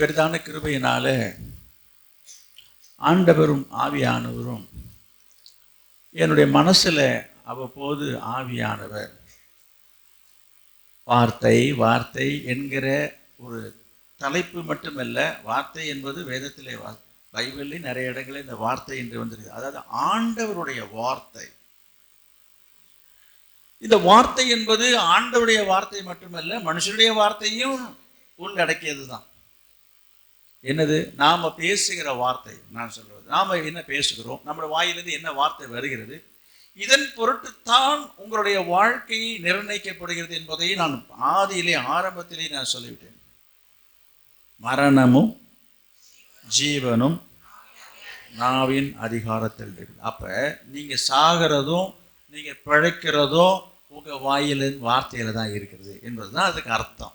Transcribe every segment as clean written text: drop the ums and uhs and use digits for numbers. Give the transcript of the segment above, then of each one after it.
பெரிதான கிருபையினால ஆண்டவரும் ஆவியானவரும் என்னுடைய மனசில் அவ்வப்போது ஆவியானவர் வார்த்தை வார்த்தை என்கிற ஒரு தலைப்பு மட்டுமல்ல, வார்த்தை என்பது வேதத்திலே பைபிளில் நிறைய இடங்களில் இந்த வார்த்தை என்று வந்திருக்கு. அதாவது ஆண்டவருடைய வார்த்தை. இந்த வார்த்தை என்பது ஆண்டவருடைய வார்த்தை மட்டுமல்ல, மனுஷனுடைய வார்த்தையும் உள்ளடக்கியது தான். என்னது? நாம பேசுகிற வார்த்தை. நான் சொல்வது, நாம என்ன பேசுகிறோம், நம்முடைய வாயிலிருந்து என்ன வார்த்தை வருகிறது, இதன் பொருட்டுத்தான் உங்களுடைய வாழ்க்கை நிர்ணயிக்கப்படுகிறது என்பதை நான் ஆதியிலே ஆரம்பத்திலே நான் சொல்லிவிட்டேன். மரணமும் ஜீவனும் நாவின் அதிகாரத்தில் இருக்குது. அப்ப நீங்க சாகிறதும் நீங்க பிழைக்கிறதும் உங்க வாயிலின் வார்த்தையில தான் இருக்கிறது என்பதுதான் அதுக்கு அர்த்தம்.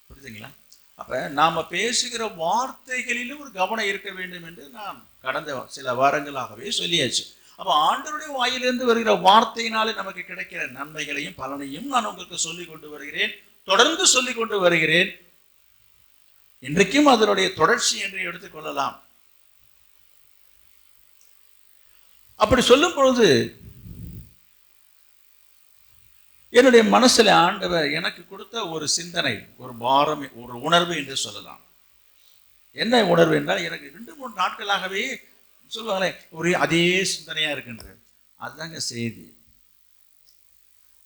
புரியுதுங்களா? அப்ப நாம பேசுகிற வார்த்தைகளிலும் ஒரு கவனம் இருக்க வேண்டும் என்று நான் கடந்த சில வாரங்களாகவே சொல்லியாச்சு. அப்ப ஆண்டவருடைய வாயிலிருந்து வருகிற வார்த்தையினாலே நமக்கு கிடைக்கிற நன்மைகளையும் பலனையும் நான் உங்களுக்கு சொல்லிக் கொண்டு வருகிறேன், தொடர்ந்து சொல்லிக் கொண்டு வருகிறேன். இன்றைக்கும் அதனுடைய தொடர்ச்சி என்று எடுத்துக்கொள்ளலாம். அப்படி சொல்லும் பொழுது என்னுடைய மனசுல ஆண்டவர் எனக்கு கொடுத்த ஒரு சிந்தனை, ஒரு பாரம், ஒரு உணர்வு என்று சொல்லலாம். என்ன உணர்வு என்றால், எனக்கு 2-3 நாட்களாகவே சொல்லுவாங்களே ஒரு அதே சிந்தனையா இருக்கின்றது. அதுதாங்க செய்தி.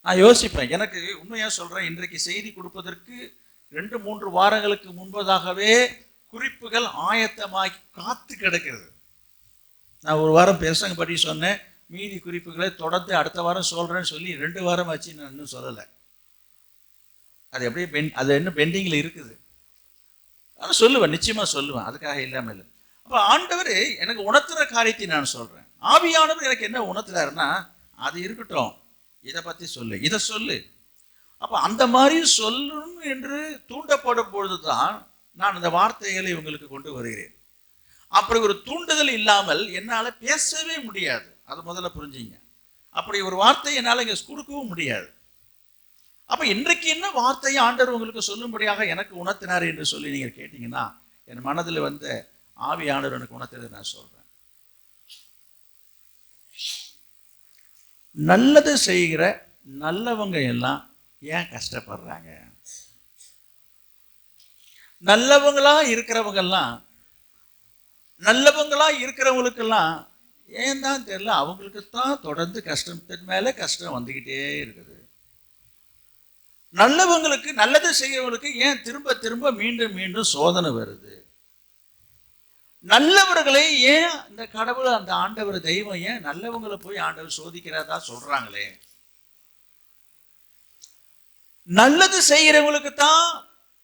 நான் யோசிப்பேன், எனக்கு உண்மையா சொல்றேன், இன்றைக்கு செய்தி கொடுப்பதற்கு 2-3 வாரங்களுக்கு முன்பதாகவே குறிப்புகள் ஆயத்தமாகி காத்து கிடக்கிறது. நான் ஒரு வாரம் பிரசங்க பற்றி சொன்னேன், மீதி குறிப்புகளை தொடர்ந்து அடுத்த வாரம் சொல்றேன்னு சொல்லி 2 வாரம் ஆச்சு, நான் இன்னும் சொல்லலை. அது எப்படி அது இன்னும் பெண்டிங்கில் இருக்குது. ஆனால் சொல்லுவேன், நிச்சயமா சொல்லுவேன், அதுக்காக இல்லாமல் இல்லை. அப்போ ஆண்டவர் எனக்கு உணர்த்துற காரியத்தை நான் சொல்றேன். ஆவியானவர் எனக்கு என்ன உணர்த்துறாருன்னா, அது இருக்கட்டும், இதை பத்தி சொல்லு, இதை சொல்லு. அப்போ அந்த மாதிரி சொல்லணும் என்று தூண்டப்படும் பொழுதுதான் நான் இந்த வார்த்தைகளை உங்களுக்கு கொண்டு வருகிறேன். அப்படி ஒரு தூண்டுதல் இல்லாமல் என்னால் பேசவே முடியாது. அது முதல்ல புரிஞ்சுங்க. அப்படி ஒரு வார்த்தை என்னால் இங்கே கொடுக்கவும் முடியாது. அப்போ இன்றைக்கு என்ன வார்த்தையை ஆண்டவர் உங்களுக்கு சொல்லும்படியாக எனக்கு உணர்த்தினார் என்று சொல்லி நீங்கள் கேட்டீங்கன்னா, என் மனதில் வந்த ஆவியானவர் எனக்கு உணர்த்தது நான் சொல்றேன். நல்லது செய்கிற நல்லவங்க எல்லாம் ஏன் கஷ்டப்படுறாங்க? நல்லவங்களா இருக்கிறவங்களுக்கெல்லாம் ஏன் தான் தெரியல, அவங்களுக்கு தான் தொடர்ந்து கஷ்டத்தின் மேல கஷ்டம் வந்துகிட்டே இருக்குது. நல்லவங்களுக்கு, நல்லது செய்யறவங்களுக்கு ஏன் திரும்ப திரும்ப மீண்டும் மீண்டும் சோதனை வருது? நல்லவர்களை ஏன் இந்த கடவுள், அந்த ஆண்டவர் தெய்வம் ஏன் நல்லவங்களை போய் ஆண்டவர் சோதிக்கிறதா சொல்றாங்களே? நல்லது செய்யறவங்களுக்கு தான்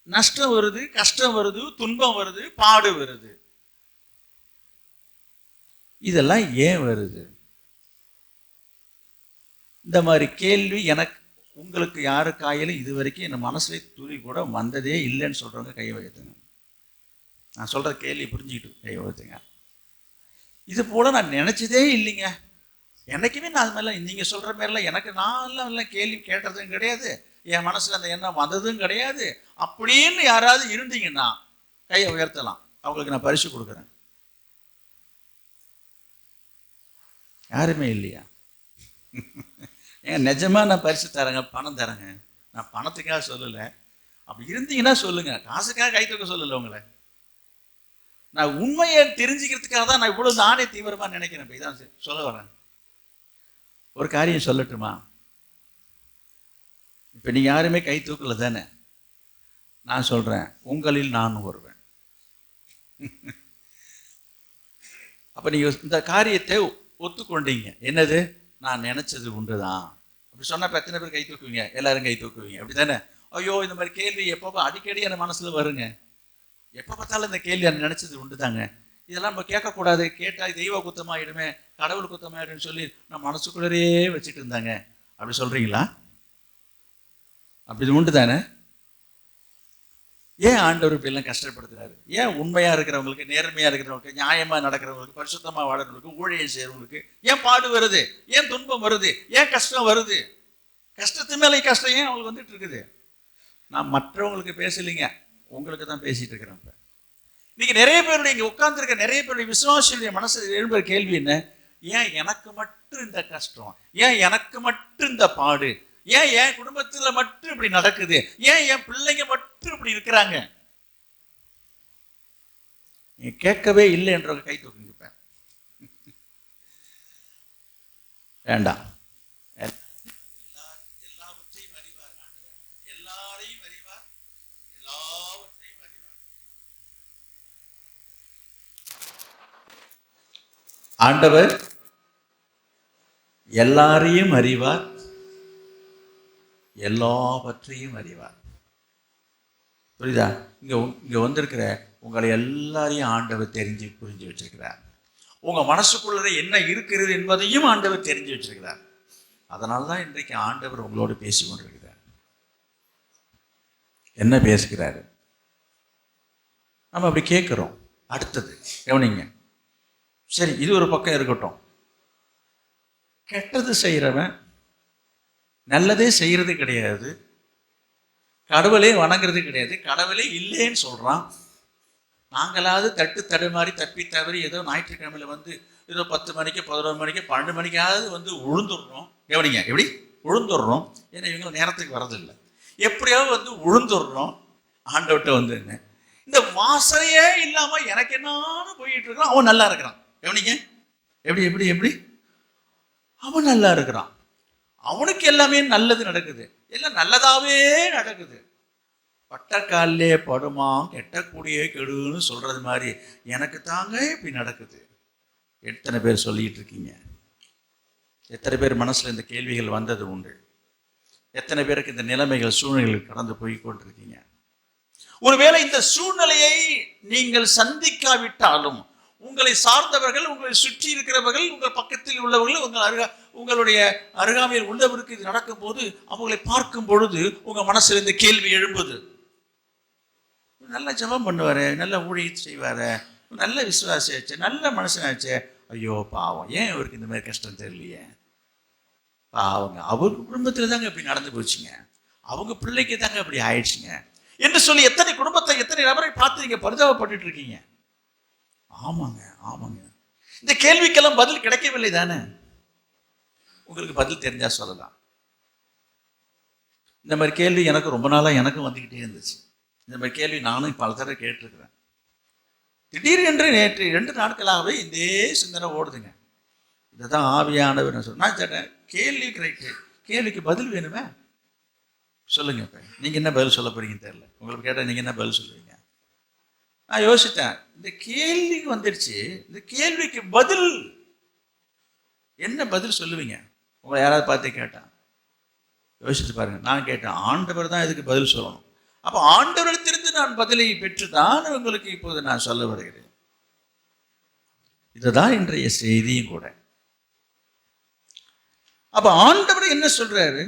நஷ்டம் வருது, கஷ்டம் வருது, துன்பம் வருது, பாடு வருது. இதெல்லாம் ஏன் வருது? இந்த மாதிரி கேள்வி எனக்கு, உங்களுக்கு யாருக்காயிலும் இது வரைக்கும் என் மனசுல துளி கூட வந்ததே இல்லைன்னு சொல்றவங்க கை வைத்துங்க. நான் சொல்ற கேள்வி புரிஞ்சுக்கிட்டு கை வைத்துங்க. இது போல நான் நினைச்சதே இல்லைங்க. எனக்குமே நான் அது மாதிரிலாம் நீங்க சொல்ற மாதிரிலாம் எனக்கு நான் எல்லாம் கேள்வி கேட்டதும் கிடையாது, என் மனசுல அந்த எண்ணம் வந்ததும் கிடையாது. அப்படின்னு யாராவது இருந்தீங்கன்னா கையை உயர்த்தலாம், அவங்களுக்கு நான் பரிசு கொடுக்குறேன். யாருமே இல்லையா? ஏங்க நிஜமா நான் பரிசு தரேங்க, பணம் தரேங்க. நான் பணத்துக்காக சொல்லலை. அப்படி இருந்தீங்கன்னா சொல்லுங்க, காசுக்காக கை தூக்க சொல்லலை உங்களை. நான் உண்மையை தெரிஞ்சுக்கிறதுக்காக தான் நான் இவ்வளவு நானே தீவிரமா நினைக்கிறேன். இதான் சொல்ல வரேன். ஒரு காரியம் சொல்லட்டுமா? இப்ப நீங்க யாருமே கை தூக்கல தானே? நான் சொல்றேன், உங்களில் நான் ஒருவன். அப்ப நீங்க இந்த காரியத்தை ஒத்துக்கொண்டீங்க. என்னது? நான் நினைச்சது உண்டுதான். அப்படி சொன்னா எத்தனை பேர் கை தூக்குவீங்க? எல்லாரும் கை தூக்குவீங்க, அப்படித்தானே? ஐயோ, இந்த மாதிரி கேள்வி எப்போ அடிக்கடி என் மனசுல வருங்க. எப்ப பார்த்தாலும் இந்த கேள்வி நினைச்சது உண்டுதாங்க. இதெல்லாம் நம்ம கேட்கக்கூடாது, கேட்டா தெய்வ குத்தமாயிடுமே, கடவுள் குத்தமாயிடுன்னு சொல்லி நான் மனசுக்குள்ளரே வச்சுட்டு இருந்தாங்க. அப்படி சொல்றீங்களா? அப்படி உண்டு தானே? ஏன் ஆண்டவர் இப்படி எல்லாம் கஷ்டப்படுத்துறாரு? ஏன் உண்மையா இருக்கிறவங்களுக்கு, நேர்மையா இருக்கிறவங்களுக்கு, நியாயமா நடக்கிறவங்களுக்கு, பரிசுத்தமா வாழறவங்களுக்கு, ஊழியம் செய்யறவங்களுக்கு ஏன் பாடு வருது? ஏன் துன்பம் வருது? ஏன் கஷ்டம் வருது? கஷ்டத்து மேலே கஷ்டம் ஏன் அவங்களுக்கு வந்துட்டு இருக்குது? நான் மற்றவங்களுக்கு பேசலைங்க, உங்களுக்கு தான் பேசிட்டு இருக்கிறேன். நீங்க நிறைய பேருடைய இங்க உட்கார்ந்துருக்க நிறைய பேருடைய விசுவாசியுடைய மனசுல எழுப்புற கேள்வி என்ன? ஏன் எனக்கு மட்டும் இந்த கஷ்டம்? ஏன் எனக்கு மட்டும் இந்த பாடு? ஏன் என் குடும்பத்துல மட்டும் இப்படி நடக்குது? ஏன் என் பிள்ளைங்க மட்டும் இப்படி இருக்கிறாங்க? நீங்க கேட்கவே இல்லை என்ற கை தூக்குங்க. வேண்டாம். எல்லாவற்றையும் அறிவார் ஆண்டவர், எல்லாரையும் அறிவார், எல்லாவற்றையும் அறிவார். ஆண்டவர் எல்லாரையும் அறிவார், எல்லாவற்றையும் அறிவார். புரியுதா? இங்க வந்திருக்கிற உங்களை எல்லாரையும் ஆண்டவர் தெரிஞ்சு புரிஞ்சு வச்சிருக்கிறார். உங்க மனசுக்குள்ளே என்ன இருக்கிறது என்பதையும் ஆண்டவர் தெரிஞ்சு வச்சிருக்கிறார். அதனால்தான் இன்றைக்கு ஆண்டவர் உங்களோடு பேசி கொண்டிருக்கிறார். என்ன பேசுகிறாரு? நம்ம அப்படி கேட்கிறோம். அடுத்தது கவனிங்க. சரி, இது ஒரு பக்கம் இருக்கட்டும். கெட்டது செய்கிறவன் நல்லதே செய்யறது கிடையாது, கடவுளே வணங்குறது கிடையாது, கடவுளே இல்லைன்னு சொல்றான். நாங்களாவது தட்டு தடுமாறி தப்பி தவறி ஏதோ ஞாயிற்றுக்கிழமையில் ஏதோ 10 மணிக்கு 11 மணிக்கு 12 மணிக்காவது உழுந்துடுறோம். கவனிங்க, எப்படி உழுந்துடுறோம்? ஏன்னா இவங்க நேரத்துக்கு வரதில்லை. எப்படியாவது உழுந்துடுறோம். ஆண்டவர்கிட்ட இந்த வாசனையே இல்லாம எனக்கு என்னான்னு போயிட்டு இருக்கிறான். அவன் நல்லா இருக்கிறான். கவனிங்க, எப்படி எப்படி எப்படி அவன் நல்லா இருக்கிறான். அவனுக்கு எல்லாமே நல்லது நடக்குது, எல்லாம் நல்லதாவே நடக்குது. பட்டக்காலே படுமா கெட்டக்கூடிய கெடுன்னு சொல்றது மாதிரி எனக்கு தாங்க இப்படி நடக்குது. எத்தனை பேர் சொல்லிட்டு இருக்கீங்க? எத்தனை பேர் மனசுல இந்த கேள்விகள் வந்தது உண்டு? எத்தனை பேருக்கு இந்த நிலைமைகள் சூழ்நிலைகள் கடந்து போய் கொண்டிருக்கீங்க? ஒருவேளை இந்த சூழ்நிலையை நீங்கள் சந்திக்காவிட்டாலும் உங்களை சார்ந்தவர்கள், உங்களை சுற்றி இருக்கிறவர்கள், உங்கள் பக்கத்தில் உள்ளவர்கள், உங்களுடைய அருகாமையில் உள்ளவருக்கு இது நடக்கும் போது அவங்களை பார்க்கும் பொழுது உங்க மனசுல இந்த கேள்வி எழும்புது. நல்ல ஜெபம் பண்ணுவாரு, நல்ல ஊழியத்தை செய்வாரு, நல்ல விசுவாசியாச்சு, நல்ல மனுஷனாச்சு, ஐயோ பாவம், ஏன் அவருக்கு இந்த மாதிரி கஷ்டம் தெரியலையே? பாவங்க, அவங்க குடும்பத்துல தாங்க இப்படி நடந்து போச்சுங்க, அவங்க பிள்ளைக்கு தாங்க இப்படி ஆயிடுச்சுங்க என்று சொல்லி எத்தனை குடும்பத்தை, எத்தனை நபரை பார்த்து நீங்க பரிதாபப்பட்டு இருக்கீங்க. ஆமாங்க ஆமாங்க. இந்த கேள்விக்கெல்லாம் பதில் கிடைக்கவில்லை தானே? உங்களுக்கு பதில் தெரிஞ்சா சொல்லலாம். இந்த மாதிரி கேள்வி எனக்கு ரொம்ப நாளா எனக்கும் வந்துக்கிட்டே இருந்துச்சு. இந்த மாதிரி கேள்வி நானும் பல தடவை கேட்டிருக்கிறேன். திடீரென்று நேற்று 2 நாட்களாகவே இந்த சிந்தனை ஓடுதுங்க. இதை தான் ஆவியானவர் சொல்ல. நான் கேட்டேன், கேள்வி கரெக்டு, கேள்விக்கு பதில் வேணுமே, சொல்லுங்க. இப்போ நீங்கள் என்ன பதில் சொல்ல போறீங்கன்னு தெரியல. உங்களுக்கு கேட்டால் நீங்கள் என்ன பதில் சொல்லுவீங்க? நான் யோசித்தேன், இந்த கேள்விக்கு வந்துடுச்சு, இந்த கேள்விக்கு பதில் என்ன பதில் சொல்லுவீங்க? உங்களை யாராவது பார்த்து கேட்டான் யோசிச்சு பாருங்க. நான் கேட்டேன், ஆண்டவர் தான் இதுக்கு பதில் சொல்லணும். அப்போ ஆண்டவரிடத்திலிருந்து நான் பதிலை பெற்றுதான் உங்களுக்கு இப்போது நான் சொல்ல வருகிறேன். இதுதான் இன்றைய செய்தியும் கூட. அப்ப ஆண்டவர் என்ன சொல்றாரு?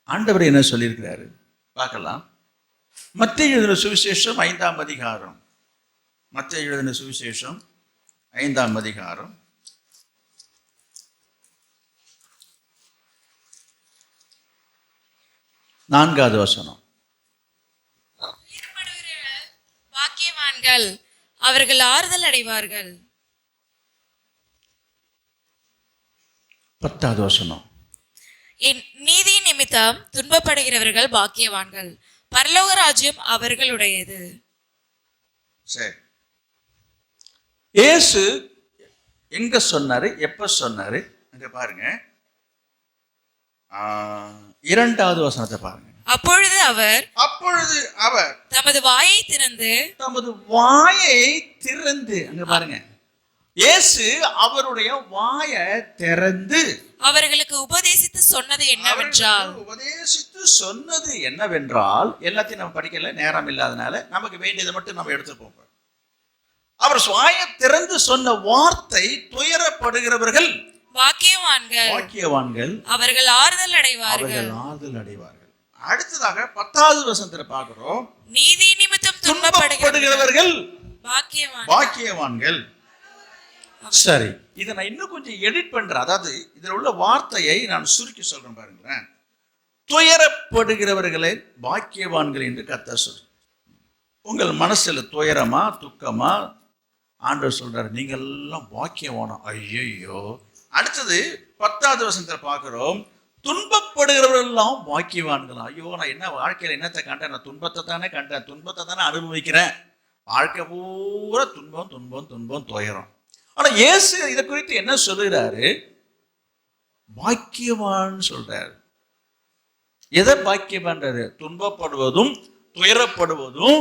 ஆண்டவர் என்ன சொல்லியிருக்கிறாரு பார்க்கலாம். மத்தேயு எழுதின சுவிசேஷம் 5ஆம் அதிகாரம். மத்தேயு எழுதின சுவிசேஷம் 5ஆம் அதிகாரம் 4வது வசனம். பாக்கியவான்கள், அவர்கள் ஆறுதல் அடைவார்கள். 10வது வசனம். என் நீதி நிமித்தம் துன்பப்படுகிறவர்கள் பாக்கியவான்கள், பரலோக ராஜ்யம் அவர்களுடையது. சரி, இயேசு எங்க சொன்னாரு, எப்ப சொன்னாரு? அங்க பாருங்க, 2வது வசனத்தை பாருங்க. அப்பொழுது அவர் தமது வாயை திறந்து அங்க பாருங்க, இயேசு அவருடைய வாயை திறந்து அவர்களுக்கு உபதேசித்து சொன்னது என்னவென்றால், எல்லாத்தையும் நம்ம படிக்கல, நேரம் இல்லாதனால நமக்கு வேண்டியதை மட்டும் நம்ம எடுத்துப்போம். அவர் வாயை திறந்து சொன்ன வார்த்தை, துயரப்படுகிறவர்கள் பாக்கியவான்கள், அவர்கள் ஆறுதல் அடைவார்கள். அடுத்ததாக 10வது வசனத்தில் பார்க்கிறோம், நீதி நிமித்தம் துன்பப்படுகிறவர்கள் பாக்கியவான்கள். சரி, இதை நான் இன்னும் கொஞ்சம் எடிட் பண்றேன். அதாவது இதில் உள்ள வார்த்தையை நான் சுருக்கி சொல்றேன் பாருங்களேன். துயரப்படுகிறவர்களே பாக்கியவான்கள் என்று கர்த்தர் சொல்றார். உங்கள் மனசுல துயரமா துக்கமா, ஆண்டவர் சொல்றாரு நீங்கள் எல்லாம் பாக்கியவானம். ஐயோ. அடுத்தது 10வது வசனத்தில் பார்க்கிறோம், துன்பப்படுகிறவர்கள் எல்லாம் பாக்கியவான்களா. ஐயோ, நான் என்ன வாழ்க்கையில என்னத்தை கண்டேன்? நான் துன்பத்தை தானே கண்டேன், துன்பத்தை தானே அனுபவிக்கிறேன். வாழ்க்கை பூரா துன்பம் துன்பம் துன்பம் துயரம். ஆனா இயேசு இதை குறித்து என்ன சொல்லுகிறாரு? பாக்கியவான் சொல்றாரு. எதை பாக்கியவான்றாரு? துன்பப்படுவதும் துயரப்படுவதும்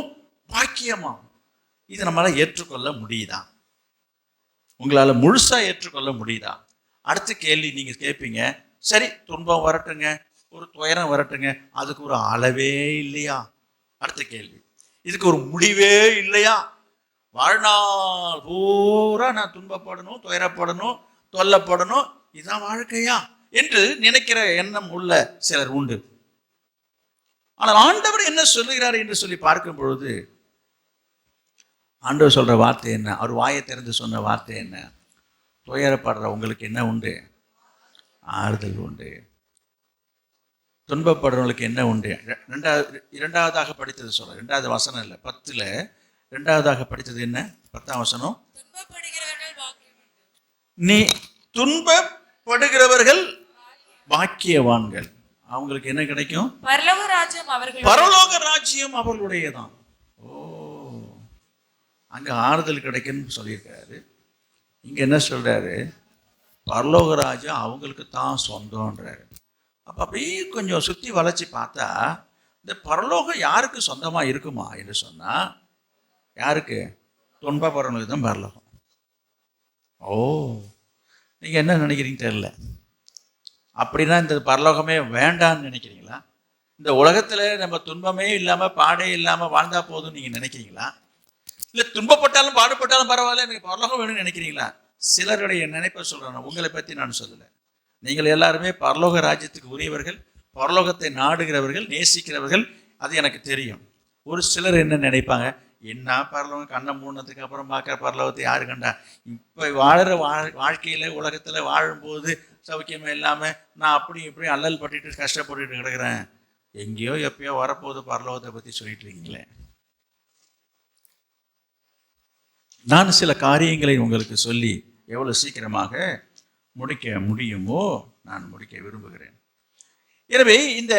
பாக்கியமா. இதை நம்மளால ஏற்றுக்கொள்ள முடியுதா? உங்களால முழுசா ஏற்றுக்கொள்ள முடியுதா? அடுத்த கேள்வி நீங்க கேட்பீங்க, சரி துன்பம் வரட்டுங்க, ஒரு துயரம் வரட்டுங்க, அதுக்கு ஒரு அளவே இல்லையா? அடுத்த கேள்வி, இதுக்கு ஒரு முடிவே இல்லையா? வாழ்நாள் பூரா நான் துன்பப்படணும், துயரப்படணும், தொல்லப்படணும், இதுதான் வாழ்க்கையா என்று நினைக்கிற எண்ணம் உள்ள சிலர் உண்டு. ஆனால் ஆண்டவர் என்ன சொல்லுகிறார் என்று சொல்லி பார்க்கும் பொழுது, ஆண்டவர் சொல்ற வார்த்தை என்ன? அவர் வாயை திறந்து சொன்ன வார்த்தை என்ன? துயரப்படுற உங்களுக்கு என்ன உண்டு? ஆறுதல் உண்டு. துன்பப்படுறவங்களுக்கு என்ன உண்டு? இரண்டாவதாக படித்தது சொல்ற, 2வது வசனம் இல்லை, 10ல் 2வதாக படித்தது என்ன? 10ஆம் வசனம், நீ துன்பப்படுகிறவர்கள் பாக்கியவான்கள். அவங்களுக்கு என்ன கிடைக்கும்? பரலோக ராஜ்யம் அவர்களுடையதான். ஓ, அங்க ஆறுதல் கிடைக்குன்னு சொல்லியிருக்காரு. இங்க என்ன சொல்றாரு? பரலோக ராஜ்யம் அவங்களுக்கு தான் சொந்தம்ன்றாரு. அப்ப அப்படியே கொஞ்சம் சுத்தி வளைச்சி பார்த்தா, இந்த பரலோகம் யாருக்கு சொந்தமா இருக்குமா என்று சொன்னா, யாருக்கு? துன்பப்படுறவங்களுக்கு தான் பரலோகம். ஓ, நீங்க என்ன நினைக்கிறீங்க தெரியல. அப்படின்னா இந்த பரலோகமே வேண்டான்னு நினைக்கிறீங்களா? இந்த உலகத்துல நம்ம துன்பமே இல்லாம பாடே இல்லாம வாழ்ந்தா போதும் நீங்க நினைக்கிறீங்களா? இல்ல துன்பப்பட்டாலும் பாடுபட்டாலும் பரவாயில்ல, எனக்கு பரலோகம் வேணும்னு நினைக்கிறீங்களா? சிலருடைய நினைப்பை சொல்றேன், உங்களை பத்தி நான் சொல்லல. நீங்கள் எல்லாருமே பரலோக ராஜ்யத்துக்கு உரியவர்கள், பரலோகத்தை நாடுகிறவர்கள், நேசிக்கிறவர்கள், அது எனக்கு தெரியும். ஒரு சிலர் என்ன நினைப்பாங்க, என்ன பரலோகம், கண்ணை மூணத்துக்கு அப்புறம் பார்க்குற பரலோகத்தை யாரு கண்டா? இப்போ வாழுற வாழ்க்கையில் உலகத்தில் வாழும்போது சௌக்கியமாக இல்லாமல் நான் அப்படி இப்படி அல்லல் பட்டுட்டு கஷ்டப்பட்டுட்டு கிடக்கிறேன், எங்கேயோ எப்பயோ வரப்போகுது பரலோகத்தை பற்றி சொல்லிட்டு இருக்கீங்களே. நான் சில காரியங்களை உங்களுக்கு சொல்லி எவ்வளோ சீக்கிரமாக முடிக்க முடியுமோ நான் முடிக்க விரும்புகிறேன். எனவே இந்த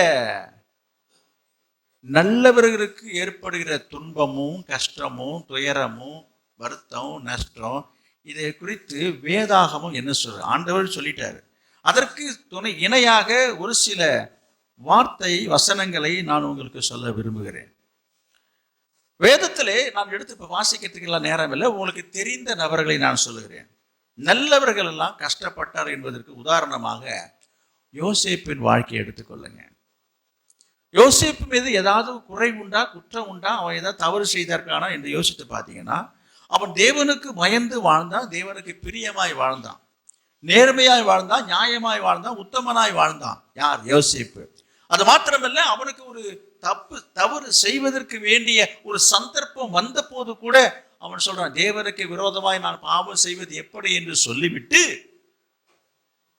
நல்லவர்களுக்கு ஏற்படுகிற துன்பமும் கஷ்டமும் துயரமும் வருத்தம் நஷ்டம், இதை குறித்து வேதாகமும் என்ன சொல்ற? ஆண்டவர் சொல்லிட்டாரு. அதற்கு துணை இணையாக ஒரு சில வார்த்தை வசனங்களை நான் உங்களுக்கு சொல்ல விரும்புகிறேன். வேதத்திலே நான் எடுத்து இப்போ வாசிக்கிறதுக்கெல்லாம் நேரம் இல்லை, உங்களுக்கு தெரிந்த நபர்களை நான் சொல்லுகிறேன். நல்லவர்கள் எல்லாம் கஷ்டப்பட்டார் என்பதற்கு உதாரணமாக யோசேப்பின் வாழ்க்கையை எடுத்துக்கொள்ளுங்க. யோசேப்பு மீது ஏதாவது குறை உண்டா, குற்றம் உண்டா, அவன் ஏதாவது தவறு செய்தார்கானா என்று யோசித்து பார்த்தீங்கன்னா, அவன் தேவனுக்கு பயந்து வாழ்ந்தான், தேவனுக்கு பிரியமாய் வாழ்ந்தான், நேர்மையாய் வாழ்ந்தான், நியாயமாய் வாழ்ந்தான், உத்தமனாய் வாழ்ந்தான். யார்? யோசேப்பு. அது மாத்திரமல்ல, அவனுக்கு ஒரு தவறு செய்வதற்கு வேண்டிய ஒரு சந்தர்ப்பம் வந்த போது கூட அவன் சொல்றான், தேவனுக்கு விரோதமாய் நான் பாவம் செய்வது எப்படி என்று சொல்லிவிட்டு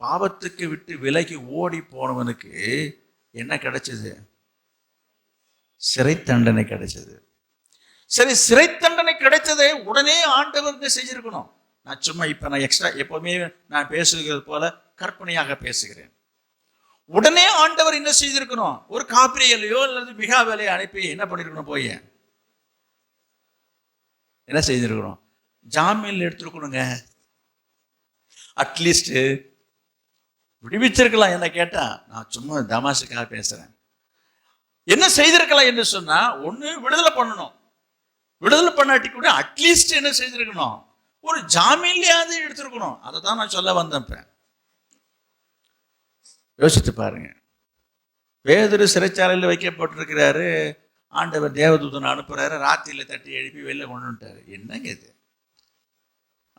பாவத்துக்கு விட்டு விலகி ஓடி போனவனுக்கு என்ன கிடைச்சது? சிறை தண்டனை கிடைச்சது. சரி, சிறை தண்டனை கிடைச்சதை உடனே ஆண்டவருக்கு செஞ்சிருக்கணும். நான் சும்மா இப்ப நான் எக்ஸ்ட்ரா எப்பவுமே நான் பேசுகிறது போல கற்பனையாக பேசுகிறேன். உடனே ஆண்டவர் என்ன செய்திருக்கணும்? ஒரு காப்பிரியலையோ அல்லது மிகா வேலையை அனுப்பி என்ன பண்ணிருக்கணும்? போய் என்ன செய்திருக்கணும்? ஜாமீன் எடுத்துருக்கணுங்க. அட்லீஸ்ட் விடுவிச்சிருக்கலாம். என்ன கேட்டா நான் சும்மா தமாஷுக்காக பேசுறேன். என்ன செய்திருக்கலாம் என்று சொன்னா, ஒண்ணு விடுதலை பண்ணணும். விடுதலை பண்ணாட்டி கூட அட்லீஸ்ட் என்ன செய்திருக்கணும்? ஒரு ஜாமீன்லயாவது எடுத்திருக்கணும். அதை தான் நான் சொல்ல வந்தேன். யோசித்து பாருங்க. பேதுரு சிறைச்சாலையில் வைக்கப்பட்டிருக்கிறாரு. ஆண்டவர் தேவதூதனை அனுப்புறாரு, ராத்திரியில தட்டி எழுப்பி வெளில கொண்டு வந்துட்டாரு. என்னங்க இது?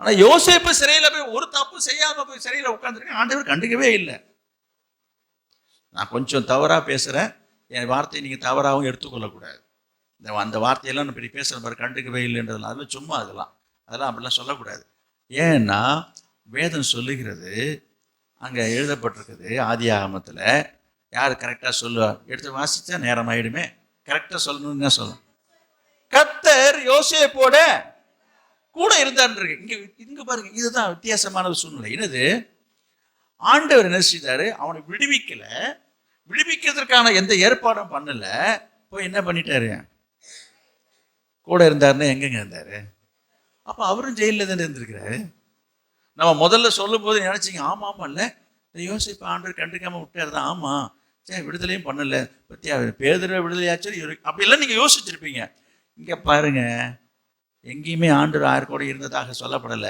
ஆனா யோசேப்பு சிறையில போய் ஒரு தப்பு செய்யாம போய் சிறையில உட்கார்ந்துருக்கேன், ஆண்டவர் கண்டுக்கவே இல்லை. நான் கொஞ்சம் தவறா பேசுறேன், என் வார்த்தையை நீங்க தவறாகவும் எடுத்துக்கொள்ளக்கூடாது. அந்த வார்த்தையெல்லாம் நான் இப்படி பேசுகிறேன் பாரு, கண்டுக்கவே இல்லைன்றதுலாம் அதெல்லாம் சும்மா அதெல்லாம் அப்படிலாம் சொல்லக்கூடாது. ஏன்னா வேதம் சொல்லுகிறது, அங்கே எழுதப்பட்டிருக்குது ஆதியாகமத்தில். யார் கரெக்டாக சொல்லுவா? எடுத்து வாசித்தா நேரம் ஆகிடுமே. கரெக்டாக சொல்லணும்னு என்ன சொல்லணும்? கர்த்தர் யோசேப்போட கூட இருந்தார். இங்க பாருங்க, இதுதான் வித்தியாசமான ஒரு சூழ்நிலை. என்னது, ஆண்டவர் என்ன செய்தாரு, அவனை விடுவிக்கல, விடுவிக்கிறதுக்கான எந்த ஏற்பாடும் பண்ணல, போய் என்ன பண்ணிட்டாரு, கூட இருந்தாருன்னா எங்கெங்க இருந்தாரு? அப்ப அவரும் ஜெயில தானே இருந்திருக்கிறாரு. நம்ம முதல்ல சொல்லும் போது நினைச்சிங்க, ஆமா ஆமா இல்ல, யோசிப்பு ஆண்டவர் கண்டுக்காம விட்டாரு தான். ஆமா, சரி, விடுதலையும் பண்ணல, பத்தியா பேதுருவை விடுதலையாச்சும் அப்படிலாம் நீங்க யோசிச்சிருப்பீங்க. இங்க பாருங்க, எங்கேயுமே ஆண்டவர் யார் கூட இருந்ததாக சொல்லப்படல.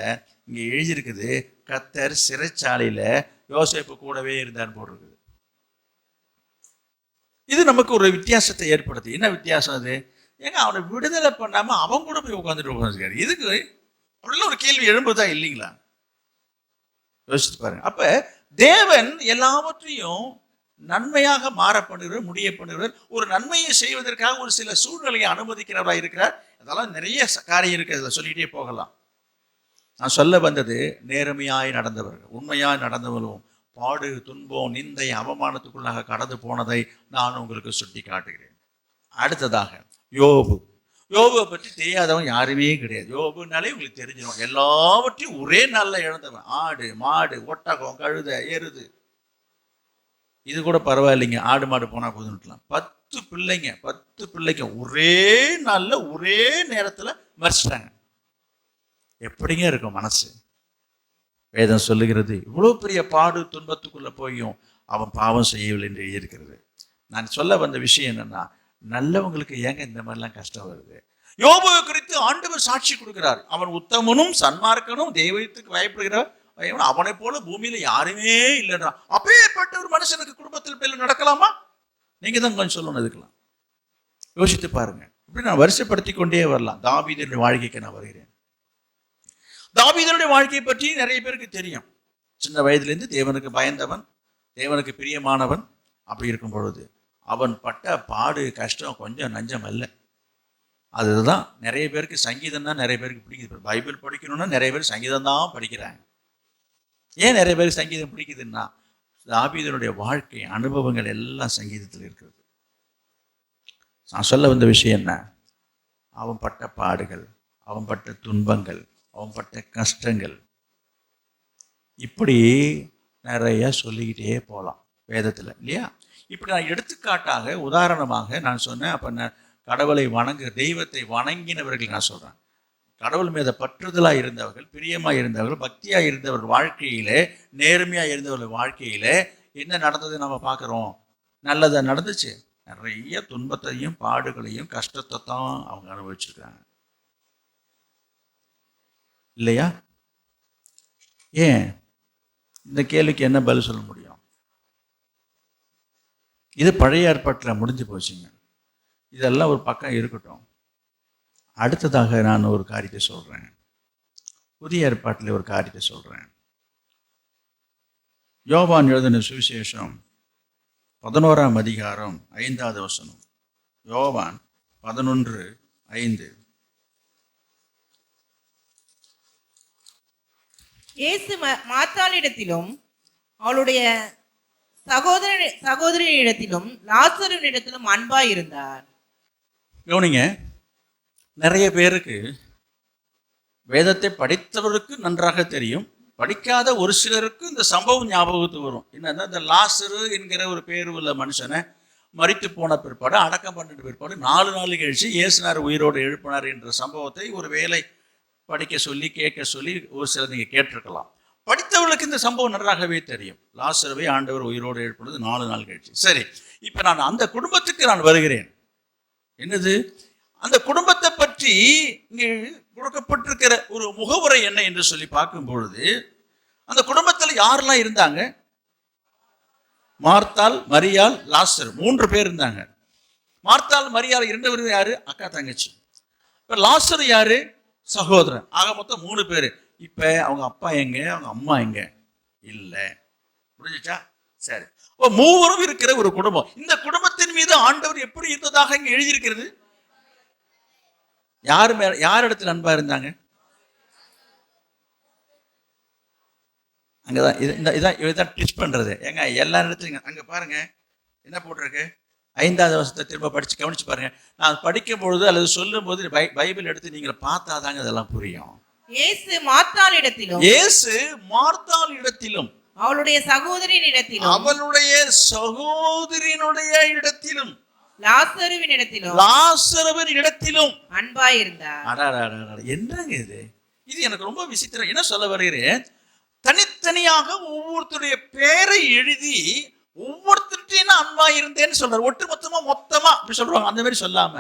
இங்க எழுதியிருக்குது, கர்த்தர் சிறைச்சாலையில யோசேப்பு கூடவே இருந்தார் போட்டிருக்குது. இது நமக்கு ஒரு வித்தியாசத்தை ஏற்படுத்து. என்ன வித்தியாசம் அது? ஏங்க, அவனை விடுதலை பண்ணாம அவன் கூட போய் உட்காந்துருக்காரு. இதுக்கு அப்படிலாம் ஒரு கேள்வி எழும்புதா இல்லைங்களா? யோசிச்சு பாருங்க. அப்ப தேவன் எல்லாவற்றையும் நன்மையாக மாற பண்ணுகிறவர், முடிய பண்ணுகிறவர். ஒரு நன்மையை செய்வதற்காக ஒரு சில சூழ்நிலையை அனுமதிக்கிறவராக இருக்கிறார். அதெல்லாம் நிறைய காரியம் இருக்கு, அதில் சொல்லிட்டே போகலாம். நான் சொல்ல வந்தது, நேர்மையாய் நடந்தவர்கள், உண்மையாய் நடந்தவர்களும் பாடு, துன்பம், நிந்தை, அவமானத்துக்குள்ளாக கடந்து போனதை நான் உங்களுக்கு சுட்டி காட்டுகிறேன். அடுத்ததாக யோபு. யோபுவை பற்றி தெரியாதவன் யாருமே கிடையாது. யோபுனாலே உங்களுக்கு தெரிஞ்சிடும். எல்லாவற்றையும் ஒரே நாளில் இழந்தவன். ஆடு, மாடு, ஒட்டகம், கழுதை, எருது, இது கூட பரவாயில்லைங்க, ஆடு மாடு போனா போதுன்னுலாம். 10 பிள்ளைங்க, 10 பிள்ளைங்க ஒரே நாள்ல ஒரே நேரத்துல மறிச்சிட்டாங்க. எப்படிங்க இருக்கும் மனசு? வேதம் சொல்லுகிறது, இவ்வளவு பெரிய பாடு துன்பத்துக்குள்ள போயும் அவன் பாவம் செய்யவில்லை என்று எழுதியிருக்கிறது. நான் சொல்ல வந்த விஷயம் என்னன்னா, நல்லவங்களுக்கு ஏங்க இந்த மாதிரிலாம் கஷ்டம் வருது? யோபுவை குறித்து ஆண்டவர் சாட்சி கொடுக்கிறார். அவன் உத்தமனும் சன்மார்க்கனும், தெய்வத்துக்கு பயப்படுகிறார், அவனை போல பூமியில யாருமே இல்லைன்றா. அப்பேற்பட்ட ஒரு மனுஷனுக்கு குடும்பத்தில் பேர் நடக்கலாமா? நீங்க தான் கொஞ்சம் சொல்லணும். இதுக்கெல்லாம் யோசித்து பாருங்க. இப்படி நான் வரிசைப்படுத்தி கொண்டே வரலாம். தாவீதுடைய வாழ்க்கைக்கு நான் வருகிறேன். தாவீதுடைய வாழ்க்கையை பற்றி நிறைய பேருக்கு தெரியும். சின்ன வயதிலிருந்து தேவனுக்கு பயந்தவன், தேவனுக்கு பிரியமானவன். அப்படி இருக்கும் பொழுது அவன் பட்ட பாடு, கஷ்டம் கொஞ்சம் நஞ்சம் அல்ல. அதுதான் நிறைய பேருக்கு சங்கீதம் தான் நிறைய பேருக்கு பிடிக்குது. பைபிள் படிக்கணும்னா நிறைய பேர் சங்கீதம் தான் படிக்கிறாங்க. ஏன் நிறைய பேருக்கு சங்கீதம் பிடிக்குதுன்னா, தாவீதுடைய வாழ்க்கை அனுபவங்கள் எல்லாம் சங்கீதத்தில் இருக்கிறது. நான் சொல்ல வந்த விஷயம் என்ன, அவன் பட்ட பாடுகள், அவன் பட்ட துன்பங்கள், அவன் பட்ட கஷ்டங்கள், இப்படி நிறைய சொல்லிக்கிட்டே போகலாம் வேதத்தில், இல்லையா? இப்படி நான் எடுத்துக்காட்டாக, உதாரணமாக நான் சொன்னேன். அப்போ நான் கடவுளை தெய்வத்தை வணங்கினவர்கள் நான் சொல்கிறேன். கடவுள் மீது பற்றுதலாக இருந்தவர்கள், பிரியமாக இருந்தவர்கள், பக்தியாக இருந்தவர்கள் வாழ்க்கையிலே, நேர்மையாக இருந்தவர்கள் வாழ்க்கையிலே என்ன நடந்தது நம்ம பார்க்குறோம். நல்லதாக நடந்துச்சு. நிறைய துன்பத்தையும் பாடுகளையும் கஷ்டத்தை தான் அவங்க அனுபவிச்சிருக்காங்க, இல்லையா? ஏன்? இந்த கேள்விக்கு என்ன பதில் சொல்ல முடியும்? இது பழைய ஏற்பாட்டில் முடிஞ்சு போச்சுங்க. இதெல்லாம் ஒரு பக்கம் இருக்கட்டும். அடுத்ததாக நான் ஒரு காரியத்தை சொல்கிறேன். புதிய ஏற்பாட்டில் ஒரு காரியத்தை சொல்கிறேன். யோவான் எழுதின சுவிசேஷம் 11ஆம் அதிகாரம் 5வது வசனம். யோவான் 11:5. இயேசு மார்த்தாளிடத்திலும் அவளுடைய சகோதரியிடத்திலும் லாசருவினிடத்திலும் அன்பாய் இருந்தார். கவனிங்க, நிறைய பேருக்கு வேதத்தை படித்தவருக்கு நன்றாக தெரியும், படிக்காத ஒரு சிலருக்கு இந்த சம்பவம் ஞாபகத்துக்கு வரும். என்னன்னா, இந்த லாசரு என்கிற ஒரு பேர் உள்ள மனுஷனை மரித்து போன பிற்பாடு, அடக்கம் பண்ணிட்டு பிற்பாடு 4 நாள் கழிச்சு இயேசுனார் உயிரோடு எழுப்பினார் என்ற சம்பவத்தை ஒரு வேளை படிக்க சொல்லி கேட்க சொல்லி ஒரு சிலர் நீங்கள் கேட்டிருக்கலாம். படித்தவர்களுக்கு இந்த சம்பவம் நன்றாகவே தெரியும். லாசருவை ஆண்டவர் உயிரோடு எழுப்பினது 4 நாள் கழிச்சு. சரி, இப்போ நான் அந்த குடும்பத்துக்கு நான் வருகிறேன். என்னது, அந்த குடும்பத்தை பற்றி இங்கே கொடுக்கப்பட்டிருக்கிற ஒரு முகவுரை என்ன என்று சொல்லி பார்க்கும் பொழுது, அந்த குடும்பத்தில் யாரெல்லாம் இருந்தாங்க? மார்த்தாள், மரியாள், லாசர், 3 பேர் இருந்தாங்க. மார்த்தாள், மரியாள் 2 பேரும் யாரு? அக்கா தங்கச்சி. இப்போ லாசர் யாரு? சகோதரன். ஆக மொத்தம் 3 பேர். இப்போ அவங்க அப்பா எங்க, அவங்க அம்மா எங்க? இல்லை. முடிஞ்சிச்சா? சரி. இப்போ 3 இருக்கிற ஒரு குடும்பம். இந்த குடும்பத்தின் மீது ஆண்டவர் எப்படி இருந்ததாக இங்க எழுதியிருக்கிறது? யார் இடத்துல அன்பா இருந்தாங்க? அங்கதான். இதான் ட்விஸ்ட் பண்றது. ஏங்க, எல்லா இடத்துலையும் அங்க பாருங்க என்ன போட்டிருக்கு. 5வது வசனத்தை திரும்ப படித்து கவனிச்சு பாருங்க. நான் படிக்கும் பொழுது அல்லது சொல்லும் போது பைபிள் எடுத்து நீங்கள் பார்த்தாதாங்க இதெல்லாம் புரியும். இயேசு மார்த்தாளிடத்திலும் இயேசு மார்த்தாளிடத்திலும் அவளுடைய சகோதரின் இடத்திலும் அவளுடைய சகோதரியினுடைய இடத்திலும் லாசருவின் இடத்திலும் லாசருவின் இடத்திலும் அன்பாயிருந்தார். என்னங்க இது? இது எனக்கு ரொம்ப விசித்திரம். என்ன சொல்ல வருகிறேன், தனித்தனியாக ஒவ்வொருத்தருடைய பேரை எழுதி ஒவ்வொருத்தருட்டையும் அன்பா இருந்தேன்னு சொல்றாரு. ஒட்டு மொத்தமா அப்படி சொல்றாங்க. அந்த மாதிரி சொல்லாம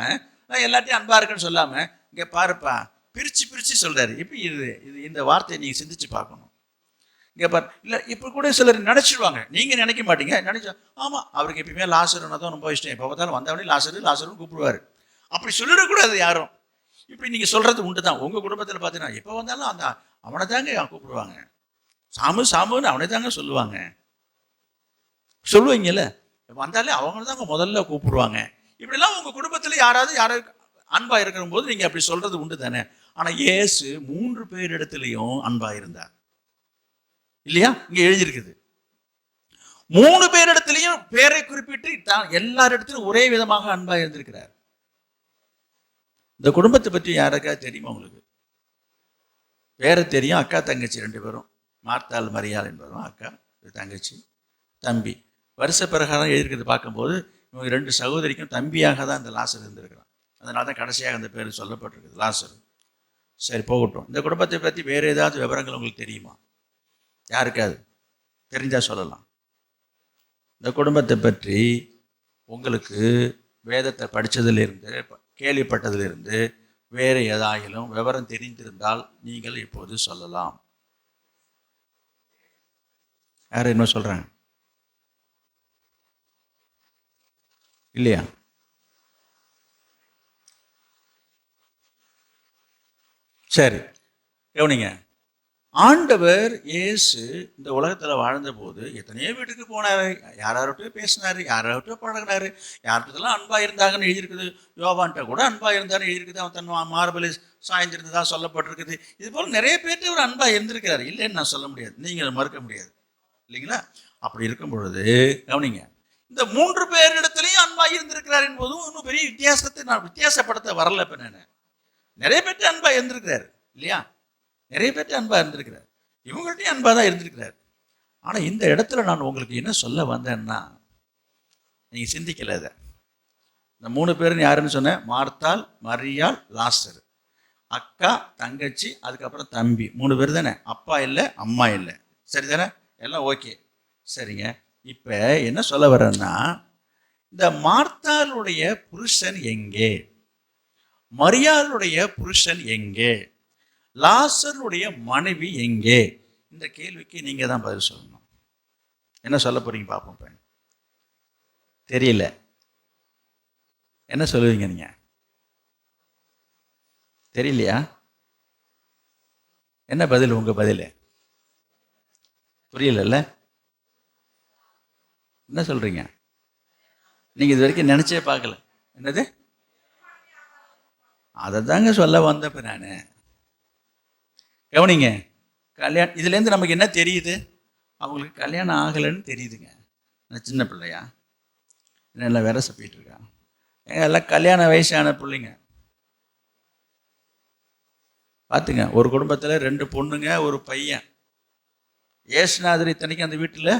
நான் எல்லாத்தையும் அன்பா இருக்குன்னு சொல்லாம இங்க பாருப்பா பிரிச்சு சொல்றாரு. இப்ப இது இந்த வார்த்தையை நீங்க சிந்திச்சு பார்க்கணும். இங்க பாரு, இல்ல இப்ப கூட சிலர் நினைச்சிடுவாங்க, நீங்க நினைக்க மாட்டீங்க. நினைச்சா ஆமா அவருக்கு எப்பயுமே லாசருன்னா தான் ரொம்ப இஷ்டம், எப்ப பார்த்தாலும் வந்தவனே லாசருன்னு கூப்பிடுவாரு. அப்படி சொல்லிடக்கூடாது யாரும். இப்படி நீங்க சொல்றது உண்டுதான். உங்க குடும்பத்துல பாத்தீங்கன்னா எப்ப வந்தாலும் அந்த அவனை தாங்க கூப்பிடுவாங்க, சாமுன்னு அவனை தாங்க சொல்லுவாங்க. சொல்லுவீங்கல்ல, வந்தாலே அவங்க தாங்க முதல்ல கூப்பிடுவாங்க. இப்படிலாம் உங்க குடும்பத்துல யாராவது அன்பா இருக்கிற போது நீங்க அப்படி சொல்றது உண்டு தானே. ஆனா இயேசு 3 பேர் இடத்துலயும் அன்பா இருந்தார் இல்லையா? இங்க எழுதியிருக்குது 3 பேர் இடத்துலயும் பேரை குறிப்பிட்டு எல்லாரிடத்திலும் ஒரே விதமாக அன்பா இருந்திருக்கிறார். இந்த குடும்பத்தை பற்றி யாருக்கா தெரியுமா உங்களுக்கு? பேரை தெரியும். அக்கா தங்கச்சி 2 பேரும், மார்த்தாள் மரியாள் என்பதும் அக்கா, தங்கச்சி, தம்பி. வருஷ பிரகாரம் எழுதியிருக்கிறது பார்க்கும்போது இவங்க 2 சகோதரிக்கும் தம்பியாக தான் இந்த லாசர் இருந்திருக்கிறான். அதனால தான் கடைசியாக அந்த பேர் சொல்லப்பட்டிருக்குது லாசர். சரி, போகட்டும். இந்த குடும்பத்தை பற்றி வேறு ஏதாவது விவரங்கள் உங்களுக்கு தெரியுமா? யாருக்காவது தெரிஞ்சா சொல்லலாம். இந்த குடும்பத்தை பற்றி உங்களுக்கு வேதத்தை படித்ததிலிருந்து கேள்விப்பட்டதிலிருந்து வேறு ஏதாயிலும் விவரம் தெரிந்திருந்தால் நீங்கள் இப்போது சொல்லலாம். யார் என்ன சொல்றாங்க? இல்லையா? சரி, கவனிங்க. ஆண்டவர் இயேசு இந்த உலகத்தில் வாழ்ந்த போது எத்தனையோ வீட்டுக்கு போனாரு, யாரார்கிட்டையும் பேசினாரு, யாரார்கிட்டையும் பழகினாரு, யார்கிட்டலாம் அன்பா இருந்தாங்கன்னு எழுதியிருக்குது. யோவான்கிட்ட கூட அன்பா இருந்தாருன்னு எழுதியிருக்குது. அவன் தன் மார்பலை சாய்ந்திருந்ததா சொல்லப்பட்டிருக்குது. இது போல் நிறைய பேர்ட்டு ஒரு அன்பா இருந்திருக்கிறாரு, இல்லைன்னு நான் சொல்ல முடியாது, நீங்கள் மறுக்க முடியாது இல்லைங்களா? அப்படி இருக்கும் பொழுது கவனிங்க, இந்த 3 பேரிடத்துலையும் அன்பா இருந்திருக்கிறார் என்பதும் இன்னும் பெரிய வித்தியாசத்தை நான் வித்தியாசப்படுத்த வரல. இப்போ நான் நிறைய பேர்ட்டு அன்பா இருந்திருக்கிறார் இல்லையா? நிறைய பேர்ட்டு அன்பா இருந்திருக்கிறார், இவங்கள்ட்டையும் அன்பா தான் இருந்திருக்கிறார். ஆனால் இந்த இடத்துல நான் உங்களுக்கு என்ன சொல்ல வந்தேன்னா, நீங்க சிந்திக்கல. இதை இந்த 3 பேரும் யாருன்னு சொன்னேன்? மார்த்தாள், மரியாள், லாசர். அக்கா, தங்கச்சி, அதுக்கப்புறம் தம்பி. 3 பேர் தானே. அப்பா இல்லை, அம்மா இல்லை. சரி தானே? எல்லாம் ஓகே. சரிங்க. இப்போ என்ன சொல்ல வரேன்னா, இந்த மார்த்தாளுடைய புருஷன் எங்கே? மரியாளுடைய புருஷன் எங்கே? லாசருடைய மனைவி எங்கே? இந்த கேள்விக்கு நீங்க தான் பதில் சொல்லணும். என்ன சொல்ல போறீங்க பார்ப்போம். தெரியல, என்ன சொல்லுவீங்க நீங்க? தெரியலையா? என்ன பதில்? உங்க பதில் புரியல. என்ன சொல்றீங்க? நீங்க இது வரைக்கும் நினைச்சே பார்க்கல. என்னது? அதை தாங்க சொல்ல வந்தப்ப நான். கவனிங்க, கல்யாணம் இதுலேருந்து நமக்கு என்ன தெரியுது? அவங்களுக்கு கல்யாணம் ஆகலைன்னு தெரியுதுங்க. நான் சின்ன பிள்ளையா எல்லாம் வேற சப்பிட்டு இருக்கான். எல்லாம் கல்யாண வயசான பிள்ளைங்க. பார்த்துங்க, ஒரு குடும்பத்தில் 2 பொண்ணுங்க, ஒரு பையன். ஏசுநாதர் இத்தனைக்கும் அந்த வீட்டில்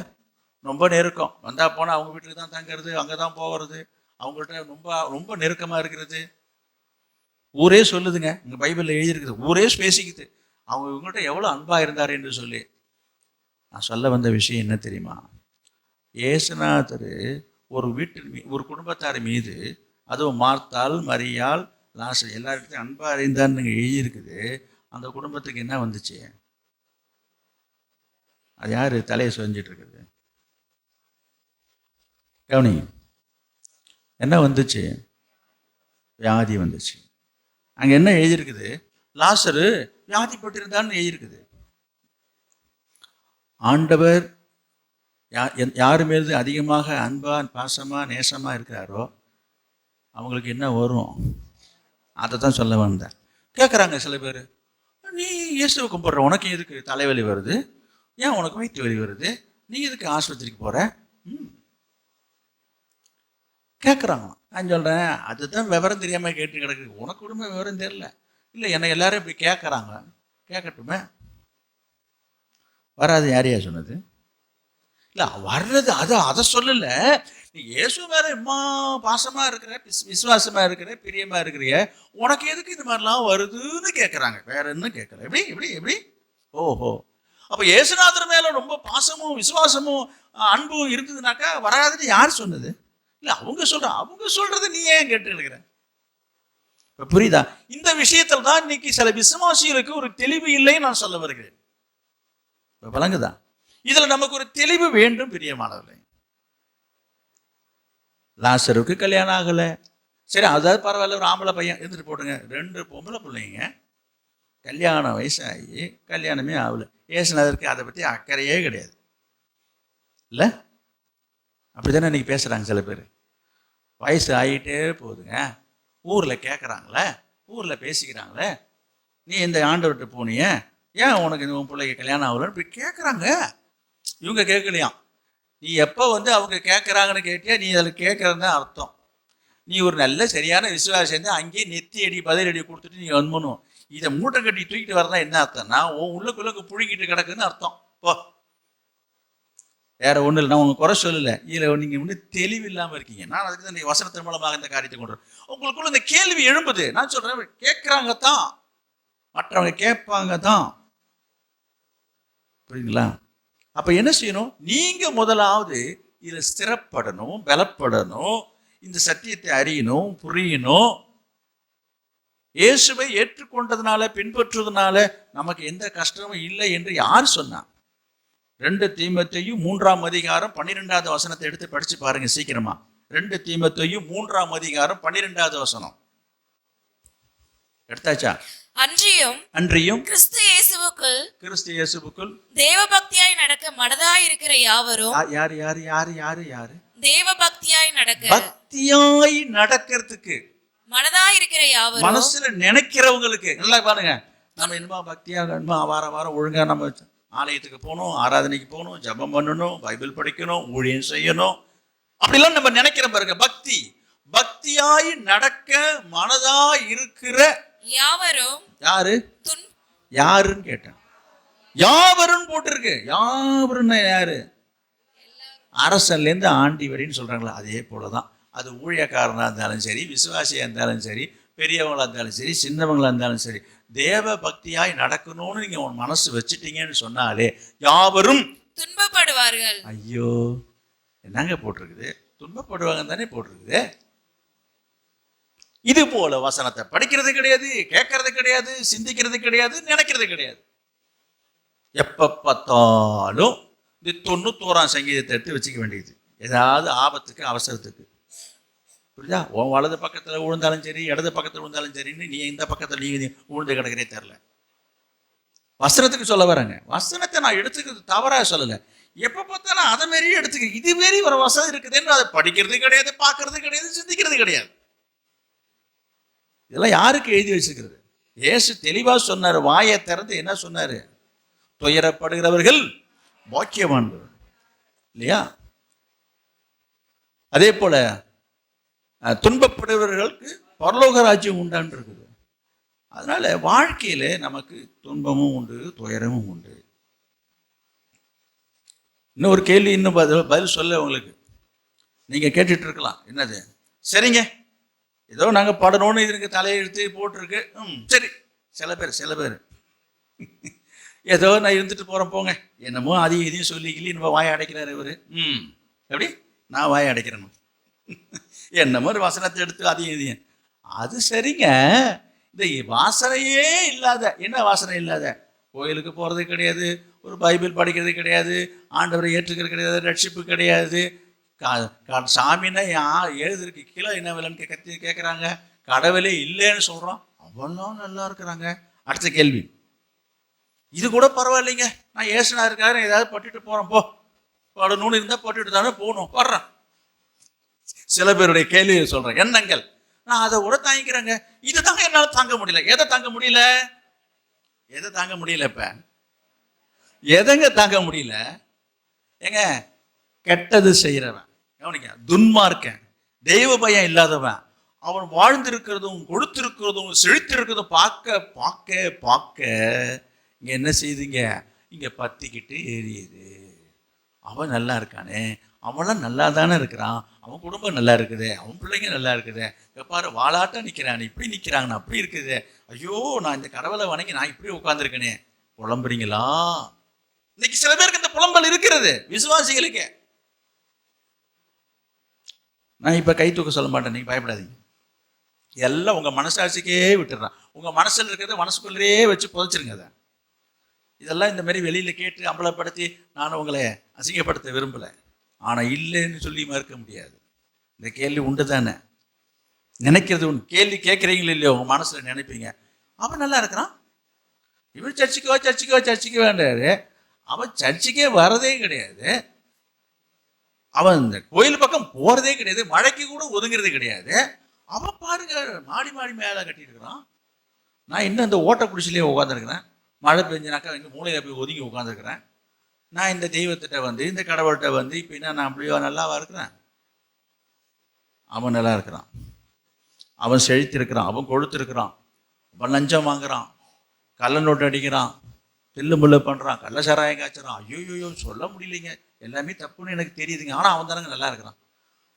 ரொம்ப நெருக்கம். வந்தா போனால் அவங்க வீட்டுக்கு தான் தங்கிறது, அங்கே தான் போகிறது, அவங்கள்ட்ட ரொம்ப ரொம்ப நெருக்கமாக இருக்கிறது. ஊரே சொல்லுதுங்க, இங்கே பைபிளில் எழுதியிருக்குது, ஊரே பேசிக்குது அவங்க இவங்கள்ட்ட எவ்வளோ அன்பாக இருந்தார் என்று சொல்லி. நான் சொல்ல வந்த விஷயம் என்ன தெரியுமா? ஏசுநாதர் ஒரு ஒரு குடும்பத்தார் மீது, அதுவும் மார்த்தாள், மரியாள், லாசர் எல்லார்கிட்டையும் அன்பாக இருந்தான்னு எழுதியிருக்குது. அந்த குடும்பத்துக்கு என்ன வந்துச்சு? அது யார் தலையை சொரிஞ்சிட்டு இருக்குது? கவனி, என்ன வந்துச்சு? வியாதி வந்துச்சு. அங்கே என்ன எழுதியிருக்குது? லாசரு வியாதிப்பட்டிருந்தான்னு எழுதியிருக்குது. ஆண்டவர் யார் மீது அதிகமாக அன்பா, பாசமா, நேசமா இருக்கிறாரோ அவங்களுக்கு என்ன வரும்? அதை தான் சொல்ல வந்தேன். கேட்குறாங்க சில பேர், நீ இயேசுவை கும்பிட்ற, உனக்கு எதுக்கு தலைவலி வருது? ஏன் உனக்கு வயிற்று வலி வருது? நீ எதுக்கு ஆஸ்பத்திரிக்கு போற? கேட்குறாங்க. நான் சொல்கிறேன், அதுதான் விவரம் தெரியாமல் கேட்டு கிடக்குது. உனக்கு குடும்ப விவரம் தெரியல. இல்லை, என்னை எல்லாரும் இப்படி கேட்குறாங்க, கேட்கட்டுமே. வராது யாரையா சொன்னது? இல்லை, வர்றது அதை சொல்லலை. நீ இயேசு மேலே இம்மா பாசமாக இருக்கிற, விசுவாசமாக இருக்கிற, பிரியமாக இருக்கிறிய, உனக்கு எதுக்கு இது மாதிரிலாம் வருதுன்னு கேட்குறாங்க. வேற என்ன கேட்கல. எப்படி எப்படி எப்படி ஓஹோ, அப்போ இயேசுநாதர் மேலே ரொம்ப பாசமும் விசுவாசமும் அன்பும் இருந்ததுனாக்கா வராதுன்னு யார் சொன்னது? இல்லை, அவங்க சொல்றதை நீ ஏன் கேட்டு இருக்கிற? இப்போ புரியுதா? இந்த விஷயத்தில் தான் இன்னைக்கு சில விசுவாசிகளுக்கு ஒரு தெளிவு இல்லைன்னு நான் சொல்ல வருகிறேன். இப்போ விளங்குதா? இதுல நமக்கு ஒரு தெளிவு வேண்டும் பிரியமானவர்களே. லாசருக்கு கல்யாணம் ஆகலை, சரி, அதாவது பரவாயில்ல, ஒரு ஆம்பளை பையன் இருந்துட்டு போட்டுங்க. 2 பொம்பளை பிள்ளைங்க, கல்யாணம் வயசாகி கல்யாணமே ஆகலை. ஏசுநாதருக்கு அதை பற்றி அக்கறையே கிடையாது. இல்லை, அப்படித்தானே இன்னைக்கு பேசுகிறாங்க சில பேர். வயசு ஆகிட்டே போகுதுங்க, ஊரில் கேட்குறாங்களே, ஊரில் பேசிக்கிறாங்களே, நீ இந்த ஆண்டவர்கிட்ட போனிய, ஏன் உனக்கு உன் பிள்ளைக்கு கல்யாணம் ஆகலன்னு இப்படி கேட்குறாங்க. இவங்க கேட்கலையாம். நீ எப்போ அவங்க கேட்குறாங்கன்னு கேட்டியா, நீ அதில் கேட்குறதுன்னு அர்த்தம். நீ ஒரு நல்ல சரியான விசுவாசம் இருந்தால் அங்கேயே நெத்தி அடி பதிலடி கொடுத்துட்டு நீ வந்துணும். இதை மூட்டை கட்டி தூக்கிட்டு வரதா என்ன அர்த்தம்னா, உன் உள்ளுக்குள்ளக்கு புழுங்கிட்டு கிடக்குன்னு அர்த்தம். போ, வேற ஒன்றும் இல்லை. நான் உங்களுக்கு குறை சொல்லலை, இதில் நீங்கள் தெளிவு இல்லாமல் இருக்கீங்க. நான் அதுக்கு தான் வசனத்தின் மூலமாக இந்த காரியத்தை கொண்டு வரேன். உங்களுக்குள்ள இந்த கேள்வி எழும்புது. நான் சொல்கிறேன், கேட்குறாங்க தான், மற்றவங்க கேட்பாங்க தான். புரியுங்களா? அப்போ என்ன செய்யணும்? நீங்கள் முதலாவது இதில் ஸ்திரப்படணும், பலப்படணும், இந்த சத்தியத்தை அறியணும், புரியணும். இயேசுவை ஏற்றுக்கொண்டதுனால, பின்பற்றுவதனால நமக்கு எந்த கஷ்டமும் இல்லை என்று யார் சொன்னான்? 2 தீமோத்தேயு 3ஆம் அதிகாரம் 12வது வசனத்தை எடுத்து படிச்சு பாருங்க சீக்கிரமா. 2 தீமோத்தேயு 3ஆம் அதிகாரம் 12வது வசனம் எடுத்தாச்சா? அன்றியும் கிறிஸ்து இயேசுவுக்குள் தேவபக்தியாய் நடக்க மனதாய் இருக்கிற யாவரும். யாரு யாரு யாரு யாரு யாரு தேவபக்தியாய் நடக்க, பக்தியாய் நடக்கிறதுக்கு மனதாய் இருக்கிற யாவரும், மனசுல நினைக்கிறவங்களுக்கு. நல்லா பாருங்க, நம்ம என்னமா பக்தியாக வாரம் வாரம் ஒழுங்கா நம்ம ஆலயத்துக்கு போகணும், ஆராதனைக்கு போகணும், ஜபம் பண்ணணும், பைபிள் படிக்கணும், ஊழியம் செய்யணும், அப்படிலாம் நம்ம நினைக்கிறோம் பாருங்க. பக்தியாய் நடக்க மனதாய் இருக்கிற யாவரும். யாருன்னு கேட்டேன். யாவரும் போட்டிருக்கு. யாவருன்னா யாரு? அரசன்லேருந்து ஆண்டி வரைன்னு சொல்றாங்களா, அதே போலதான். அது ஊழியக்காரனா இருந்தாலும் சரி, விசுவாசியா இருந்தாலும் சரி, பெரியவங்களா இருந்தாலும் சரி, சின்னவங்களா இருந்தாலும் சரி, தேவ பக்தியாய் நடக்கணும்னு நீங்க உன் மனசு வச்சுட்டீங்கன்னு சொன்னாலே யாவரும் துன்பப்படுவார்கள். ஐயோ, என்னங்க போட்டிருக்குது? துன்பப்படுவாங்க தானே போட்டிருக்குது. இது போல வசனத்தை படிக்கிறது கிடையாது, கேட்கறது கிடையாது, சிந்திக்கிறது கிடையாது, நினைக்கிறது கிடையாது. எப்ப பார்த்தாலும் இந்த 91ஆம் சங்கீதத்தை எடுத்து வச்சுக்க வேண்டியது, ஏதாவது ஆபத்துக்கு அவசரத்துக்கு. புரியுதா? உன் வலது பக்கத்தில் விழுந்தாலும் சரி, இடது பக்கத்தில் விழுந்தாலும் சரின்னு நீ இந்த பக்கத்தில் நீ விழுந்து கிடக்கிறே தெரில. வசனத்துக்கு சொல்ல வராங்க. வசனத்தை நான் எடுத்துக்கிறது தவறாக சொல்லலை. எப்போ பார்த்தாலும் அதை மாரியே எடுத்துக்க. இது மாரி ஒரு வசனம் இருக்குதுன்னு அதை படிக்கிறது கிடையாது, பார்க்கறது கிடையாது, சிந்திக்கிறது கிடையாது. இதெல்லாம் யாருக்கு எழுதி வச்சிருக்கிறது? இயேசு தெளிவா சொன்னார். வாயை திறந்து என்ன சொன்னாரு? துயரப்படுகிறவர்கள் பாக்கியவான்கள், இல்லையா? அதே போல துன்பப்படுகிறவர்களுக்கு பரலோக ராஜ்யம் உண்டான் இருக்குது. அதனால வாழ்க்கையில நமக்கு துன்பமும் உண்டு, துயரமும் உண்டு. இன்னொரு கேள்வி, இன்னும் பதில் சொல்ல உங்களுக்கு நீங்க கேட்டுட்டு இருக்கலாம். என்னது? சரிங்க, ஏதோ நாங்கள் படணும்னு இதுக்கு தலையெழுத்து போட்டிருக்கு. சரி, சில பேர் ஏதோ நான் இருந்துட்டு போகிறேன் போங்க, என்னமோ அதையும் இதையும் சொல்லிக்கலி நம்ம வாயை அடைக்கிறாரு இவர். எப்படி நான் வாயை அடைக்கிறேன்? என்னமோ ஒரு வசனத்தை எடுத்து அதையும் இதையும். அது சரிங்க. இந்த வாசனையே இல்லாத, என்ன வாசனை இல்லாத? கோயிலுக்கு போகிறது கிடையாது, ஒரு பைபிள் படிக்கிறது கிடையாது, ஆண்டவரை ஏற்றுக்கிறது கிடையாது, ரட்சிப்பு கிடையாது. சாமின்னா எழுதுறதுக்கு கிலோ என்ன விலைன்னு கேட்குறாங்க. கடவுளே இல்லைன்னு சொல்கிறோம். அவெல்லாம் நல்லா இருக்கிறாங்க. அடுத்த கேள்வி, இது கூட பரவாயில்லைங்க, நான் ஏசுனா இருக்காரு, ஏதாவது பட்டுட்டு போகிறேன், போ படணும்னு இருந்தால் பட்டுட்டு தானே போகணும், வர்றேன். சில பேருடைய கேள்வியை சொல்கிறேன், எண்ணங்கள். நான் அதை கூட தாங்கிக்கிறேங்க. இது தாங்க என்னால் தாங்க முடியல. எதை தாங்க முடியல? இப்போ எதங்க தாங்க முடியல? ஏங்க, கெட்டது செய்கிறவன் கவனிக்க, துன்மார்க்கன், தெய்வ பயம் இல்லாதவன் அவன் வாழ்ந்திருக்கிறதும் கொடுத்திருக்கிறதும் செழித்திருக்கிறதும் பார்க்க பார்க்க பார்க்க இங்க என்ன செய்யுதுங்க, இங்க பத்திக்கிட்டு எரியுது. அவன் நல்லா இருக்கானே, அவன்லாம் நல்லா தானே இருக்கிறான், அவன் குடும்பம் நல்லா இருக்குது, அவன் பிள்ளைங்க நல்லா இருக்குது, பாரு வாளாட்டம் நிற்கிறான், இப்படி நிற்கிறாங்கண்ணா அப்படி இருக்குது, ஐயோ நான் இந்த கடவுளை வணங்கி நான் இப்படி உட்காந்துருக்கேனே. புலம்புறீங்களா? இன்னைக்கு சில பேருக்கு இந்த புலம்பல் இருக்கிறது, விசுவாசிகளுக்கு. நான் இப்ப கை தூக்க சொல்ல மாட்டேன், நீங்க பயப்படாதீங்க. எல்லாம் உங்க மனசாட்சிக்கே விட்டுறான். உங்க மனசுல இருக்கிறத மனசுக்குள்ளேயே வச்சு புதைச்சிருங்க. அதை இதெல்லாம் இந்த மாதிரி வெளியில கேட்டு அம்பலப்படுத்தி நான் உங்களை அசிங்கப்படுத்த விரும்பல. ஆனா இல்லைன்னு சொல்லி மறுக்க முடியாது. இந்த கேள்வி உண்டு தானே, நினைக்கிறது உண்டு. கேள்வி கேட்குறீங்களோ இல்லையோ உங்க மனசுல நினைப்பீங்க, அவன் நல்லா இருக்கிறான், இவன் சர்ச்சுக்கு வேண்டாரு, அவன் சர்ச்சுக்கே வரதே கிடையாது, அவன் இந்த கோயில் பக்கம் போறதே கிடையாது, மழைக்கு கூட ஒதுங்கிறது கிடையாது. அவன் பாருங்க மாடி மேலே கட்டியிருக்கிறான், நான் இன்னும் இந்த ஓட்ட குடிச்சிலேயே உட்காந்துருக்கிறேன், மழை பெஞ்சினாக்கா எங்கள் மூளையில போய் ஒதுங்கி உட்காந்துருக்கிறேன். நான் இந்த தெய்வத்திட்ட வந்து இந்த கடவுள்கிட்ட வந்து இப்போ என்ன நான் அப்படியோ நல்லாவா இருக்கிறேன்? அவன் நல்லா இருக்கிறான், அவன் செழித்திருக்கிறான், அவன் கொழுத்திருக்கிறான், அவன் லஞ்சம் வாங்குறான், கள்ள நோட்டு அடிக்கிறான், தில்லு முள்ளு பண்ணுறான், கள்ள சாராயம் காய்ச்சறான். ஐயோ சொல்ல முடியலைங்க, எல்லாமே தப்புன்னு எனக்கு தெரியுதுங்க. ஆனால் அவன் தானங்க நல்லா இருக்கிறான்,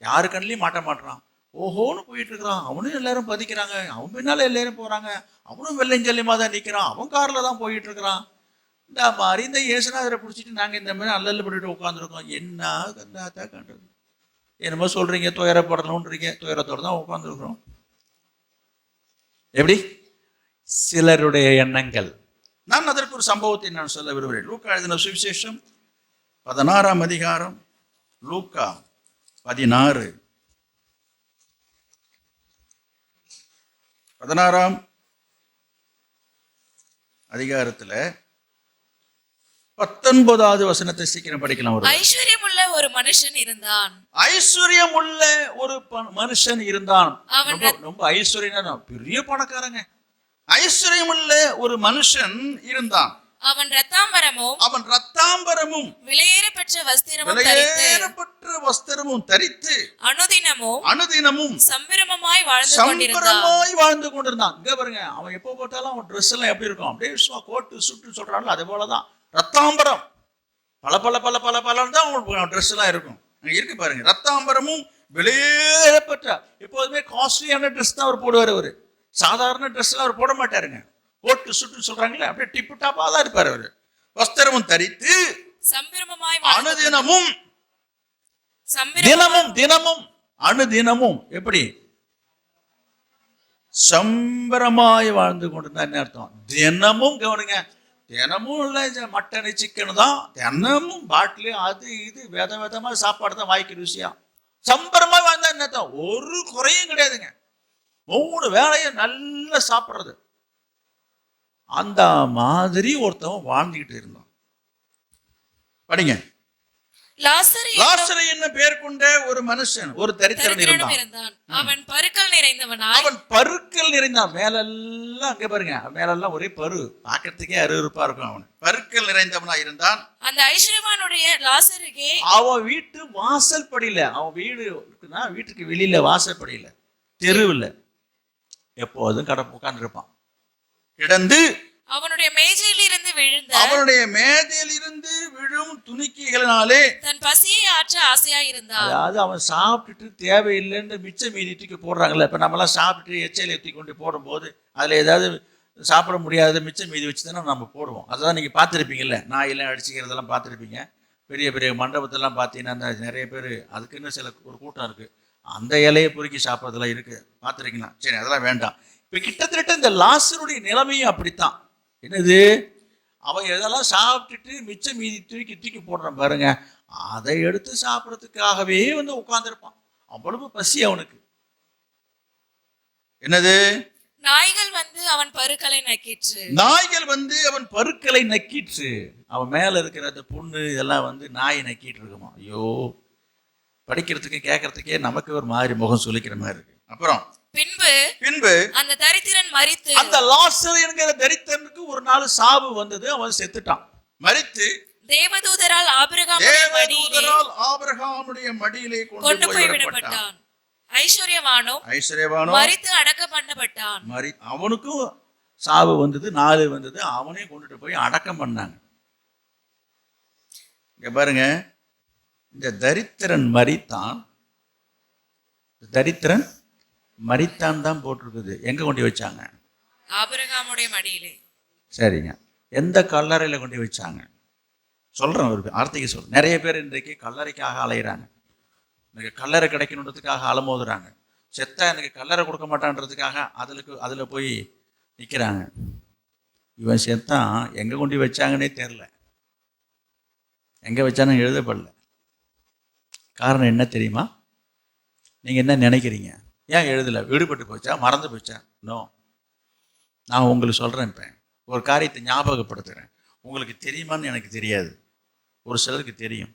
யாரு கண்ணிலையும் மாட்ட மாட்டுறான், ஓஹோன்னு போயிட்டு இருக்கிறான். அவனும் எல்லாரும் பதிக்கிறாங்க, அவன் பின்னால எல்லாரும் போறாங்க, அவனும் வெள்ளைஞ்சல்லியமா தான் நிற்கிறான், அவன் கார்ல தான் போயிட்டு இருக்கிறான். இந்த மாதிரி இந்த இயேசுநாதரை பிடிச்சிட்டு நாங்கள் இந்த மாதிரி அல்லல் பண்ணிட்டு உட்காந்துருக்கோம். என்ன கண்டாத்தா கண்டது, என்னமோ சொல்றீங்க துயரப்படணுன்றீங்க, துயரத்தோடு தான் உட்காந்துருக்குறோம். எப்படி சிலருடைய எண்ணங்கள். நான் அதற்கு ஒரு சம்பவத்தை நான் சொல்ல விரும்புகிறேன். லூக்கா எழுதின சுவிசேஷம் 16ஆம் அதிகாரம், லூக்கா 16ஆம் அதிகாரத்துல 19வது வசனத்தை சீக்கிரம் படிக்கலாம். ஐஸ்வர்யமுள்ள ஒரு மனுஷன் இருந்தான். ஐஸ்வர்யமுள்ள ஒரு மனுஷன் இருந்தான். அவன் ரொம்ப ஐஸ்வர்யம், பெரிய பணக்காரங்க. ஐஸ்வர்யமுள்ள ஒரு மனுஷன் இருந்தான். அவன் ரத்தாம்பரமும் விலையேறப்பெற்ற வஸ்திரமும் தரித்து அனுதினமும் சம்பிரமமாய் வாழ்ந்து கொண்டிருந்தான். இங்க பாருங்க, அவன் எப்போ போட்டாலும் அவன் ட்ரெஸ் எல்லாம் எப்படி இருக்கும், அப்படியே கோட்டு சுட்டு சொல்றாங்க, அதே போலதான் ரத்தாம்பரம் பல பல பல பல பலன்னு தான் அவன் ட்ரெஸ் எல்லாம் இருக்கும். இருக்கு பாருங்க, ரத்தாம்பரமும் விலையேறப்பெற்ற, எப்போதுமே காஸ்ட்லியான ட்ரெஸ் தான் அவர் போடுவார். அவரு சாதாரண ட்ரெஸ் எல்லாம் அவர் போட மாட்டாருங்க. கோட்டு சுட்டு சொல்றாங்களே, அப்படியே டிப்பு டாப்பா தான் இருப்பாரு அவரு. வஸ்திரமும் தரித்து அனுதினமும் அனுதினமும் எப்படி சம்பரமாய் வாழ்ந்து கொண்டிருந்தா என்ன அர்த்தம்? தினமும் கவனிங்க, தினமும் இல்லை மட்டனு சிக்கனு தான், தினமும் பாட்டிலு அது இது விதமா சாப்பாடு தான் வாய்க்கு ருசியா. சம்பரமாய் வாழ்ந்தா என்ன அர்த்தம்? ஒரு குறையும் கிடையாதுங்க, 3 வேளையும் நல்லா சாப்பிட்றது. அந்த மாதிரி ஒருத்தவன் வாழ்ந்துகிட்டு இருந்தான். படிங்க. லாசரு என்ன பேர் கொண்ட ஒரு மனுஷன், ஒரு தரித்திரன் இருந்தான். அவன் பருக்கள் நிறைந்தவன். மேலெல்லாம் அங்க பாருங்க, மேலெல்லாம் ஒரே பரு, பார்க்கறதுக்கே அருவருப்பா இருக்கும். அவன் பருக்கள் நிறைந்தவனா இருந்தான். அந்த ஐஸ்வர்யவானுடைய லாசருக்கே அவன் வீட்டு வாசல் படியில, அவன் வீடு இருக்குன்னா வீட்டுக்கு வெளியில வாசல் படியில, தெருவில் எப்போதும் உட்கார்ந்து இருப்பான். கிடந்து அவனுடைய மேஜையிலிருந்து விழும் துணிக்கைகளினாலே தன் பசியை ஆற்ற ஆசையா இருந்தான். அதாவது அவன் சாப்பிட்டுட்டு தேவையில்லைன்னு மிச்ச மீதி தூக்கி போடுறாங்கல்ல. இப்ப நம்மளாம் சாப்பிட்டு எச்சையில் ஏற்றி கொண்டு போடும்போது அதுல ஏதாவது சாப்பிட முடியாத மிச்ச மீதி வச்சு தானே நம்ம போடுவோம். அதான் நீங்க பார்த்துருப்பீங்கல்ல, நாயெல்லாம் அடிச்சுக்கிறதெல்லாம் பார்த்துருப்பீங்க. பெரிய பெரிய மண்டபத்தெல்லாம் பார்த்தீங்கன்னா அந்த நிறைய பேர் அதுக்குன்னு ஒரு கூட்டம் இருக்கு, அந்த இலையை பொறுக்கி சாப்பிட்றதெல்லாம் இருக்கு, பார்த்துருக்கீங்களா? சரி, அதெல்லாம் வேண்டாம். இப்ப கிட்டத்தட்ட இந்த லாசருடைய நிலைமையும் அப்படித்தான். என்னது, அவன் எதெல்லாம் சாப்பிட்டுட்டு மிச்ச மீதி தூக்கி போடுறான் பாருங்க, அதை எடுத்து சாப்பிட்றதுக்காகவே வந்து உட்கார்ந்துருப்பான். அவ்வளவு பசி அவனுக்கு. என்னது, நாய்கள் வந்து அவன் பருக்களை நக்கிற்று. அவன் மேல இருக்கிற அந்த புண்ணு இதெல்லாம் வந்து நாய் நக்கிட்டு இருக்குமா. ஐயோ, படிக்கிறதுக்கு கேட்கறதுக்கே நமக்கு ஒரு மாதிரி முகம் சுளிக்கிற மாதிரி இருக்கு. அப்புறம் பின்பு அந்த தரித்திரன் மரித்து, அந்த லாசர் என்கிற தரித்திரனுக்கு ஒரு நாள் சாவு வந்தது. அவன் செத்துட்டான். மரித்து தேவதூதரால் ஆபிரகாமுடைய மடியிலே கொண்டு போய் விடப்பட்டான். ஐஸ்வர்யவானும் மரித்து அடக்கம் பண்ணப்பட்டான். அவனுக்கும் சாவு வந்தது, 4 வந்தது. அவனையும் கொண்டுட்டு போய் அடக்கம் பண்ணாங்க. இங்க பாருங்க, இந்த தரித்திரன் மரித்தான் தான் போட்டிருக்குது. எங்க கொண்டு வச்சாங்க? ஆபிரகாமுடைய மடியிலே. சரிங்க. எந்த கல்லறையில கொண்டு வச்சாங்க? சொல்றேன், ஒரு வார்த்தைக்கு சொல்றேன். நிறைய பேர் இன்றைக்கு கல்லறைக்காக அலையிறாங்க. எனக்கு கல்லறை கிடைக்கணுன்றதுக்காக அலமோதுறாங்க. செத்தா எனக்கு கல்லறை கொடுக்க மாட்டான்றதுக்காக அதுல போய் நிற்கிறாங்க. இவன் செத்தான் எங்கே கொண்டு வச்சாங்கன்னே தெரில, எங்கே வச்சானு எழுதப்படல. காரணம் என்ன தெரியுமா? நீங்கள் என்ன நினைக்கிறீங்க? ஏன் எழுதலை? விடுபட்டு போச்சா, மறந்து போச்சா? நோ, நான் உங்களுக்கு சொல்கிறேன். இப்போ ஒரு காரியத்தை ஞாபகப்படுத்துகிறேன். உங்களுக்கு தெரியுமான்னு எனக்கு தெரியாது, ஒரு சிலருக்கு தெரியும்.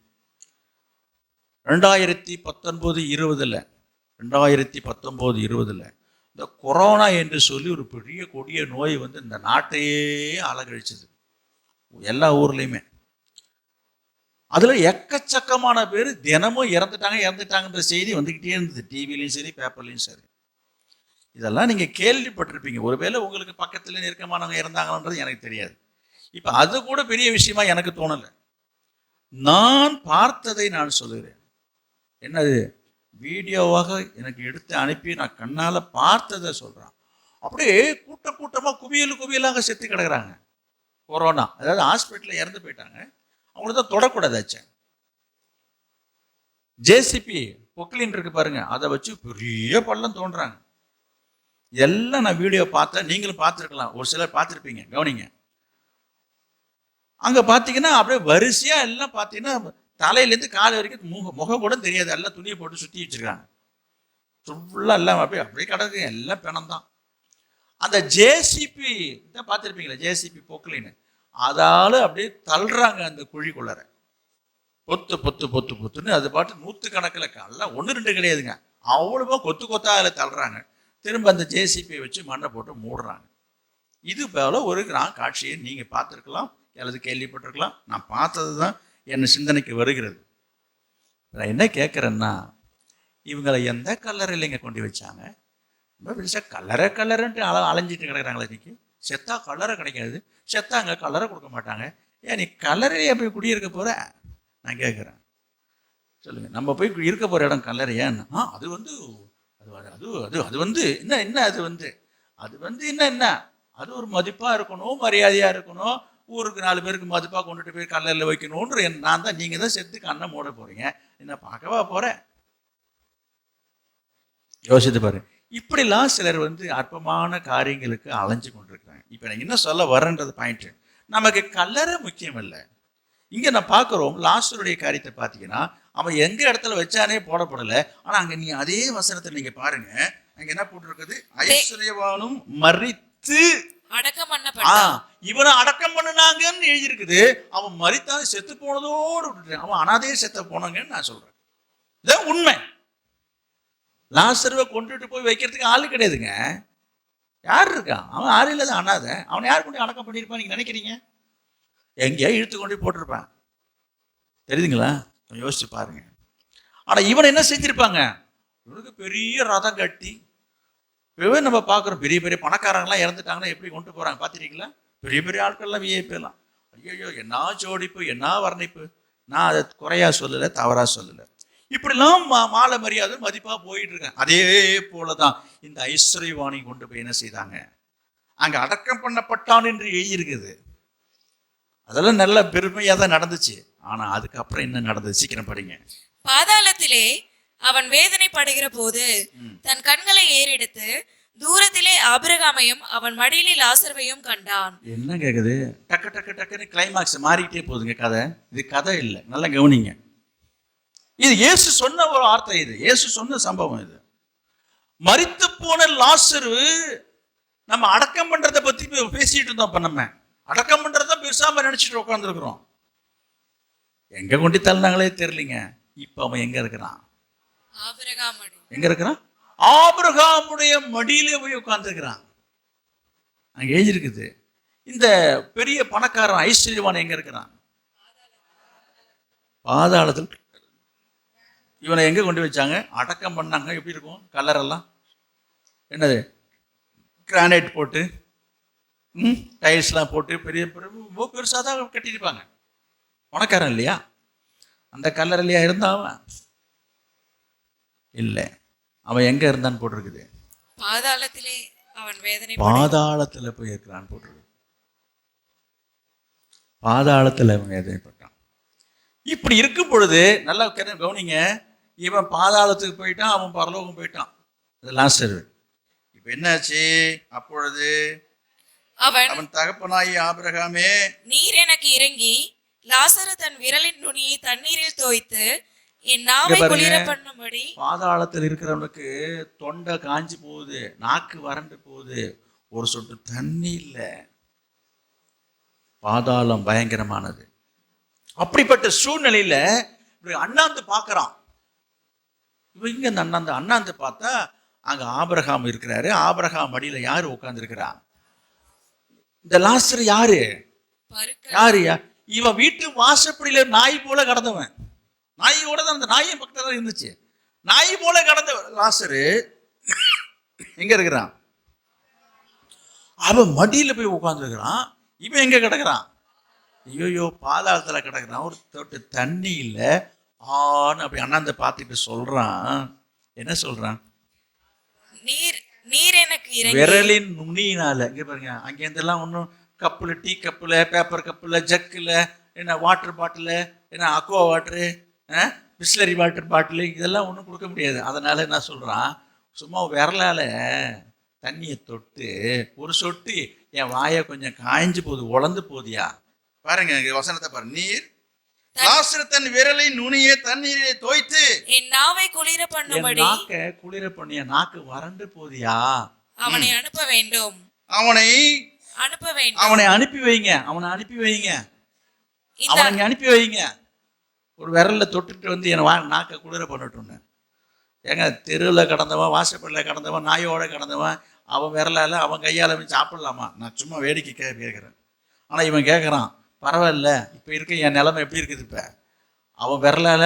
2019-20 இந்த கொரோனா என்று சொல்லி ஒரு பெரிய கொடிய நோய் வந்து இந்த நாட்டையே அலகழிச்சது, எல்லா ஊர்லேயுமே. அதில் எக்கச்சக்கமான பேர் தினமும் இறந்துட்டாங்கன்ற செய்தி வந்துக்கிட்டே இருந்தது, டிவிலையும் சரி பேப்பர்லையும் சரி. இதெல்லாம் நீங்கள் கேள்விப்பட்டிருப்பீங்க. ஒருவேளை உங்களுக்கு பக்கத்தில் நெருக்கமானவங்க இறந்தாங்கன்றது எனக்கு தெரியாது. இப்போ அது கூட பெரிய விஷயமா எனக்கு தோணலை. நான் பார்த்ததை நான் சொல்லுகிறேன். என்னது? வீடியோவாக எனக்கு எடுத்து அனுப்பி நான் கண்ணால் பார்த்ததை சொல்கிறான். அப்படியே கூட்டமாக குவியலாக செத்து கிடக்குறாங்க. கொரோனா, அதாவது ஹாஸ்பிட்டலில் இறந்து போயிட்டாங்க. அவங்கள தான் தொடக்கூடாதாச்சேன். ஜேசிபி பொக்லின் இருக்கு பாருங்க, அதை வச்சு பெரிய பள்ளம் தோன்றாங்க. எல்லாம் நான் வீடியோ பார்த்தேன், நீங்களும் பார்த்துருக்கலாம், ஒரு சிலர் பார்த்துருப்பீங்க, கவனிங்க. அங்கே பார்த்தீங்கன்னா அப்படியே வரிசையாக எல்லாம் பார்த்தீங்கன்னா தலையிலேருந்து கால் வரைக்கும் முகம் கூட தெரியாது, எல்லாம் துணியை போட்டு சுற்றி வச்சிருக்காங்க. ஃபுல்லாக எல்லாம் அப்படியே கிடக்கு, எல்லாம் பிணம் தான். அந்த ஜேசிபி தான் பார்த்துருப்பீங்களா, ஜேசிபி பொக்லின்னு, அதால் அப்படியே தள்ளுறாங்க அந்த குழிக்குள்ளார. பொத்துன்னு அது பாட்டு 100 கணக்கில், எல்லாம் 1-2 கிடையாதுங்க, அவ்வளவோ கொத்தா அதில் தள்ளுறாங்க. திரும்ப அந்த ஜேசிபியை வச்சு மண்ணை போட்டு மூடுறாங்க. இது போல ஒரு காட்சியை நீங்கள் பார்த்துருக்கலாம் அல்லது கேள்விப்பட்டிருக்கலாம். நான் பார்த்தது தான் என் சிந்தனைக்கு வருகிறது. நான் என்ன கேட்குறேன்னா, இவங்களை எந்த கல்லறையில் இங்கே கொண்டு வச்சாங்க? ரொம்ப பெருசாக கல்லறைன்ட்டு அலைஞ்சிட்டு கிடக்குறாங்களே. இன்னைக்கு செத்தா கல்லறை கிடைக்காது, செத்தா அங்கே கல்லறை கொடுக்க மாட்டாங்க. ஏன் நீ கல்லறையே போய் குடியிருக்க போகிற? நான் கேட்குறேன், சொல்லுங்கள். நம்ம போய் இருக்க போகிற இடம் கல்லறை. ஏன்னா அது வந்து அது வந்து என்ன அது ஒரு மதிப்பாக இருக்கணும், மரியாதையாக இருக்கணும், ஊருக்கு 4 பேருக்கு மதிப்பாக கொண்டுட்டு போய் கல்லறையில் வைக்கணுன்ற நான் தான். நீங்கள் தான் செத்து கண்ணை மூட போகிறீங்க, என்ன பார்க்கவா போகிறேன்? யோசித்து பாரு. இப்படிலாம் சிலர் வந்து அற்பமான காரியங்களுக்கு அலைஞ்சு கொண்டிருக்கிறாங்க. இப்போ நான் என்ன சொல்ல வரேன்றது பாயிண்ட், நமக்கு கல்லறை முக்கியம் இல்லை. இங்கே நான் பார்க்குறோம், லாசருடைய காரியத்தை பார்த்தீங்கன்னா அவன் எங்கே இடத்துல வச்சானே போடப்படலை. ஆனால் அங்கே நீங்கள் அதே வசனத்தை நீங்கள் பாருங்க, அங்கே என்ன போட்டிருக்குது? ஐஸ்வர்யவானும் மரித்து அடக்கம் பண்ணப்பட்டான். இவனை அடக்கம் பண்ணினாங்கன்னு எழுதியிருக்குது. அவன் மரித்தான், செத்து போனதோடு விட்டுட்டேன். அவன் அனாதையே செத்த போனாங்கன்னு நான் சொல்றேன். இதான் உண்மை. லாசருவை கொண்டுட்டு போய் வைக்கிறதுக்கு ஆளு கிடையாதுங்க. யார் இருக்கா? அவன் ஆறு இல்லாத அனாதை. அவனை யார் கொண்டு அடக்கம் பண்ணியிருப்பான் நீங்க நினைக்கிறீங்க? எங்கேயா இழுத்து கொண்டு போட்டிருப்பான். தெரியுதுங்களா? யோசிச்சு பாருங்க. ஆனா இவனை என்ன செஞ்சிருப்பாங்க? இவனுக்கு பெரிய ரதம் கட்டி, நம்ம பார்க்குறோம் பெரிய பெரிய பணக்காரங்களாம் இறந்துட்டாங்கன்னா எப்படி கொண்டு போகிறாங்க பார்த்துருக்கீங்களா? பெரிய பெரிய ஆட்கள்லாம் விஐபிலாம். ஐயோ என்ன ஜோடிப்பு, என்ன வர்ணிப்பு. நான் அதை குறையாக சொல்லலை, தவறாக சொல்லலை. இப்படிலாம் மாலை மரியாதை மதிப்பாக போயிட்டு இருக்கேன். அதே போல தான் இந்த ஐஸ்வர்யவாணி கொண்டு போய் என்ன செய்தாங்க? அங்கே அடக்கம் பண்ணப்பட்டான் என்று எழுதியிருக்குது. அதெல்லாம் நல்ல பெருமையாக தான் நடந்துச்சு. ஆனால் அதுக்கப்புறம் என்ன நடந்தது? சீக்கிரம் படிங்க. பாதாளத்திலே அவன் வேதனைப்படுகிற போது தன் கண்களை ஏறெடுத்து தூரத்திலே ஆபிரகாமையும் அவன் மடியிலே லாசருவையும் கண்டான். என்ன கேக்குது? டக்குன்னு கிளைமாக்ஸ் மாறிக்கிட்டே போகுதுங்க கதை. இது கதை இல்லை, நல்லா கவனிங்க. இது இயேசு சொன்ன ஒரு வார்த்தை, இது இயேசு சொன்ன சம்பவம். இது மரித்து போன லாசரு நம்ம அடக்கம் பண்றதை பத்தி பேசிட்டு இருந்தோம். இப்ப நம்ம அடக்கம் பண்றத பெருசாம நினைச்சிட்டு உட்காந்துருக்கிறோம். எங்க கொண்டு தள்ளினாங்களே தெரியலீங்க. இப்ப அவன் எங்க இருக்கிறான்? எங்க இருக்கிறான்? ஆபிரகாமுடைய மடியிலே போய் உட்கார்ந்துருக்கிறான். அங்க எழுதியிருக்குது. இந்த பெரிய பணக்காரன் ஐஸ்வர்யவான் எங்க இருக்கிறான்? பாதாளத்தில். இவனை எங்கே கொண்டு வச்சாங்க? அடக்கம் பண்ணாங்க. எப்படி இருக்கும் கலரெல்லாம்? என்னது, கிரானைட் போட்டு டைல்ஸ்லாம் போட்டு பெரிய பெருசாக தான் கட்டியிருப்பாங்க. பணக்காரன் இல்லையா? அந்த கல்லறையிலையா இருந்தான் அவன்? இல்லை. அவன் எங்கே இருந்தான்னு போட்டிருக்குது? பாதாளத்திலே அவன் வேதனை பாதாளத்தில் போய் இருக்கிறான்னு போட்டிருக்கு. பாதாளத்தில் அவன் வேதனைப்பட்டான். இப்படி இருக்கும் பொழுது நல்லா கவனிங்க, இவன் பாதாளத்துக்கு போயிட்டான், அவன் பரலோகம் போயிட்டான். அது லாசரு. இப்ப என்னாச்சு? அப்பொழுது அவன் தகப்பனாயி ஆபிரகாமே, நீர் எனக்கு இறங்கி லாசரு தன் விரலின் நுனியை தண்ணீரில் தோய்த்து என் நாவை குளிர பண்ணும்படி. பாதாளத்தில் இருக்கிறவனுக்கு தொண்டை காஞ்சி போகுது, நாக்கு வறண்டு போகுது, ஒரு சொட்டு தண்ணி இல்லை. பாதாளம் பயங்கரமானது. அப்படிப்பட்ட சூழ்நிலையில அண்ணாந்து பார்க்கறான். இவன் இங்க அண்ணாந்து பார்த்தா அங்க ஆபிரகாம் இருக்கிறாரு. ஆபிரகாம் மடியில யாரு உட்கார்ந்து இருக்கிறா? இந்த லாசரு யாரு? யாரு? இவன் வீட்டு வாசப்படியில நாய் போல கடந்தவன். நாயோட தான், அந்த நாயும் பக்கத்துல தான் இருந்துச்சு. நாய் போல கடந்தவன் லாசரு எங்க இருக்கிறான்? அவன் மடியில போய் உட்கார்ந்து இருக்கிறான். இவன் எங்க கிடக்குறான்? ஐயோ, பாதாளத்துல கிடக்குறான். ஒரு தொட்டு தண்ணி இல்லை. ஆன்னு அப்படி அண்ணாந்த பார்த்துட்டு சொல்றான். என்ன சொல்றான்? நீர் எனக்கு விரலின் நுனியினால. இங்க பாருங்க, அங்கேருந்தெல்லாம் ஒன்றும் கப்புல, டீ கப்புல, பேப்பர் கப்புல, ஜக்குல, என்ன வாட்டர் பாட்டில், என்ன Aqua water, Bisleri water bottle, இதெல்லாம் ஒன்றும் கொடுக்க முடியாது. அதனால என்ன சொல்றான்? சும்மா விரலால தண்ணியை தொட்டு ஒரு சொட்டு என் வாயை கொஞ்சம் காய்ஞ்சு போகுது, உலர்ந்து போதியா. பாருங்க வசனத்தை பாருங்க. நீர் லாசரு தன் விரலை நுனியே தண்ணீரை தோய்த்து என் நாவை குளிர பண்ணும்படி. நாக்க குளிர பண்ணிய, நாக்கு வறண்டு போதியா. அவனை அனுப்ப வேண்டும். அவனை அனுப்பி வைங்க. அவனை அனுப்பி வைங்க. அவனை அனுப்பி வைங்க. ஒரு விரல்ல தொட்டுட்டு வந்து என் நாக்க குளிர பண்ணட்டும்னு. ஏங்க, தெருவில் கடந்தவன், வாசப்படியில் கடந்தவன், நாயோட கடந்தவன், அவன் விரலால அவன் கையால் வச்சு சாப்பிடலாமா? நான் சும்மா வேடிக்கை கேட்குறேன். ஆனால் இவன் கேட்குறான், பரவாயில்ல, இப்போ இருக்க என் நிலைமை எப்படி இருக்குது? இப்போ அவன் விரலால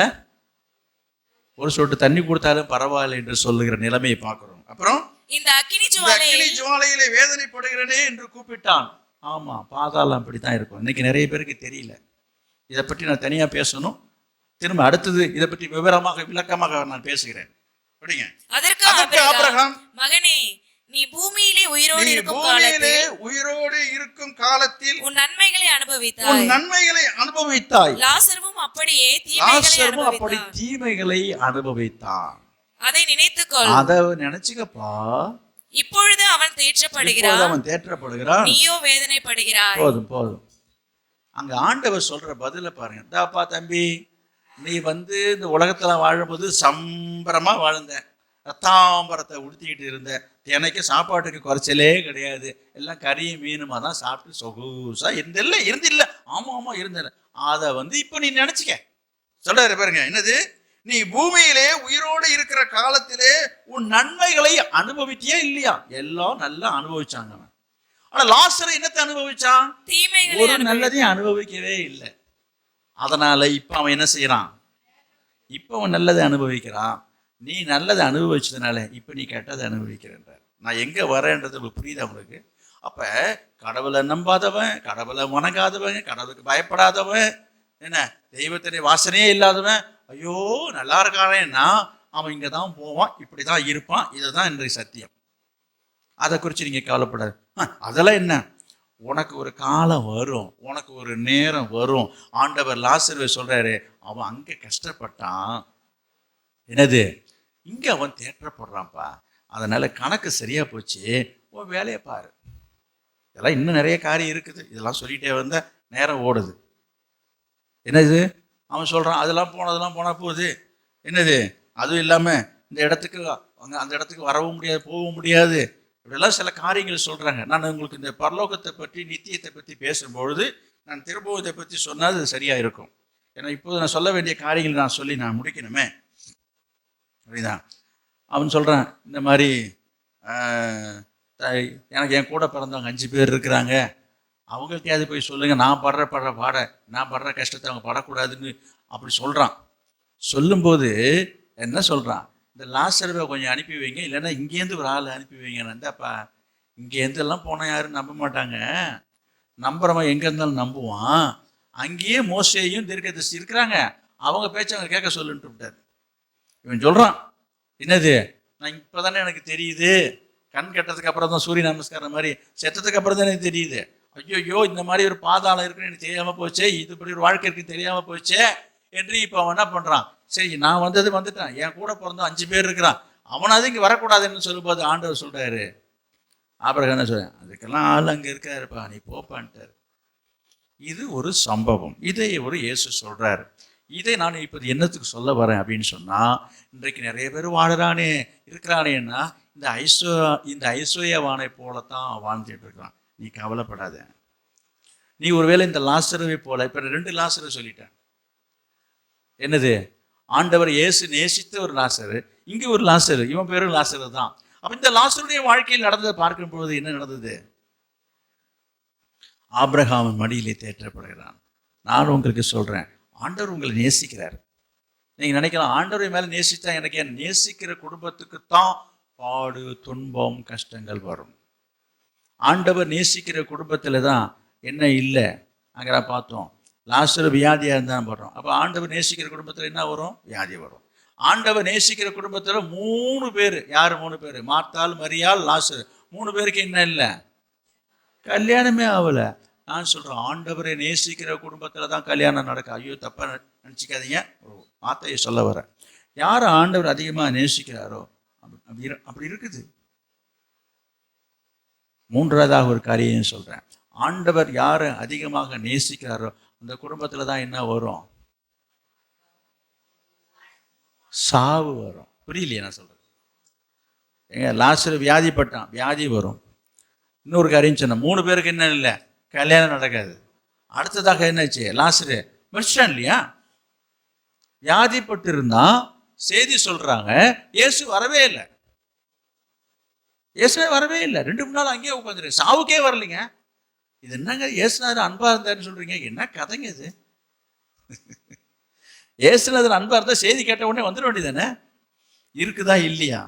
ஒரு சொட்டு தண்ணி கொடுத்தாலும் பரவாயில்லை என்று சொல்லுகிற நிலைமையை பார்க்குறோம். அப்புறம் இந்த அக்கினி ஜுவாலையிலே வேதனைப்படுகிறனே என்று கூப்பிட்டான். ஆமா, பாதாளம் அப்படித்தான் இருக்கும். இன்னைக்கு நிறைய பேருக்கு தெரியல. இதை பற்றி நான் தனியாக பேசணும். திரும்ப அடுத்தது இதை பற்றி விவரமாக விளக்கமாக நான் பேசுகிறேன். படிங்க. அதற்கு ஆபிரகாம், மகனே, நீ பூமியிலே உயிரோடு இருக்கும் காலத்தில் உன் நன்மைகளை அனுபவித்தாய். லாசருவும் அப்படியே தீமைகளை அனுபவித்தான். அதை நினைத்துக்கொள். அதை நினைச்சுக்கப்பா. இப்பொழுது அவன் தேற்றப்படுகிறான், நீயோ வேதனைப்படுகிறாய். போதும். அங்க ஆண்டவர் சொல்ற பதில பாருங்க. தாப்பா தம்பி, நீ இந்த உலகத்துல வாழும்போது சம்பரமா வாழ்ந்த, ரத்தாம்பரத்தை உடுத்திக்கிட்டு இருந்த, எனக்கு சாப்பாட்டுக்கு குறைச்சலே கிடையாது, எல்லாம் கறியும் மீனுமா தான் சாப்பிட்டு சொகுசா இருந்தில்ல. ஆமா இருந்த. அதை இப்ப நீ நினைச்சுக்க சொல்றாரு பாருங்க. என்னது? நீ பூமியிலே உயிரோடு இருக்கிற காலத்திலே உன் நன்மைகளை அனுபவித்தியா இல்லையா? எல்லாம் நல்லா அனுபவிச்சாங்க. ஆனா லாசரு என்னத்தை அனுபவிச்சான்? ஒரு நல்லதையும் அனுபவிக்கவே இல்லை. அதனால இப்ப அவன் என்ன செய்யறான்? இப்ப அவன் நல்லதை அனுபவிக்கிறான். நீ நல்லதை அனுபவிச்சதுனால இப்ப நீ கெட்டதை அனுபவிக்கிறன்ற. நான் எங்க வரேன்றது உங்களுக்கு புரியுதா உங்களுக்கு? அப்ப கடவுளை நம்பாதவன், கடவுளை வணங்காதவன், கடவுளுக்கு பயப்படாதவன், என்ன தெய்வத்தினை வாசனையே இல்லாதவன், ஐயோ நல்லா இருக்கானேன்னா அவன் இங்கதான் போவான், இப்படிதான் இருப்பான். இதுதான் இன்றைய சத்தியம். அதை குறித்து நீங்க கவலைப்படாது. அதெல்லாம் என்ன, உனக்கு ஒரு காலம் வரும், உனக்கு ஒரு நேரம் வரும். ஆண்டவர் லாசருவை சொல்றாரு, அவன் அங்க கஷ்டப்பட்டான், என்னது இங்க அவன் தேற்றப்படுறான்ப்பா. அதனால கணக்கு சரியா போச்சு, உன் வேலையை பாரு. இதெல்லாம் இன்னும் நிறைய காரியம் இருக்குது. இதெல்லாம் சொல்லிட்டே வந்த நேரம் ஓடுது. என்னது அவன் சொல்றான்? அதெல்லாம் போனா போகுது. என்னது? அதுவும் இல்லாம இந்த இடத்துக்கு அந்த இடத்துக்கு வரவும் முடியாது, போகவும் முடியாது. இப்படிலாம் சில காரியங்கள் சொல்றாங்க. நான் உங்களுக்கு இந்த பரலோகத்தை பற்றி, நித்தியத்தை பற்றி பேசும்பொழுது நான் திரும்பவும் இதை பற்றி சொன்னால் அது சரியா இருக்கும். ஏன்னா இப்போது நான் சொல்ல வேண்டிய காரியங்களை நான் சொல்லி நான் முடிக்கணுமே. அப்படிதான் அவன் சொல்றான், இந்த மாதிரி எனக்கு என் கூட பிறந்தவங்க 5 பேர் இருக்கிறாங்க, அவங்கள்ட்டையாவது போய் சொல்லுங்க, நான் படுற கஷ்டத்தை அவங்க படக்கூடாதுன்னு அப்படி சொல்றான். சொல்லும்போது என்ன சொல்றான், இந்த லாசருவை கொஞ்சம் அனுப்பி வைங்க, இல்லைன்னா இங்கேருந்து ஒரு ஆள் அனுப்பி வைங்க. அப்பா இங்கேருந்து எல்லாம் போனால் யாரும் நம்ப மாட்டாங்க, நம்புறவன் எங்கே இருந்தாலும் நம்புவான். அங்கேயே மோசேயும் தீர்க்கதரிசி இருக்கிறாங்க, அவங்க பேச்ச அவங்க கேட்க சொல்லுன்ட்டு விட்டார். இவன் சொல்கிறான், என்னது நான் இப்போ தானே எனக்கு தெரியுது, கண் கெட்டதுக்கு அப்புறம் தான் சூரிய நமஸ்காரம் மாதிரி செத்ததுக்கு அப்புறம் தானே எனக்கு தெரியுது. ஐயோ இந்த மாதிரி ஒரு பாதாளம் இருக்குன்னு எனக்கு தெரியாமல் போச்சே, இதுபடி ஒரு வாழ்க்கை இருக்குன்னு தெரியாமல் போச்சே என்று இப்போ அவன் என்ன பண்ணுறான், சரி நான் வந்துட்டேன், என் கூட பிறந்த 5 பேர் இருக்கிறான், அவனாவது இங்கே வரக்கூடாதுன்னு சொல்லும்போது ஆண்டவர் சொல்கிறாரு, ஆபிரகாம் என்ன சொல்றேன், அதுக்கெல்லாம் ஆள் அங்கே இருக்காருப்பா, நீ போப்பான்ட்டார். இது ஒரு சம்பவம், இதை ஒரு இயேசு சொல்றாரு. இதை நான் இப்போது என்னத்துக்கு சொல்ல வரேன் அப்படின்னு சொன்னால், இன்றைக்கு நிறைய பேர் வாழறானே இருக்கிறானேன்னா இந்த ஐஸ்வர்யவானை போலத்தான் வாழ்ந்துட்டு இருக்கிறான். நீ கவலைப்படாத. நீ ஒருவேளை இந்த லாசருவை போல, இப்போ 2 லாசரை சொல்லிட்டேன். என்னது, ஆண்டவர் இயேசு நேசித்த ஒரு லாசரு, இங்கே ஒரு லாசரு, இவன் பேரும் லாசரு தான். அப்ப இந்த லாசருடைய வாழ்க்கையில் நடந்ததை பார்க்கும் பொழுது என்ன நடந்தது, ஆபிரகாமின் மடியிலே தேற்றப்படுகிறான். நான் உங்களுக்கு சொல்றேன், ஆண்டவர் உங்களை நேசிக்கிறார். நீங்க நினைக்கலாம், ஆண்டவரை மேல நேசித்தா எனக்கு ஏன், நேசிக்கிற குடும்பத்துக்கு தான் பாடு துன்பம் கஷ்டங்கள் வரும். ஆண்டவர் நேசிக்கிற குடும்பத்துல தான் என்ன இல்லை, அங்கே பார்த்தோம், லாசரு வியாதியாக இருந்தால் போடுறோம். அப்போ ஆண்டவர் நேசிக்கிற குடும்பத்தில் என்ன வரும், வியாதி வரும். ஆண்டவர் நேசிக்கிற குடும்பத்தில் 3 பேர், யார் 3 பேர், மார்த்தாள் மரியாள் லாசரு, 3 பேருக்கு என்ன இல்லை, கல்யாணமே ஆகலை. நான் சொல்கிறேன், ஆண்டவரை நேசிக்கிற குடும்பத்தில் தான் கல்யாணம் நடக்கும். ஐயோ தப்பாக நினச்சிக்காதீங்க, ஒரு வார்த்தையை சொல்ல வரேன். யார் ஆண்டவர் அதிகமாக நேசிக்கிறாரோ அப்படி இருக்குது. 3வதாக ஒரு காரியம் சொல்கிறேன், ஆண்டவர் யாரை அதிகமாக நேசிக்கிறாரோ அந்த குடும்பத்தில் தான் என்ன வரும், சாவு வரும். புரியலையே நான் சொல்கிறேன். எங்க லாசரு வியாதிப்பட்டான், வியாதி வரும். இன்னொரு காரியம் சொன்னேன், 3 பேருக்கு என்ன இல்லை, கல்யாணம் நடக்காது. அடுத்ததாக என்னாச்சு, லாசரு மனுஷன் இல்லையா, வியாதிப்பட்டு இருந்தா செய்தி சொல்றாங்க, இயேசு வரவே இல்லை. இயேசுவே வரவே இல்லை. 2 நாள் அங்கேயே உட்காந்துரு, சாவுக்கே வரலைங்க. இது என்னங்க, இயேசுநாதர் அன்பா இருந்தாருன்னு சொல்றீங்க, என்ன கதைங்க இது? இயேசுநாதர் அன்பா இருந்தா செய்தி கேட்ட உடனே வந்துட வேண்டியதானே, இருக்குதா இல்லையா?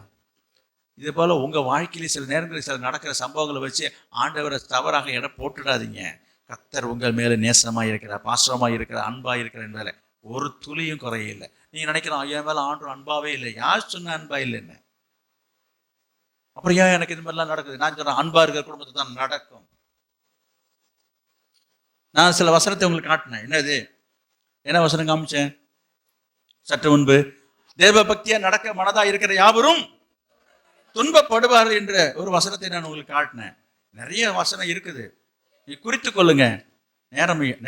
இதே போல உங்க வாழ்க்கையில சில நேரங்களில் சில நடக்கிற சம்பவங்களை வச்சு ஆண்டவரை தவறாக எடை போட்டுடாதீங்க. கர்த்தர் உங்கள் மேல நேசமா இருக்கிறார், பாசமா இருக்கிறார், அன்பா இருக்கிற மேல ஒரு துளியும் குறையில்லை. நீங்க நினைக்கலாம், என் மேல ஆண்டு அன்பாவே இல்லை. யார் சொன்ன அன்பா இல்லைன்னு? அப்புறம் ஏன் எனக்கு இது மாதிரிலாம் நடக்குது? நான் சொல்றேன், அன்பா இருக்கிற குடும்பத்தை தான் நடக்கும். நான் சில வசனத்தை உங்களுக்கு காட்டினேன். என்னது, என்ன வசனம் காமிச்சேன் சற்று முன்பு? தேவ பக்தியா நடக்க மனதா இருக்கிற யாவரும் துன்பப்படுவார் என்ற ஒரு வசனத்தை நான் உங்களுக்கு காட்டினேன். நிறைய வசனம் இருக்குது, நீ குறித்து கொள்ளுங்க.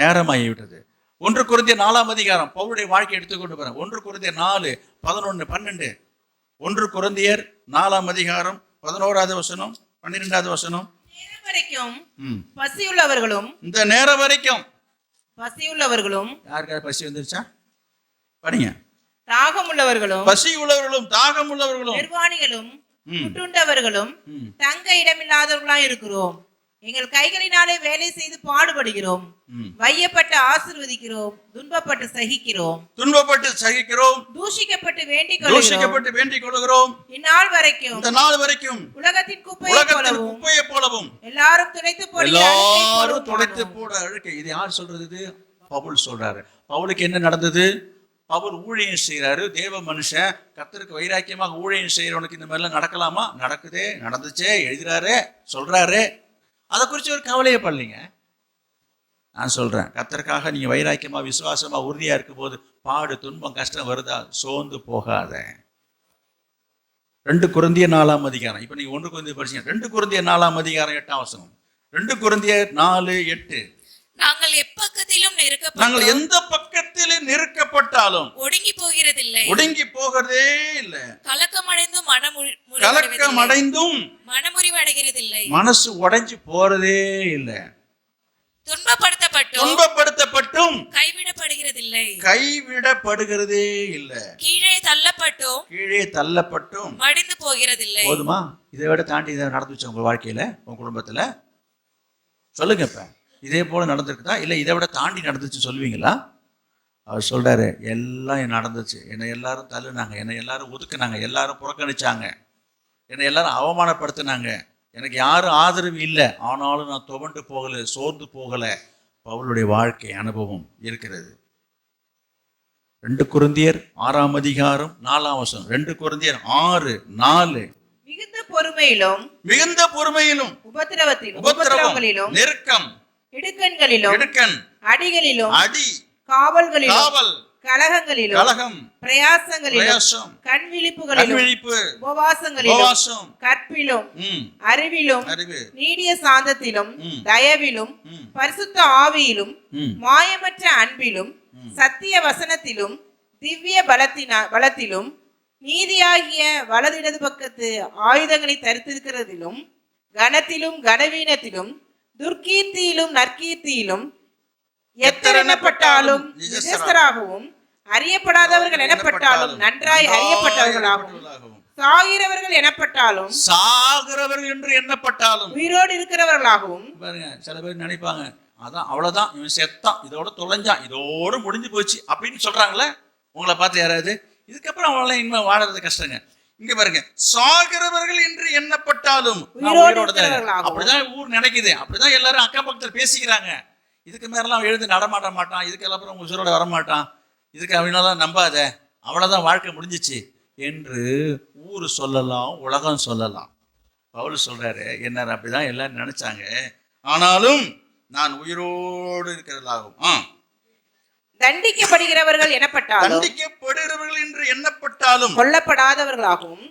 நேரமாகி விட்டது. 1 கொரிந்தியர் 4ஆம் அதிகாரம் பவுலுடைய வாழ்க்கை எடுத்துக்கொண்டு போறேன். 1 கொரிந்தியர் 4, 11, 12. 1 கொரிந்தியர் 4ஆம் அதிகாரம் 11வது வசனம், 12வது வசனம். பசியுள்ளவர்களும், இந்த நேரம் வரைக்கும் பசியுள்ளவர்களும், யாருக்காவது பசி வந்துருச்சா? படிங்க. தாகம் உள்ளவர்களும், பசி உள்ளவர்களும் தாகம் உள்ளவர்களும், நிர்வாணிகளும், குற்றுண்டவர்களும், தங்க இடமில்லாதவர்களாய் இருக்கிறோம். எங்கள் கைகளினாலே வேலை செய்து பாடுபடுகிறோம், வையப்பட்டு ஆசீர்வதிக்கிறோம், துன்பப்பட்டு சகிக்கிறோம், தூஷிக்கப்பட்டு வேண்டிக் கொள்கிறோம். இந்நாள் வரைக்கும் உலகத்தின் குப்பையை போலவும் எல்லாரும் துடைத்து போட அழுக்கை. இது யார் சொல்றது? இது பவுல் சொல்றாரு. பவுலுக்கு என்ன நடந்தது? பவுல் ஊழியம் செய்யறாரு, தேவ மனுஷன், கர்த்தருக்கு வைராக்கியமாக ஊழியம் செய்யறவனுக்கு இந்த மாதிரிலாம் நடக்கலாமா? நடக்குதே, நடந்துச்சே, எழுதுறாரு, சொல்றாரு. அதை குறித்து ஒரு கவலையே பண்ணலைங்க. நான் சொல்றேன், கர்த்தருக்காக நீங்க வைராக்கியமா விசுவாசமா உறுதியா இருக்கும் போது பாடு துன்பம் கஷ்டம் வருதா, சோர்ந்து போகாத. 2 கொரிந்தியர் 4ஆம் அதிகாரம், இப்ப நீங்க 1 கொரிந்தியர் படிச்சீங்க. 2 கொரிந்தியர் 4ஆம் அதிகாரம் 8ஆம் வசனம். 2 கொரிந்தியர் 4:8. நாங்கள் எந்த பக்கத்திலும் நெருக்கப்பட்டாலும் ஒடுங்கி போகிறதே இல்லை. கலக்கமடைந்தும் மனமுறிவடைகிறதில்லை. மனசு உடைஞ்சு போறதே இல்லை. துன்பப்படுத்தப்பட்டும் கைவிடப்படுகிறதே இல்லை. கீழே தள்ளப்பட்டும் மடிந்து போகிறதில்லை. போதுமா? இதை விட தாண்டி இதை நடந்துச்சு உங்க வாழ்க்கையில, உங்க குடும்பத்துல? சொல்லுங்க. இப்ப இதே போல நடந்திருக்குதா, இல்லை இதை விட தாண்டி நடந்துச்சு சொல்லுவீங்களா? அவர் சொல்றாரு, எல்லாம் நடந்துச்சு, என்னை எல்லாரும் தள்ளுனாங்க, என்னை எல்லாரும் ஒதுக்குனாங்க, எல்லாரும் புறக்கணிச்சாங்க, என்னை எல்லாரும் அவமானப்படுத்தினாங்க, எனக்கு யாரும் ஆதரவு இல்லை, ஆனாலும் நான் துவண்டு போகலை, சோர்ந்து போகலை. பவுலுடைய வாழ்க்கை அனுபவம் இருக்கிறது. 2 கொரிந்தியர் 6ஆம் அதிகாரம் 4ஆம் வசனம். 2 கொரிந்தியர் 6:4. மிகுந்த பொறுமையிலும் உபத்திரவங்களிலும் நெருக்கம், இடுக்கண் அடிகளிலும் அடி, காவல்களிலும் காவல், கலகங்களிலும் கலகம், பிரயாசங்களிலும் கண்விழிப்பு உபவாசங்களிலும் கற்பிலும் அறிவிலும் நீடிய சாந்தத்திலும் தயவிலும் பரிசுத்த ஆவியிலும் மாயமற்ற அன்பிலும் சத்திய வசனத்திலும் திவ்ய பலத்திலும் நீதியாகிய வலதிடது பக்கத்து ஆயுதங்களை தரித்திருக்கிறதிலும் கனத்திலும் கனவீனத்திலும் துர்க்கீர்த்தியிலும் நற்கீர்த்தியிலும் எத்தர் எனப்பட்டாலும் நிஜஸ்தராகவும் அறியப்படாதவர்கள் எனப்பட்டாலும் நன்றாய் அறியப்பட்டவர்களாகவும் சாகிறவர்கள் எனப்பட்டாலும் சாகிறவர்கள் என்று எண்ணப்பட்டாலும் உயிரோடு இருக்கிறவர்களாகவும். பாருங்க, சில பேர் நினைப்பாங்க, அதான் அவ்வளவுதான், இவன் செத்தான், இதோட தொலைஞ்சான், இதோட முடிஞ்சு போச்சு அப்படின்னு சொல்றாங்களே. உங்களை பார்த்து யாராவது இதுக்கப்புறம் அவங்கள இனிமே வாழறது கஷ்டங்க. இங்க பாருங்க, சாகிறவர்கள் என்று எண்ணப்பட்டாலும் அப்படிதான் ஊர் நினைக்குது, அப்படிதான் எல்லாரும் அக்கம் பக்கத்தில் பேசிக்கிறாங்க. இதுக்கு மேலாம் எழுந்து நடமாட்ட மாட்டான், இதுக்கெல்லாம் அப்புறம் உசுரோட வரமாட்டான், இதுக்கு அப்படின்னாலாம் நம்பாத, அவ்வளோதான், வாழ்க்கை முடிஞ்சிச்சு என்று ஊர் சொல்லலாம், உலகம் சொல்லலாம். பவுல் சொல்றாரு, என்ன அப்படிதான் எல்லாரும் நினைச்சாங்க, ஆனாலும் நான் உயிரோடு இருக்கிறதாகும். தண்டிக்கப்படுகிறவர்கள் எனப்பட்டாலும் என்று எண்ணப்பட்டாலும் கொல்லப்படாதவர்களாகவும்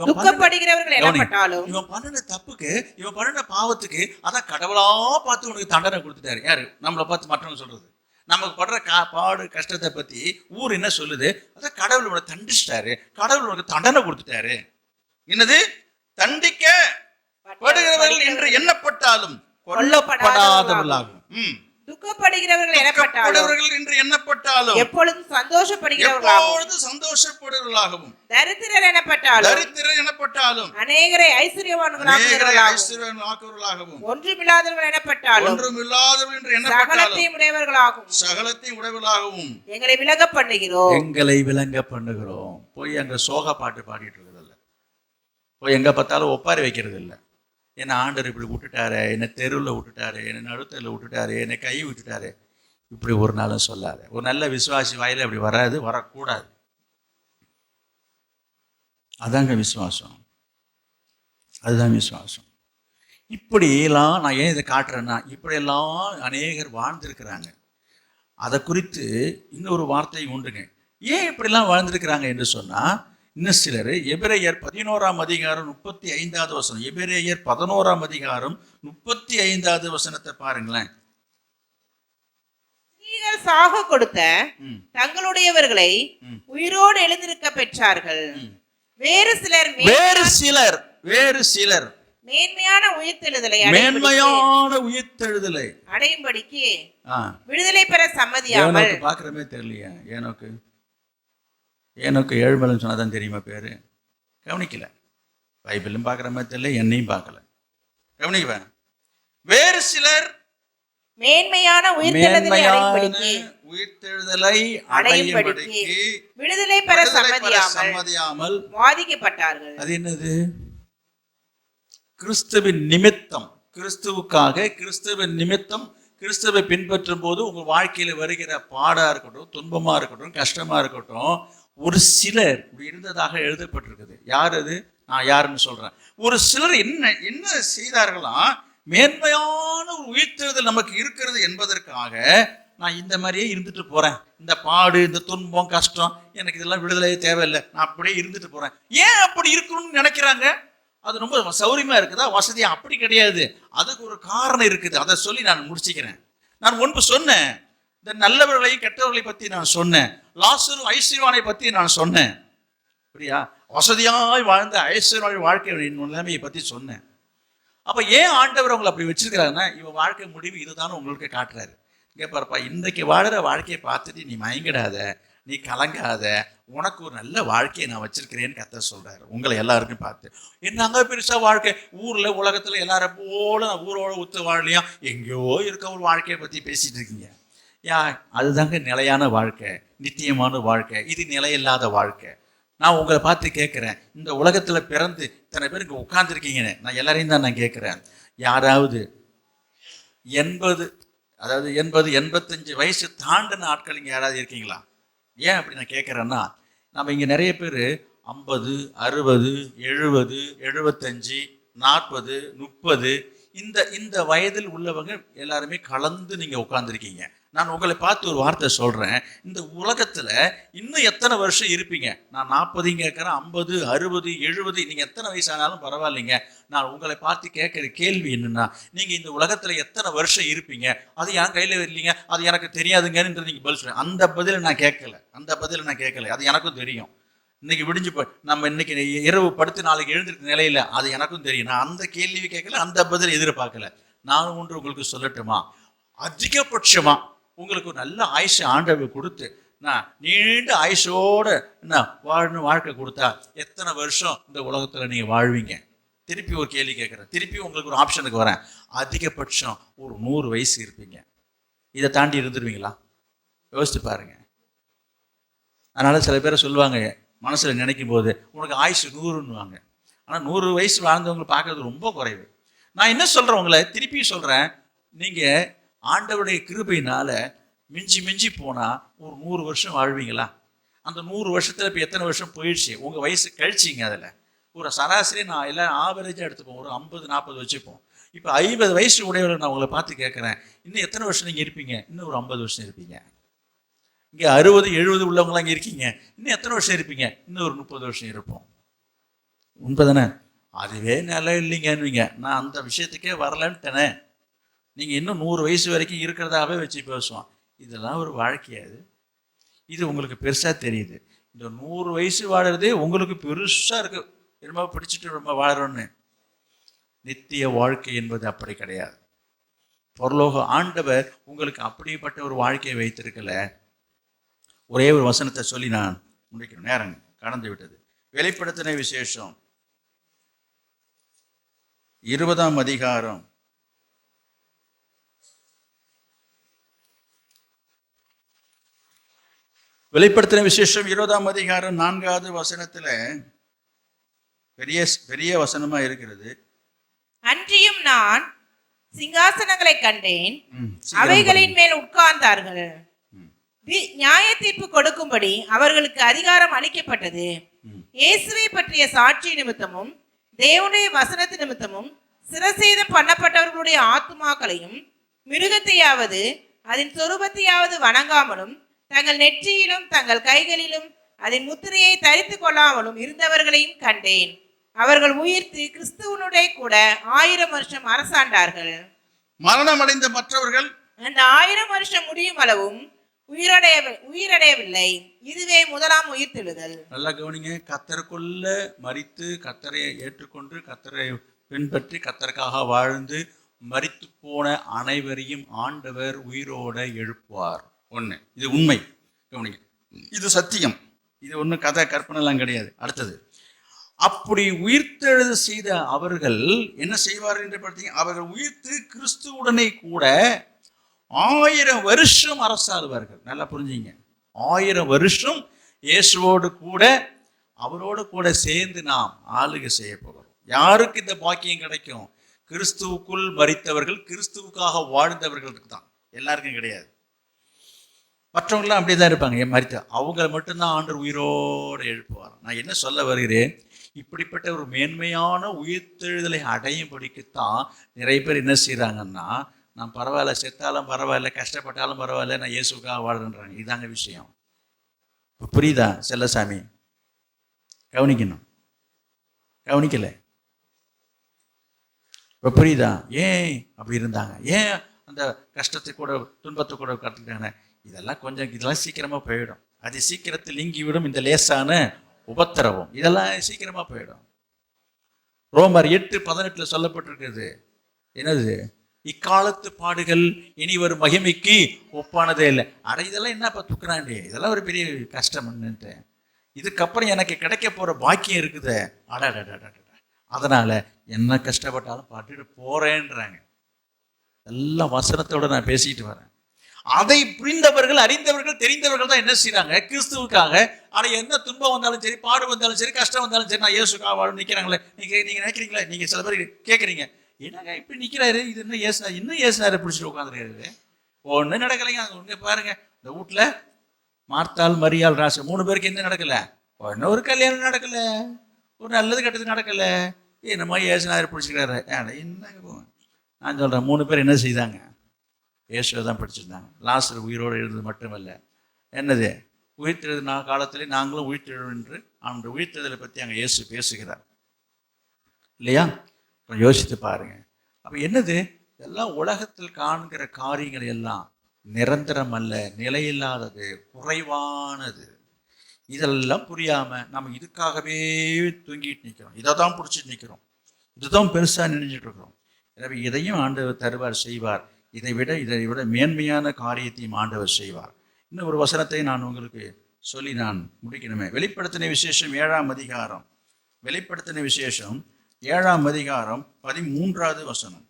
துக்கப்படுகிறவர்கள் எனப்பட்டாலும் இவன் பண்ணின தப்புக்கு, இவன் பண்ணின பாவத்துக்கு அதான் கடவுளா பார்த்து உனக்கு தண்டனை கொடுத்துட்டாரு. யாரு? நம்மளை பார்த்து மற்றவங்க சொல்றது. நமக்கு படுற பாடு கஷ்டத்தை பத்தி ஊர் என்ன சொல்லுது? அதான் கடவுள் உனக்கு தண்டிச்சிட்டாரு, கடவுள் உனக்கு தண்டனை கொடுத்துட்டாரு. என்னது? தண்டிக்கப்படுகிறவர்கள் என்று எண்ணப்பட்டாலும் கொல்லப்படாதவர்களாகும். துக்கப்படுகிறவர்கள் என்று எண்ணப்பட்டாலும் எப்பொழுதும் சந்தோஷப்படுகிறவர்களாகவும் தரித்திரர் எனப்பட்டாலும் அநேகரை ஐஸ்வர்யவான்களாகவும் ஒன்றுமில்லாதவர்கள் எனப்பட்டாலும் என்று எண்ணப்பட்டாலும் சகலத்தையும் உடையவர்களாகவும் எங்களை விளங்க பண்ணுகிறோம். போய் அங்க சோக பாட்டு பாடிட்டு இருக்கிறது இல்லை, போய் எங்க பார்த்தாலும் ஒப்பாரி வைக்கிறது இல்லை. என்னை ஆண்டவர் இப்படி விட்டுட்டாரு, என்னை தெருவில் விட்டுட்டாரு, என்னை நடுத்தரில் விட்டுட்டாரு, என்னை கை விட்டுட்டாரு, இப்படி ஒரு நாளும் சொல்லாது. ஒரு நல்ல விசுவாசி வாயில அப்படி வராது, வரக்கூடாது. அதாங்க விசுவாசம், அதுதான் விசுவாசம். இப்படியெல்லாம் நான் ஏன் இதை காட்டுறேன்னா, இப்படியெல்லாம் அநேகர் வாழ்ந்திருக்கிறாங்க. அதை குறித்து இன்னொரு வார்த்தை உண்டுங்க. ஏன் இப்படிலாம் வாழ்ந்திருக்கிறாங்க என்று சொன்னால், இன்னும் சிலர் எபிரேயர் 11ஆம் அதிகாரம் 35வது வசனம், எபிரேயர் 11ஆம் அதிகாரம் 35வது வசனத்தை பாருங்களேன். சாக கொடுத்த தங்களுடையவர்களை உயிரோடு எழுந்திருக்க பெற்றார்கள். வேறு சிலர் மேன்மையான உயிர்த்தெழுதலை அடையும்படிக்கு விடுதலை பெற சம்மதியாமல். பார்க்கிறமே தெரியலையா? ஏனோக்கு ஏழ்மலன்னு சொன்னாதான் தெரியுமா பேரு? கவனிக்கல. பைபிளும் பார்க்குற மாதிரி தெரியல, என்னையும் பார்க்கல. கவனிக்குவேன். வேறு சிலர் மேன்மையான உயிர்த்தெழுதலை அடையும்படிக்கு விடுதலை பெற சம்மதியாமல் வாதிக்கப்பட்டார்கள். அது என்னது? கிறிஸ்துவின் நிமித்தம், கிறிஸ்துவுக்காக, கிறிஸ்துவின் நிமித்தம், கிறிஸ்துவை பின்பற்றும் போது உங்கள் வாழ்க்கையில் வருகிற பாடாக இருக்கட்டும், துன்பமாக இருக்கட்டும், கஷ்டமாக இருக்கட்டும், ஒரு சிலர் இப்படி இருந்ததாக எழுதப்பட்டிருக்குது. யார் அது? நான் யாருன்னு சொல்றேன். ஒரு சிலர் என்ன செய்தார்களாம்? மேன்மையான ஒரு உயிர்த்தெழுதல் நமக்கு இருக்கிறது என்பதற்காக நான் இந்த மாதிரியே இருந்துட்டு போறேன், இந்த பாடு, இந்த துன்பம், கஷ்டம், எனக்கு இதெல்லாம் விடுதலையே தேவையில்லை, நான் அப்படியே இருந்துட்டு போறேன். ஏன் அப்படி இருக்கணும்னு நினைக்கிறாங்க? அது ரொம்ப சௌரியமா இருக்குதா, வசதியா? அப்படி கிடையாது. அதுக்கு ஒரு காரணம் இருக்குது. அதை சொல்லி நான் முடிச்சுக்கிறேன். நான் முன்பு சொன்னேன், இந்த நல்லவர்களையும் கெட்டவர்களை பத்தி நான் சொன்னேன், லாசரு ஐஸ்வர்யவானை பத்தி நான் சொன்னேன். சரியா? வசதியாய் வாழ்ந்த ஐஸ்வர்ய வாழ்க்கை நிலைமையை பத்தி சொன்னேன். அப்ப ஏன் ஆண்டவர் உங்களை அப்படி வச்சிருக்கிறாருன்னா, இவன் வாழ்க்கை முடிவு இதுதான் உங்களுக்கு காட்டுறாரு. இங்க பாருப்பா, இன்றைக்கு வாழற வாழ்க்கையை பார்த்துட்டு நீ மயங்கிடாத, நீ கலங்காத, உனக்கு ஒரு நல்ல வாழ்க்கையை நான் வச்சிருக்கிறேன்னு கர்த்தர் சொல்றாரு. உங்களை எல்லாருக்கும் பார்த்து, என்னங்க பெருசா வாழ்க்கை, ஊர்ல உலகத்துல எல்லாரும் போல ஊரோட ஒத்து வாழலையா, எங்கேயோ இருக்க ஒரு வாழ்க்கையை பத்தி பேசிட்டு இருக்கீங்க. அதுதாங்க நிலையான வாழ்க்கை, நித்தியமான வாழ்க்கை. இது நிலையில்லாத வாழ்க்கை. நான் உங்களை பார்த்து கேட்குறேன், இந்த உலகத்தில் பிறந்து இத்தனை பேர் இங்கே உட்கார்ந்துருக்கீங்கன்னு நான் எல்லாரையும் தான் நான் கேட்குறேன். யாராவது 85 வயசு தாண்டின ஆட்கள் இங்கே யாராவது இருக்கீங்களா? ஏன் அப்படி நான் கேட்குறேன்னா, நம்ம இங்கே நிறைய பேர் 50, 60, 70, 75, 40, 30 இந்த வயதில் உள்ளவங்க எல்லாருமே கலந்து நீங்கள் உட்காந்துருக்கீங்க. நான் உங்களை பார்த்து ஒரு வார்த்தை சொல்கிறேன், இந்த உலகத்தில் இன்னும் எத்தனை வருஷம் இருப்பீங்க? நான் 40 கேட்குறேன், 50, 60, 70, நீங்கள் எத்தனை வயசானாலும் பரவாயில்லைங்க. நான் உங்களை பார்த்து கேட்குற கேள்வி என்னென்னா, நீங்கள் இந்த உலகத்தில் எத்தனை வருஷம் இருப்பீங்க? அது என் கையில் இல்லைங்க, அது எனக்கு தெரியாதுங்கன்னு நீங்கள் பதில் சொல்லுங்கள். அந்த பதிலை நான் கேட்கல, அது எனக்கும் தெரியும். இன்னைக்கு விடிஞ்சு நம்ம இன்னைக்கு இரவு படுத்து நாளைக்கு எழுந்திருக்க நிலையில அது எனக்கும் தெரியும். நான் அந்த கேள்வி கேட்கல, அந்த பதில் எதிர்பார்க்கல. நானும் ஒன்று உங்களுக்கு சொல்லட்டுமா? அதிகபட்சமா உங்களுக்கு ஒரு நல்ல ஆயுஷ ஆண்டவர் கொடுத்து நான் நீண்ட ஆயுஷோட என்ன வாழணும் வாழ்க்கை கொடுத்தா எத்தனை வருஷம் இந்த உலகத்துல நீங்க வாழ்வீங்க? திருப்பி ஒரு கேள்வி கேட்குறேன், திருப்பி உங்களுக்கு ஒரு ஆப்ஷனுக்கு வரேன். அதிகபட்சம் ஒரு 100 வயசு இருப்பீங்க. இதை தாண்டி இருந்துருவீங்களா? யோசிச்சு பாருங்க. அதனால சில பேரை சொல்லுவாங்க, மனசில் நினைக்கும் போது உனக்கு ஆயுசு 100ன்னுவாங்க. ஆனால் 100 வயசு வாழ்ந்தவங்களை பார்க்கறது ரொம்ப குறைவு. நான் என்ன சொல்கிறேன், உங்களை திருப்பி சொல்கிறேன், நீங்கள் ஆண்டவருடைய கிருபையினால மிஞ்சி போனால் ஒரு 100 வருஷம் வாழ்வீங்களா? அந்த 100 வருஷத்தில் இப்போ எத்தனை வருஷம் போயிடுச்சு? உங்கள் வயசு கழிச்சிங்க. அதில் ஒரு சராசரி நான் எல்லாம் ஆவரேஜாக எடுத்துப்போம், ஒரு 50-40 வச்சுப்போம். இப்போ 50 வயசு உடையவரை நான் உங்களை பார்த்து கேட்குறேன், இன்னும் எத்தனை வருஷம் நீங்கள் இருப்பீங்க? இன்னும் ஒரு 50 வருஷம் இருப்பீங்க. இங்கே 60-70 உள்ளவங்களாம் இங்கே இருக்கீங்க, இன்னும் எத்தனை வருஷம் இருப்பீங்க? இன்னும் ஒரு 30 வருஷம் இருப்போம். உண்மை தானே? அதுவே நல்லா இல்லைங்கன்னுவீங்க. நான் அந்த விஷயத்துக்கே வரலன்ட்டேனே. நீங்கள் இன்னும் 100 வயசு வரைக்கும் இருக்கிறதாவே வச்சு பேசுவோம். இதெல்லாம் ஒரு வாழ்க்கையாது? இது உங்களுக்கு பெருசாக தெரியுது. இந்த 100 வயசு வாழறதே உங்களுக்கு பெருசாக இருக்கு, ரொம்ப பிடிச்சிட்டு ரொம்ப வாழறோன்னு. நித்திய வாழ்க்கை என்பது அப்படி கிடையாது. பரலோக ஆண்டவர் உங்களுக்கு அப்படிப்பட்ட ஒரு வாழ்க்கையை வைத்திருக்கல. ஒரே ஒரு வசனத்தை சொல்லி நான் முடிக்கணும், நேரம் கடந்து விட்டது. வெளிப்படுத்தின விசேஷம் 20ஆம் அதிகாரம் 4வது வசனத்துல பெரிய வசனமா இருக்கிறது. அன்றியும் நான் சிங்காசனங்களை கண்டேன், அவைகளின் மேல் உட்கார்ந்தார்கள். நியாய தீர்ப்பு கொடுக்கும்படி அவர்களுக்கு அதிகாரம் அளிக்கப்பட்டது. இயேசுவை பற்றிய சாட்சி நிமித்தமும் தேவனுடைய வசனத்து நிமித்தமும் சிரசேதம் பண்ணப்பட்டவர்களுடைய ஆத்துமாக்களையும் மிருகத்தையாவது அதன் சொரூபத்தையாவது வணங்காமலும் தங்கள் நெற்றியிலும் தங்கள் கைகளிலும் அதன் முத்திரையை தரித்து கொள்ளாமலும் இருந்தவர்களையும் கண்டேன். அவர்கள் உயிர்த்து கிறிஸ்துவனுடைய கூட 1000 வருஷம் அரசாண்டார்கள். மரணம் அடைந்த மற்றவர்கள் அந்த 1000 வருஷம் முடியும் அளவும் உயிரடையவில்லை. இதுவே முதலாம் உயிர்த்தெழுதல். நல்லா கவனிங்க. கர்த்தருக்குள்ள மரித்து கர்த்தரை ஏற்றுக்கொண்டு கர்த்தரை பின்பற்றி கர்த்தருக்காக வாழ்ந்து மரித்து போன அனைவரையும் ஆண்டவர் உயிரோட எழுப்புவார். ஒன்று, இது உண்மை. கவனிங்க, இது சத்தியம். இது ஒன்றும் கதை கற்பனைலாம் கிடையாது. அடுத்தது, அப்படி உயிர்த்தெழுது செய்த அவர்கள் என்ன செய்வார்கள் என்று பார்த்தீங்க, அவர்கள் உயிர்த்து கிறிஸ்துவுடனே கூட 1000 வருஷம் அரசாளுவார்கள். நல்லா புரிஞ்சுங்க. 1000 வருஷம் இயேசுவோடு கூட அவரோடு கூட சேர்ந்து நாம் ஆளுகை செய்ய போகிறோம். யாருக்கு இந்த பாக்கியம் கிடைக்கும்? கிறிஸ்துவுக்குள் மரித்தவர்கள், கிறிஸ்துவுக்காக வாழ்ந்தவர்களுக்கு தான். எல்லாருக்கும் கிடையாது. மற்றவங்களாம் அப்படியே தான் இருப்பாங்க. மரித்த அவங்களை மட்டும்தான் ஆண்டவர் உயிரோடு எழுப்புவார். நான் என்ன சொல்ல வருகிறேன், இப்படிப்பட்ட ஒரு மேன்மையான உயிர்த்தெழுதலை அடையும்படிக்குத்தான் நிறைய பேர் என்ன செய்கிறாங்கன்னா, நான் பரவாயில்ல, செத்தாலும் பரவாயில்ல, கஷ்டப்பட்டாலும் பரவாயில்ல, நான் இயேசுக்காக வாழ்றேன்றாங்க. இதாங்க விஷயம். இப்போ புரியுதா செல்லசாமி? கவனிக்கணும். கவனிக்கலை? இப்போ புரியுதா ஏன் அப்படி இருந்தாங்க? ஏன் அந்த கஷ்டத்தை கூட துன்பத்தை கூட கற்றுக்கிட்டாங்க? இதெல்லாம் சீக்கிரமாக போயிடும். அது சீக்கிரத்தில் நீங்கிவிடும். இந்த லேசான உபத்திரவம் இதெல்லாம் சீக்கிரமாக போயிடும். ரோமர் 8:18 சொல்லப்பட்டிருக்கிறது. என்னது? இக்காலத்து பாடுகள் இனி வரும் மகிமைக்கு ஒப்பானதே இல்லை. அட இதெல்லாம் என்னப்பா துக்குறாண்டே, இதெல்லாம் ஒரு பெரிய கஷ்டம்னுட்டு. இதுக்கப்புறம் எனக்கு கிடைக்க போகிற பாக்கியம் இருக்குது. அதனால என்ன கஷ்டப்பட்டாலும் பாட்டுட்டு போறேன்றாங்க. எல்லாம் வசனத்தோட நான் பேசிக்கிட்டு வரேன். அதை புரிந்தவர்கள், அறிந்தவர்கள், தெரிந்தவர்கள் தான் என்ன செய்யறாங்க? கிறிஸ்துவுக்காக ஆனா என்ன துன்பம் வந்தாலும் சரி, பாடு வந்தாலும் சரி, கஷ்டம் வந்தாலும் சரி, நான் இயேசுக்காக வாழ நிக்கிறாங்களே. நீங்க நினைக்கிறீங்களா? நீங்க சில பேர் கேட்குறீங்க, என்னங்க இப்படி நிக்கிறாரு, இது என்ன ஏசுனாரு, இன்னும் ஏசுனாரு பிடிச்சிட்டு உட்காந்துருக்காரு, ஒண்ணு நடக்கலைங்க. அங்க பாருங்க, இந்த வீட்டுல மார்த்தாள், மரியாள், ராசு 3 பேருக்கு என்ன நடக்கல? ஒன்னும் ஒரு கல்யாணம் நடக்கல, ஒரு நல்லது கெட்டது நடக்கல, என்னமோ ஏசுனாரு பிடிச்சிக்கிறாரு. என்னங்க போவேன். நான் சொல்றேன், 3 பேர் என்ன செய்தாங்க? இயேசுவை தான் பிடிச்சிருந்தாங்க. லாசர் உயிரோடு இருந்தது மட்டுமல்ல, என்னது உயிர்த்தெழுது காலத்திலே நாங்களும் உயிர்த்தெழும் என்று அந்த உயிர்த்தெழுதலை பற்றி அங்கே இயேசு பேசுகிறார் இல்லையா? கொஞ்சம் யோசித்து பாருங்க. அப்போ என்னது, எல்லாம் உலகத்தில் காண்கிற காரியங்கள் எல்லாம் நிரந்தரம் அல்ல, நிலையில்லாதது, குறைவானது. இதெல்லாம் புரியாம நம்ம இதுக்காகவே தூங்கிட்டு நிற்கிறோம், இதை தான் பிடிச்சிட்டு நிற்கிறோம், இதுதான் பெருசா நினைச்சிட்டு இருக்கிறோம். எனவே இதையும் ஆண்டவர் தருவார், செய்வார். இதை விட மேன்மையான காரியத்தையும் ஆண்டவர் செய்வார். இன்னும் ஒரு வசனத்தை நான் உங்களுக்கு சொல்லி நான் முடிக்கணுமே. வெளிப்படுத்தின விசேஷம் 7ஆம் அதிகாரம், வெளிப்படுத்தின விசேஷம் 7ஆம் அதிகாரம் 13வது வசனம்.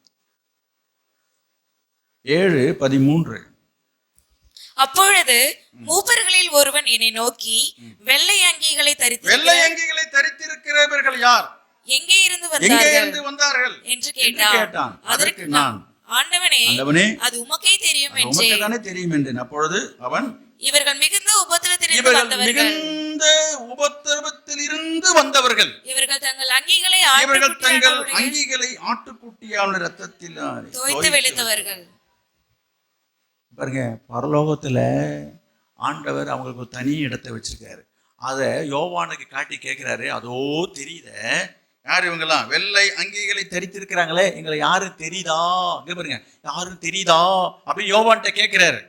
7:13. அப்பொழுது மூப்பர்களில் ஒருவன் என்னை நோக்கி, வெள்ளை அங்கிகளை தரித்திருக்கிறவர்கள் யார்? எங்கே இருந்து வந்தார்கள் என்று கேட்டான். அதற்கு நான், ஆண்டவனே, அது உமக்கே தெரியும் என்றேன். அப்பொழுது அவன், இவர்கள் மிகுந்த உபத்திரவத்திலிருந்து வந்தவர்கள், இவர்கள் தங்கள் அங்கிகளை ஆட்டுக்குட்டியான இரத்தத்தில் தோய்த்து வெளுத்தவர்கள். பாருங்க, பரலோகத்துல ஆண்டவர் அவங்களுக்கு ஒரு தனி இடத்தை வச்சிருக்காரு. அதை யோவானுக்கு காட்டி கேட்கிறாரு, அதோ தெரியுத யார் இவங்கெல்லாம்? வெள்ளை அங்கிகளை தரித்திருக்கிறாங்களே, எங்களை யாரும் தெரியுதா? இங்க பாருங்க, யாரும் தெரியுதா அப்படி யோவான்கிட்ட கேட்கிறாரு.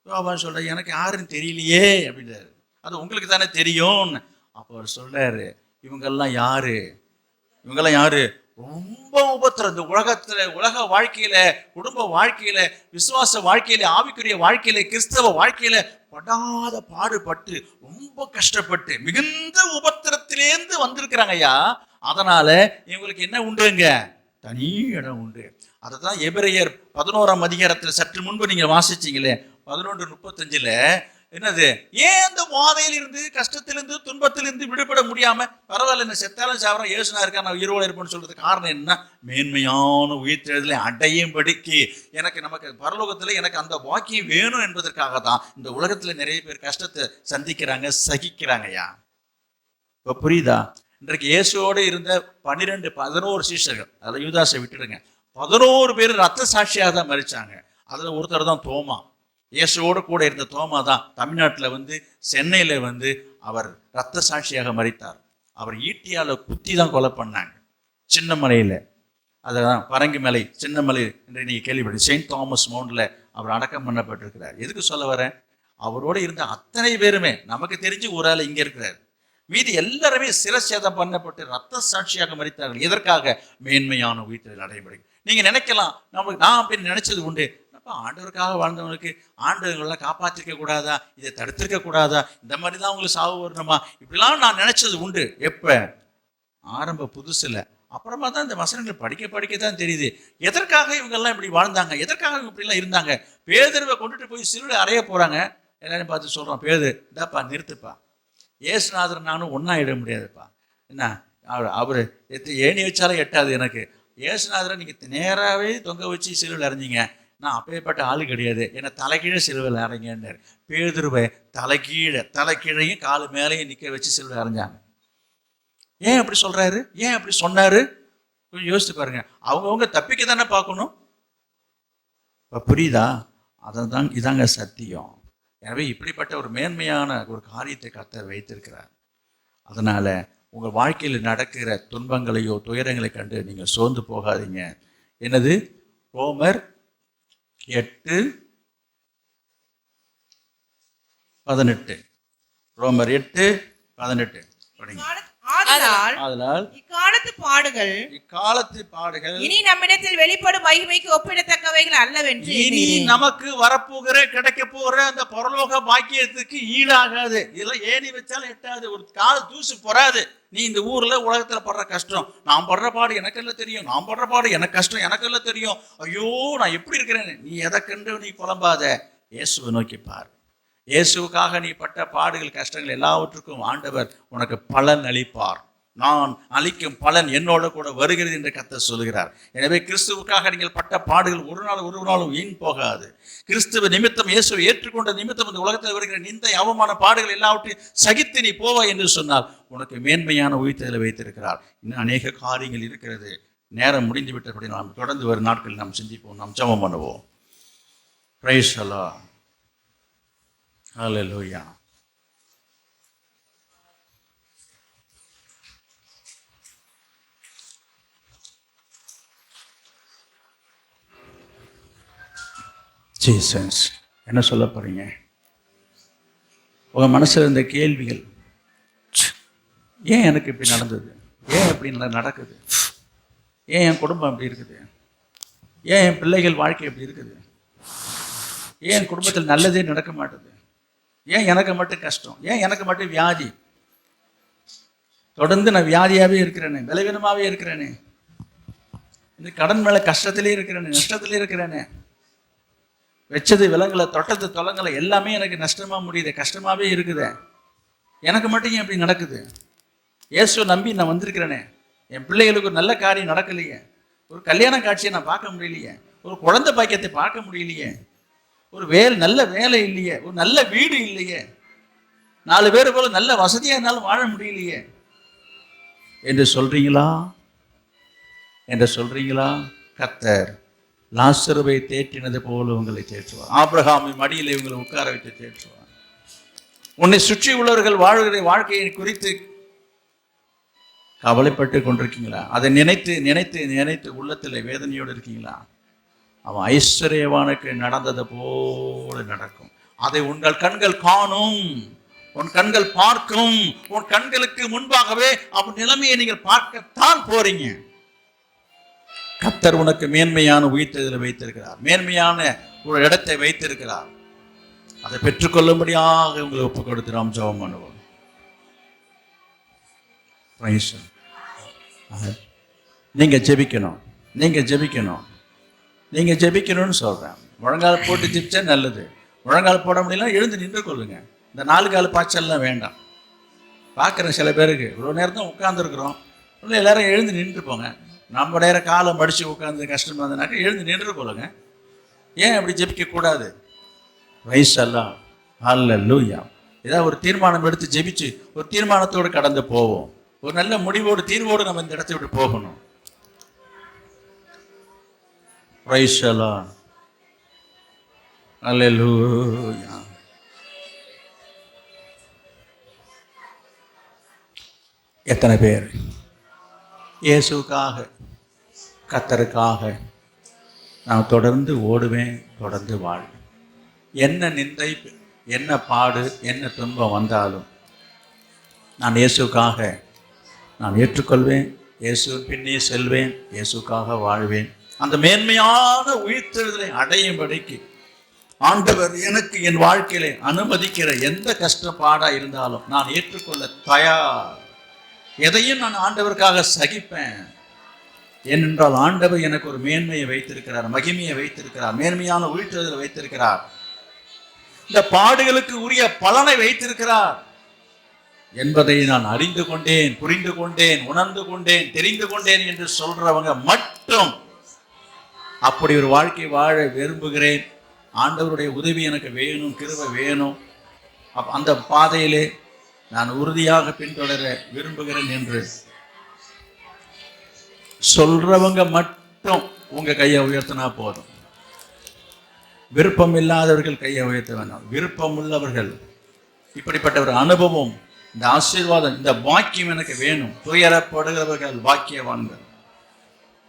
யோவான் சொல்ற, எனக்கு யாரும் தெரியலையே அப்படின்றாரு. அது உங்களுக்கு தானே தெரியும். அப்போ அவர் சொல்றாரு, இவங்கெல்லாம் யாரு? ரொம்ப உபத்திரம். இந்த உலகத்துல, உலக வாழ்க்கையில, குடும்ப வாழ்க்கையில, விசுவாச வாழ்க்கையில, ஆவிக்குரிய வாழ்க்கையில, கிறிஸ்தவ வாழ்க்கையில படாத பாடுபட்டு ரொம்ப கஷ்டப்பட்டு மிகுந்த உபத்திரத்திலேருந்து வந்திருக்கிறாங்க ஐயா. அதனால இவங்களுக்கு என்ன உண்டுங்க? தனி இடம் உண்டு. அதுதான் எபிரேயர் 11ஆம் அதிகாரத்தில் சற்று முன்பு நீங்க வாசிச்சீங்களே, 11:35, என்னது, ஏன் அந்த வாதையில இருந்து, கஷ்டத்திலிருந்து, துன்பத்திலிருந்து விடுபட முடியாம, பரவாயில்ல என்ன செத்தாலும் சாவரம், ஏசுனா இருக்கா, நான் உயிரோடு இருப்பேன்னு சொல்றது காரணம் என்ன? மேன்மையான உயிர்த்தெழுதலை அடையும்படிக்கு நமக்கு பரலோகத்துல எனக்கு அந்த வாக்கியம் வேணும் என்பதற்காக தான் இந்த உலகத்துல நிறைய பேர் கஷ்டத்தை சந்திக்கிறாங்க, சகிக்கிறாங்கய்யா. இப்ப புரியுதா? இன்றைக்கு இயேசுவோடு இருந்த 11 சீஷர்கள், அதில் யூதாசை விட்டுடுங்க, 11 பேர் ரத்த சாட்சியாக தான் மரிச்சாங்க. அதுல ஒருத்தர் தான் தோமா. இயேசுவோடு கூட இருந்த தோமா தான் தமிழ்நாட்டில் சென்னையில் அவர் ரத்த சாட்சியாக மரித்தார். அவர் ஈட்டியால குத்தி தான் கொலை பண்ணாங்க சின்னமலையில். அதுதான் பரங்கிமலை, சின்னமலை என்று நீங்கள் கேள்விப்பட்டு, செயின்ட் தாமஸ் மவுண்டில் அவர் அடக்கம் பண்ணப்பட்டிருக்கிறார். எதுக்கு சொல்ல வரேன்? அவரோடு இருந்த அத்தனை பேருமே, நமக்கு தெரிஞ்சு ஒரு ஆள் இங்கே இருக்கிறார், மீதி எல்லாருமே சிரச்சேதம் பண்ணப்பட்டு ரத்த சாட்சியாக மரித்தார்கள். எதற்காக? மேன்மையான உயிர்த்தெழுதல் அடையப்படும். நீங்க நினைக்கலாம், நான் அப்படின்னு நினைச்சது உண்டு, ஆண்டவருக்காக வாழ்ந்தவங்களுக்கு ஆண்டவர்களெல்லாம் காப்பாற்றிருக்க கூடாதா, இதை தடுத்திருக்க கூடாதா, இந்த மாதிரி தான் உங்களுக்கு சாவு வரணுமா, இப்படிலாம் நான் நினைச்சது உண்டு. எப்ப? ஆரம்ப புதுசுல. அப்புறமா தான் இந்த வசனங்களை படிக்க தான் தெரியுது, எதற்காக இவங்கெல்லாம் இப்படி வாழ்ந்தாங்க, எதற்காக இவங்க இப்படிலாம் இருந்தாங்க. பேதுருவை கொண்டுட்டு போய் சிலுவையில் அறைய போறாங்க. எல்லாரும் பார்த்து சொல்றான், பேதுரு, இதாப்பா நிறுத்துப்பா, ஏசுநாதர் நானும் ஒன்னாயிட முடியாதுப்பா, என்ன அவரு ஏணி வச்சாலும் எட்டாது எனக்கு. ஏசுநாதரை நீங்க நேராகவே தொங்க வச்சு சிலுவையில் அரைஞ்சிங்க, நான் அப்பேற்பட்ட ஆளு கிடையாது, என்னை தலைகீழே சிலுவையில் அரைங்கன்னாரு. பேதுருவை தலைகீழையும் காலு மேலேயும் நிற்க வச்சு சிலுவையில் அரைஞ்சாங்க. ஏன் அப்படி சொல்றாரு? ஏன் அப்படி சொன்னாரு? கொஞ்சம் யோசித்து பாருங்க. அவங்கவுங்க தப்பிக்க தானே பார்க்கணும். இப்போ புரியுதா? அதான் இதாங்க சத்தியம். எனவே இப்படிப்பட்ட ஒரு மேன்மையான ஒரு காரியத்தை கர்த்தர் வைத்திருக்கிறார். அதனால உங்கள் வாழ்க்கையில் நடக்கிற துன்பங்களையோ துயரங்களை கண்டு நீங்கள் சோர்ந்து போகாதீங்க. என்னது? ரோமர் 8:18. ரோமர் 8:18 படிங்க. அதனால் இக்காலத்து பாடுகள் இனி நம்மிடத்தில் வெளிப்படும் மகிமைக்கு ஒப்பிடத்தக்கவைகள் அல்லவென்று இனி நமக்கு வரப்போகிற கிடைக்க போகிற அந்த பரலோக பாக்கியத்துக்கு ஈடாகாது. இதெல்லாம் ஏணி வச்சாலும் எட்டாது, ஒரு கால தூசு பொறாது. நீ இந்த ஊர்ல உலகத்துல படுற கஷ்டம், நான் படுற பாடு எனக்கெல்லாம் தெரியும், நான் படுற பாடு எனக்கு கஷ்டம் எனக்கெல்லாம் தெரியும், ஐயோ நான் எப்படி இருக்கிறேன்னு நீ எதை கண்டு நீ புலம்பாத. இயேசுவை நோக்கி பார். இயேசுவுக்காக நீ பட்ட பாடுகள் கஷ்டங்கள் எல்லாவற்றுக்கும் ஆண்டவர் உனக்கு பலன் அளிப்பார். நான் அளிக்கும் பலன் என்னோட கூட வருகிறது என்று கர்த்தர் சொல்கிறார். எனவே கிறிஸ்துவுக்காக நீங்கள் பட்ட பாடுகள் ஒரு நாளும் வீண் போகாது. கிறிஸ்துவ நிமித்தம் இயேசுவை ஏற்றுக்கொண்ட நிமித்தம் இந்த உலகத்தில் வருகிற நிந்தை அவமான பாடுகள் எல்லாவற்றையும் சகித்து நீ போவா என்று சொன்னால் உனக்கு மேன்மையான உயிர்த்தலை வைத்திருக்கிறார். இன்னும் அநேக காரியங்கள் இருக்கிறது. நேரம் முடிந்து விட்டபடி நாம் தொடர்ந்து வரும் நாட்களில் நாம் சிந்திப்போம், நாம் ஜெபம் பண்ணுவோம். Price the lord. Hallelujah. Jesus, என்ன சொல்ல போறீங்க? உங்க மனசுல இருந்த கேள்விகள், ஏன் எனக்கு இப்படி நடந்தது, ஏன் இப்படி நடக்குது, ஏன் என் குடும்பம் இப்படி இருக்குது, ஏன் என் பிள்ளைகள் வாழ்க்கை இப்படி இருக்குது, ஏன் என் குடும்பத்தில் நல்லதே நடக்க மாட்டேது, ஏன் எனக்கு மட்டும் கஷ்டம், ஏன் எனக்கு மட்டும் வியாதி, தொடர்ந்து நான் வியாதியாகவே இருக்கிறேனே, பலவீனமாகவே இருக்கிறேனே, இந்த கடன் மேலே கஷ்டத்திலே இருக்கிறேனே, நஷ்டத்திலே இருக்கிறேனே, வச்சது விலங்குல தொட்டது தொலங்களை எல்லாமே எனக்கு நஷ்டமாக முடியுது, கஷ்டமாகவே இருக்குது, எனக்கு மட்டும் ஏன் இப்படி நடக்குது? இயேசுவை நம்பி நான் வந்திருக்கிறேனே, என் பிள்ளைகளுக்கு ஒரு நல்ல காரியம் நடக்கலையே, ஒரு கல்யாண காட்சியை நான் பார்க்க முடியலையே, ஒரு குழந்தை பாக்கியத்தை பார்க்க முடியலையே, ஒரு நல்ல வேலை இல்லையே, ஒரு நல்ல வீடு இல்லையே, 4 பேர் போல நல்ல வசதியாக இருந்தாலும் வாழ முடியலையே என்று சொல்றீங்களா? கர்த்தர் லாசருவை தேற்றினது போல உங்களை தேற்றுவார். ஆபிரகாமின் மடியிலே உங்களை உட்கார வைத்து தேற்றுவார். உன்னை சுற்றி உள்ளவர்கள் வாழ்கிற வாழ்க்கையை குறித்து கவலைப்பட்டு கொண்டிருக்கீங்களா? அதை நினைத்து நினைத்து நினைத்து உள்ளத்தில் வேதனையோடு இருக்கீங்களா? அவன் ஐஸ்வர்யவானுக்கு நடந்தது போல நடக்கும். அதை உங்கள் கண்கள் காணும், உன் கண்கள் பார்க்கும். உன் கண்களுக்கு முன்பாகவே அவன் நிலைமையை நீங்கள் பார்க்கத்தான் போறீங்க. கர்த்தர் உனக்கு மேன்மையான உயிர்த்தெழுதலை வைத்திருக்கிறார், மேன்மையான ஒரு இடத்தை வைத்திருக்கிறார். அதை பெற்றுக்கொள்ளும்படியாக உங்களை ஒப்புக் கொடுத்து நாம் ஜெபம் பண்ணுவோம். நீங்க ஜெபிக்கணும்னு சொல்றேன். முழங்கால் போட்டு ஜெபிச்சா நல்லது. முழங்கால் போட முடியல எழுந்து நின்று கொள்ளுங்க. இந்த 4 கால் பாய்ச்சல்லாம் வேண்டாம். பார்க்குறேன் சில பேருக்கு இவ்வளோ நேரம் தான் உட்காந்துருக்குறோம், எல்லாரும் எழுந்து நின்று போங்க. நம்ம நேரம் காலை மடித்து உட்காந்து கஷ்டமாக இருந்ததுனாக்கா எழுந்து நின்று கொள்ளுங்க. ஏன் அப்படி ஜெபிக்கக்கூடாது? வயசெல்லாம் ஹல்லேலூயா. ஏதாவது ஒரு தீர்மானம் எடுத்து ஜெபிச்சு ஒரு தீர்மானத்தோடு கடந்து போவோம். ஒரு நல்ல முடிவோடு தீர்வோடு நம்ம இந்த இடத்தை விட்டு போகணும். Praise the lord. ஹல்லேலூயா. எத்தனை பேர் இயேசுக்காக கர்த்தருக்காக நான் தொடர்ந்து ஓடுவேன், தொடர்ந்து வாழ்வேன், என்ன நிந்தை, என்ன பாடு, என்ன துன்பம் வந்தாலும் நான் இயேசுக்காக நான் ஏற்றுக்கொள்வேன், இயேசுவின் பின்னே செல்வேன், இயேசுக்காக வாழ்வேன். அந்த மேன்மையான உயிர்த்தெழுதலை அடையும்படிக்கு ஆண்டவர் எனக்கு என் வாழ்க்கையிலே அனுமதிக்கிற எந்த கஷ்டப்பாடா இருந்தாலும் நான் ஏற்றுக்கொள்ள தயார். எதையும் நான் ஆண்டவருக்காக சகிப்பேன். ஏனென்றால் ஆண்டவர் எனக்கு ஒரு மேன்மையை வைத்திருக்கிறார், மகிமையை வைத்திருக்கிறார், மேன்மையான உயிர்த்தெழுதலை வைத்திருக்கிறார், இந்த பாடுகளுக்கு உரிய பலனை வைத்திருக்கிறார் என்பதை நான் அறிந்து கொண்டேன், புரிந்து கொண்டேன், உணர்ந்து கொண்டேன், தெரிந்து கொண்டேன் என்று சொல்றவங்க மட்டும் அப்படி ஒரு வாழ்க்கை வாழ விரும்புகிறேன், ஆண்டவருடைய உதவி எனக்கு வேணும், கிருபை வேணும், அந்த பாதையிலே நான் உறுதியாக பின்தொடர விரும்புகிறேன் என்று சொல்றவங்க மட்டும் உங்க கையை உயர்த்தினா போதும். விருப்பம் இல்லாதவர்கள் கையை உயர்த்த வேண்டாம். விருப்பம் உள்ளவர்கள், இப்படிப்பட்ட ஒரு அனுபவம், இந்த ஆசீர்வாதம், இந்த பாக்கியம் எனக்கு வேணும். துயரப்படுகிறவர்கள் பாக்கியவான்கள்,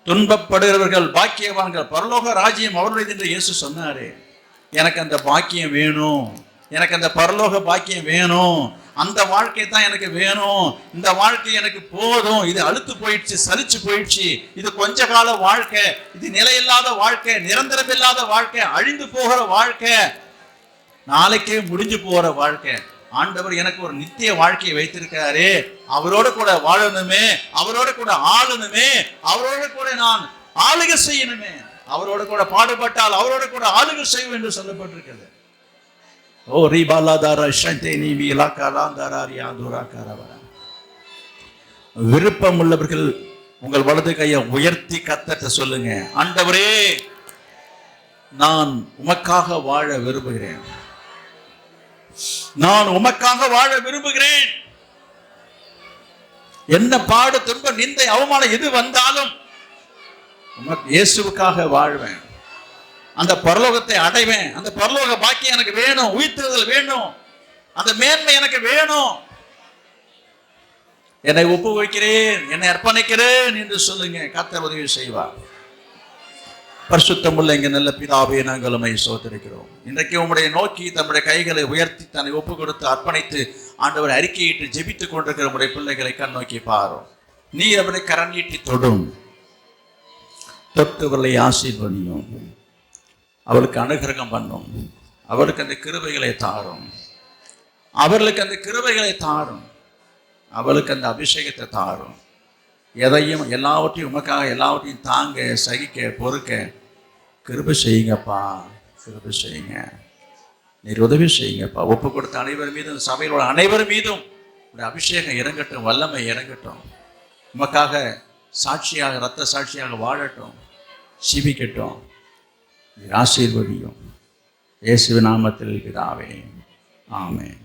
துன்பப்படுகிறவர்கள் பாக்கியவான்கள், பரலோக ராஜ்யம் அவருடையது என்று இயேசு சொன்னாரே. எனக்கு அந்த பாக்கியம் வேணும், எனக்கு அந்த பரலோக பாக்கியம் வேணும், அந்த வாழ்க்கை தான் எனக்கு வேணும், இந்த வாழ்க்கை எனக்கு போதும், இது அழுத்து போயிடுச்சு, சலிச்சு போயிடுச்சு, இது கொஞ்ச கால வாழ்க்கை, இது நிலையில்லாத வாழ்க்கை, நிரந்தரம் இல்லாத வாழ்க்கை, அழிந்து போகிற வாழ்க்கை, நாளைக்கே முடிஞ்சு போற வாழ்க்கை. ஆண்டவர் எனக்கு ஒரு நித்திய வாழ்க்கையை வைத்திருக்கிறாரே, அவரோட கூட வாழணுமே, அவரோட கூட ஆளணுமே, அவரோட கூட நான் ஆளுகை செய்யணுமே, அவரோட கூட பாடுபட்டால் அவரோட கூட ஆளுகை செய்வோம் என்று சொல்லப்பட்டிருக்கிறது. ஓ ரீபாலாதார ஷந்தேனி வீலாகாலாந்தாரியா துராகாரவர. விருப்பம் உள்ளவர்கள் உங்கள் வலது கையை உயர்த்தி கர்த்தர்ட்ட சொல்லுங்க, ஆண்டவரே நான் உமக்காக வாழ விரும்புகிறேன், நான் உமக்காக வாழ விரும்புகிறேன். என்ன பாடு துன்பம் நிந்தை அவமானம் எது வந்தாலும் இயேசுவுக்காக வாழ்வேன், அந்த பரலோகத்தை அடைவேன், அந்த பரலோக பாக்கியம் எனக்கு வேணும், உயிர்த்தெழுதல் வேணும், அந்த மேன்மை எனக்கு வேணும், என்னை ஒப்புவிக்கிறேன், என்னை அர்ப்பணிக்கிறேன் என்று சொல்லுங்க. கர்த்தர் உதவி செய்வார். பரிசுத்தமுள்ள எங்க நல்ல பிதாவே, நாங்கள் உம்மை ஸ்தோத்திரிக்கிறோம். இன்றைக்கு உம்முடைய நோக்கி தம்முடைய கைகளை உயர்த்தி தன்னை ஒப்பு கொடுத்து அர்ப்பணித்து ஆண்டவர் அறிக்கையிட்டு ஜெபித்துக் கொண்டிருக்கிற உடைய பிள்ளைகளை கண் நோக்கி பாரும். நீ அவரை கரம் நீட்டி தொடும், தொட்டவர்களை ஆசீர்வதியும், அவளுக்கு அனுகிரகம் பண்ணும், அவளுக்கு அந்த கிருபைகளை தாரும், அவர்களுக்கு அந்த கிருபைகளை தாரும், அவளுக்கு அந்த அபிஷேகத்தை தாரும். எதையும் எல்லாவற்றையும் உமக்காக எல்லாவற்றையும் தாங்க, சகிக்க, பொறுக்க கிருபை செய்யுங்கப்பா, கிருபை செய்யுங்க, நீர் உதவி செய்யுங்கப்பா. ஒப்பு கொடுத்த அனைவர் மீதும், சபையில் உள்ள அனைவர் மீதும் அபிஷேகம் இறங்கட்டும், வல்லமை இறங்கட்டும், உமக்காக சாட்சியாக, இரத்த சாட்சியாக வாழட்டும், ஜீவிக்கட்டும். ஆசீர்வதியும் இயேசுவின் நாமத்தில் பிதாவே, ஆமென்,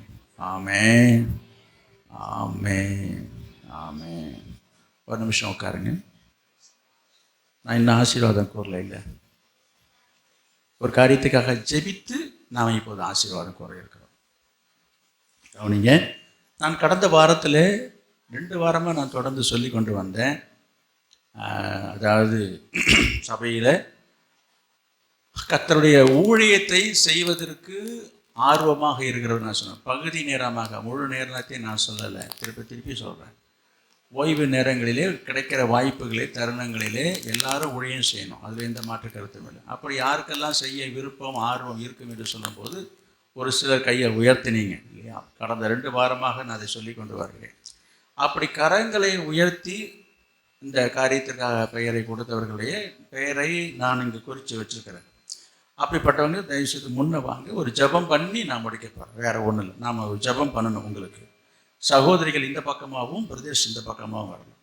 ஆமென், ஆமென், ஆமென். ஒரு நிமிஷம் உட்காருங்க. நான் இன்னும் ஆசீர்வாதம் கூறல, இல்லை, ஒரு காரியத்துக்காக ஜெபித்து நாம் இப்போது ஆசீர்வாதம் கூற இருக்கிறோம். கவனிங்க, நான் கடந்த வாரத்தில் 2 வாரமாக நான் தொடர்ந்து சொல்லி கொண்டு வந்தேன். அதாவது சபையில் கர்த்தருடைய ஊழியத்தை செய்வதற்கு ஆர்வமாக இருக்கிறவர் நான் சொன்னேன். பகுதி நேரமாக, முழு நேரத்தை நான் சொல்லலை, திருப்பி சொல்கிறேன். ஓய்வு நேரங்களிலே கிடைக்கிற வாய்ப்புகளே, தருணங்களிலே எல்லாரும் ஊழியம் செய்யணும், அதில் எந்த மாற்று கருத்தும் இல்லை. அப்படி யாருக்கெல்லாம் செய்ய விருப்பம், ஆர்வம் இருக்கும் என்று சொல்லும்போது ஒரு சிலர் கையை உயர்த்தினீங்க இல்லையா? கடந்த 2 வாரமாக நான் அதை சொல்லி கொண்டு வருகிறேன். அப்படி கரங்களை உயர்த்தி இந்த காரியத்திற்காக பெயரை கொடுத்தவர்களுடைய பெயரை நான் இங்கு குறித்து வச்சிருக்கிறேன். அப்படிப்பட்டவங்க தயவுசெய்து முன்ன வாங்க, ஒரு ஜெபம் பண்ணி நான் முடிக்க போகிறேன். வேறு ஒன்றும் இல்லை, நாம் ஒரு ஜெபம் பண்ணணும். உங்களுக்கு சகோதரிகள் இந்த பக்கமாகவும் பிரதேஷ் இந்த பக்கமாகவும் வரணும்.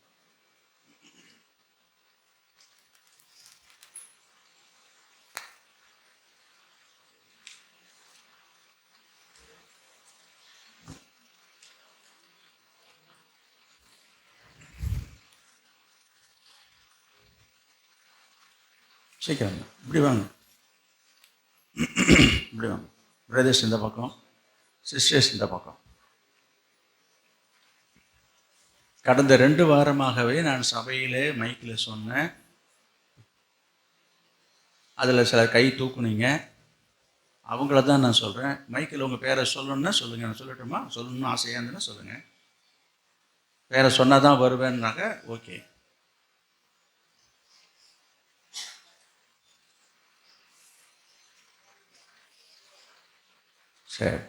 சீக்கிரம் இப்படி வாங்க, இப்படி வாங்க. பிரதேஷ் இந்த பக்கம், சிஸ்டர்ஸ் இந்த பக்கம். கடந்த 2 வாரமாகவே நான் சபையிலே மைக்கில் சொன்னேன். அதில் சிலர் கை தூக்குனீங்க, அவங்கள தான் நான் சொல்கிறேன். மைக்கில் உங்கள் பேரை சொல்லணுன்னா சொல்லுங்கள், நான் சொல்லட்டுமா? சொல்லணும்னு ஆசையாக இருந்துன்னா சொல்லுங்கள். பேரை சொன்னால் தான் வருவேன்னாக்க ஓகே. சரி,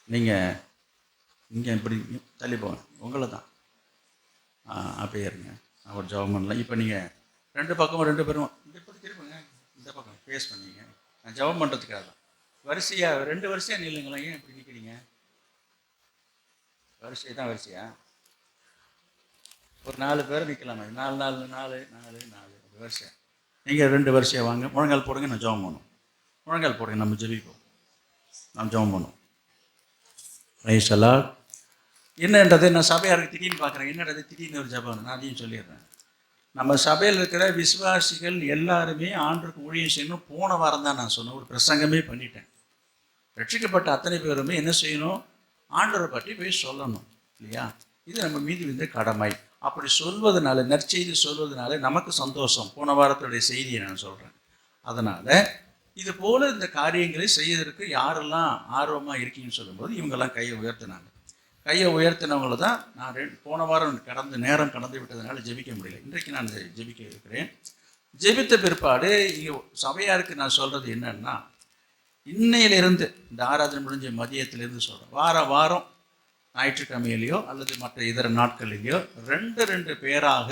நீங்கள் இங்கே இப்படி தள்ளி போங்க, உங்களை தான். அப்படியே இருங்க, நான் ஒரு ஜெபம் பண்ணலாம். இப்போ நீங்கள் 2 பக்கமும் 2 பேரும் இந்த பக்கம் திரும்புங்க, இந்த பக்கம் ஃபேஸ் பண்ணீங்க. நான் ஜெபம் பண்ணுறதுக்காக தான். வரிசையாக 2 வரிசையாக நில்லுங்களா? ஏன் இப்படி நிற்கிறீங்க? வரிசை தான் வரிசையா? ஒரு 4 பேர் நிற்கலாமா? 4 வரிசையா? நீங்கள் 2 வரிசையாக வாங்க, முழங்கால் போடுங்க, நான் ஜெபம் பண்ணும். முழங்கால் போடுங்க, நம்ம ஜெபிப்போம், நாம் ஜெபம் பண்ணும். Price the Lord. என்னன்றது நான் சபையாருக்கு திடீர்னு பார்க்குறேன், என்னன்றது திடீர்னு ஒரு ஜெபம், நான் அதையும் சொல்லிடுறேன். நம்ம சபையில் இருக்கிற விசுவாசிகள் எல்லாருமே ஆண்டவருக்கு ஊழியம் செய்யணும். போன வாரம் தான் நான் சொன்னேன், ஒரு பிரசங்கமே பண்ணிட்டேன். ரட்சிக்கப்பட்ட அத்தனை பேருமே என்ன செய்யணும்? ஆண்டவரை பற்றி போய் சொல்லணும் இல்லையா? இது நம்ம மீது இருந்த கடமை. அப்படி சொல்வதனால, நற்செய்தி சொல்வதனால நமக்கு சந்தோஷம். போன வாரத்துடைய செய்தியை நான் சொல்கிறேன். அதனால் இது போல இந்த காரியங்களை செய்வதற்கு யாரெல்லாம் ஆர்வமா இருக்கீங்கன்னு சொல்லும்போது இவங்கெல்லாம் கையை உயர்த்தினாங்க. கையை உயர்த்தினவங்கள தான் நான் போன வாரம் நேரம் கடந்து விட்டதுனால ஜெபிக்க முடியல. இன்றைக்கு நான் ஜெபிக்க இருக்கிறேன். ஜெபித்த பிற்பாடு இங்கே சபையாருக்கு நான் சொல்றது என்னன்னா, இன்னையிலிருந்து இந்த ஆராதனை முடிஞ்ச மதியத்திலிருந்து சொல்கிறேன், வாரம் ஞாயிற்றுக்கிழமையிலையோ அல்லது மற்ற இதர நாட்களிலேயோ 2 பேராக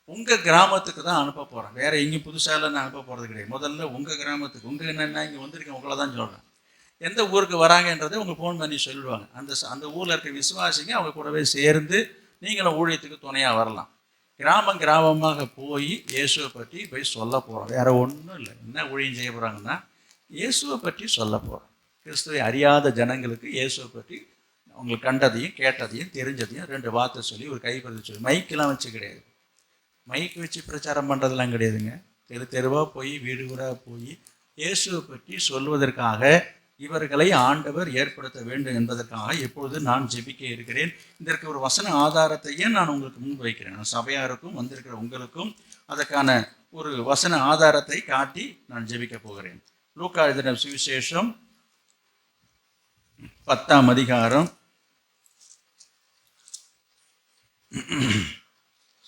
உங்கள் கிராமத்துக்கு தான் அனுப்ப போகிறேன். வேறு எங்கேயும் புதுசாக நான் அனுப்ப போகிறது கிடையாது. முதல்ல உங்கள் கிராமத்துக்கு, உங்கள் என்னென்ன இங்கே வந்திருக்கேன் உங்களை தான் சொல்கிறேன். எந்த ஊருக்கு வராங்கன்றதை உங்கள் ஃபோன் பண்ணி சொல்லிடுவாங்க. அந்த ஊரில் இருக்க விசுவாசிங்க அவங்க கூடவே சேர்ந்து நீங்களும் ஊழியத்துக்கு துணையாக வரலாம். கிராமமாக போய் இயேசுவை பற்றி போய் சொல்ல போகிறோம். வேறு ஒன்றும் இல்லை. என்ன ஊழியம் செய்ய போகிறாங்கன்னா, இயேசுவை பற்றி சொல்ல போகிறோம். கிறிஸ்துவை அறியாத ஜனங்களுக்கு இயேசுவை பற்றி அவங்களுக்கு கண்டதையும் கேட்டதையும் தெரிஞ்சதையும் 2 வார்த்தை சொல்லி ஒரு கைப்பற்றி சொல்லி, மைக்கெல்லாம் வச்சு கிடையாது. மைக்கு வச்சு பிரச்சாரம் பண்ணுறதெல்லாம் கிடையாதுங்க. தெருவாக போய் வீடு வீடாக போய் இயேசுவை பற்றி சொல்வதற்காக இவர்களை ஆண்டவர் ஏற்படுத்த வேண்டும் என்பதற்காக எப்பொழுது நான் ஜெபிக்க இருக்கிறேன். இதற்கு ஒரு வசன ஆதாரத்தையும் நான் உங்களுக்கு முன் வைக்கிறேன். நான் சபையாருக்கும் வந்திருக்கிற உங்களுக்கும் அதற்கான ஒரு வசன ஆதாரத்தை காட்டி நான் ஜெபிக்க போகிறேன். லூக்கா எழுதின சுவிசேஷம் 10ஆம் அதிகாரம்,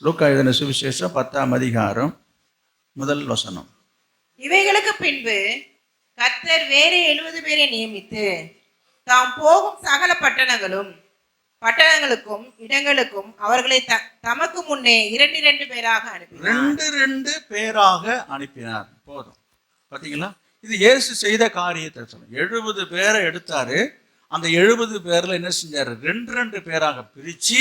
லூக்கா எழுதின சுவிசேஷம் 10ஆம் அதிகாரம் முதல் வசனம். இவைகளுக்கு பின்பு கர்த்தர் வேறு 70 பேரை நியமித்து தாம் போகும் சகல பட்டணங்களுக்கும் இடங்களுக்கும் அவர்களை தமக்கு முன்னே 2 பேராக அனுப்பினார். 2 பேராக அனுப்பினார். போதும், பார்த்தீங்களா? இது இயேசு செய்த காரியத்தை சொல்ல. 70 பேரை எடுத்தாரு. அந்த 70 பேர்ல என்ன செஞ்சாரு? 2 பேராக பிரிச்சு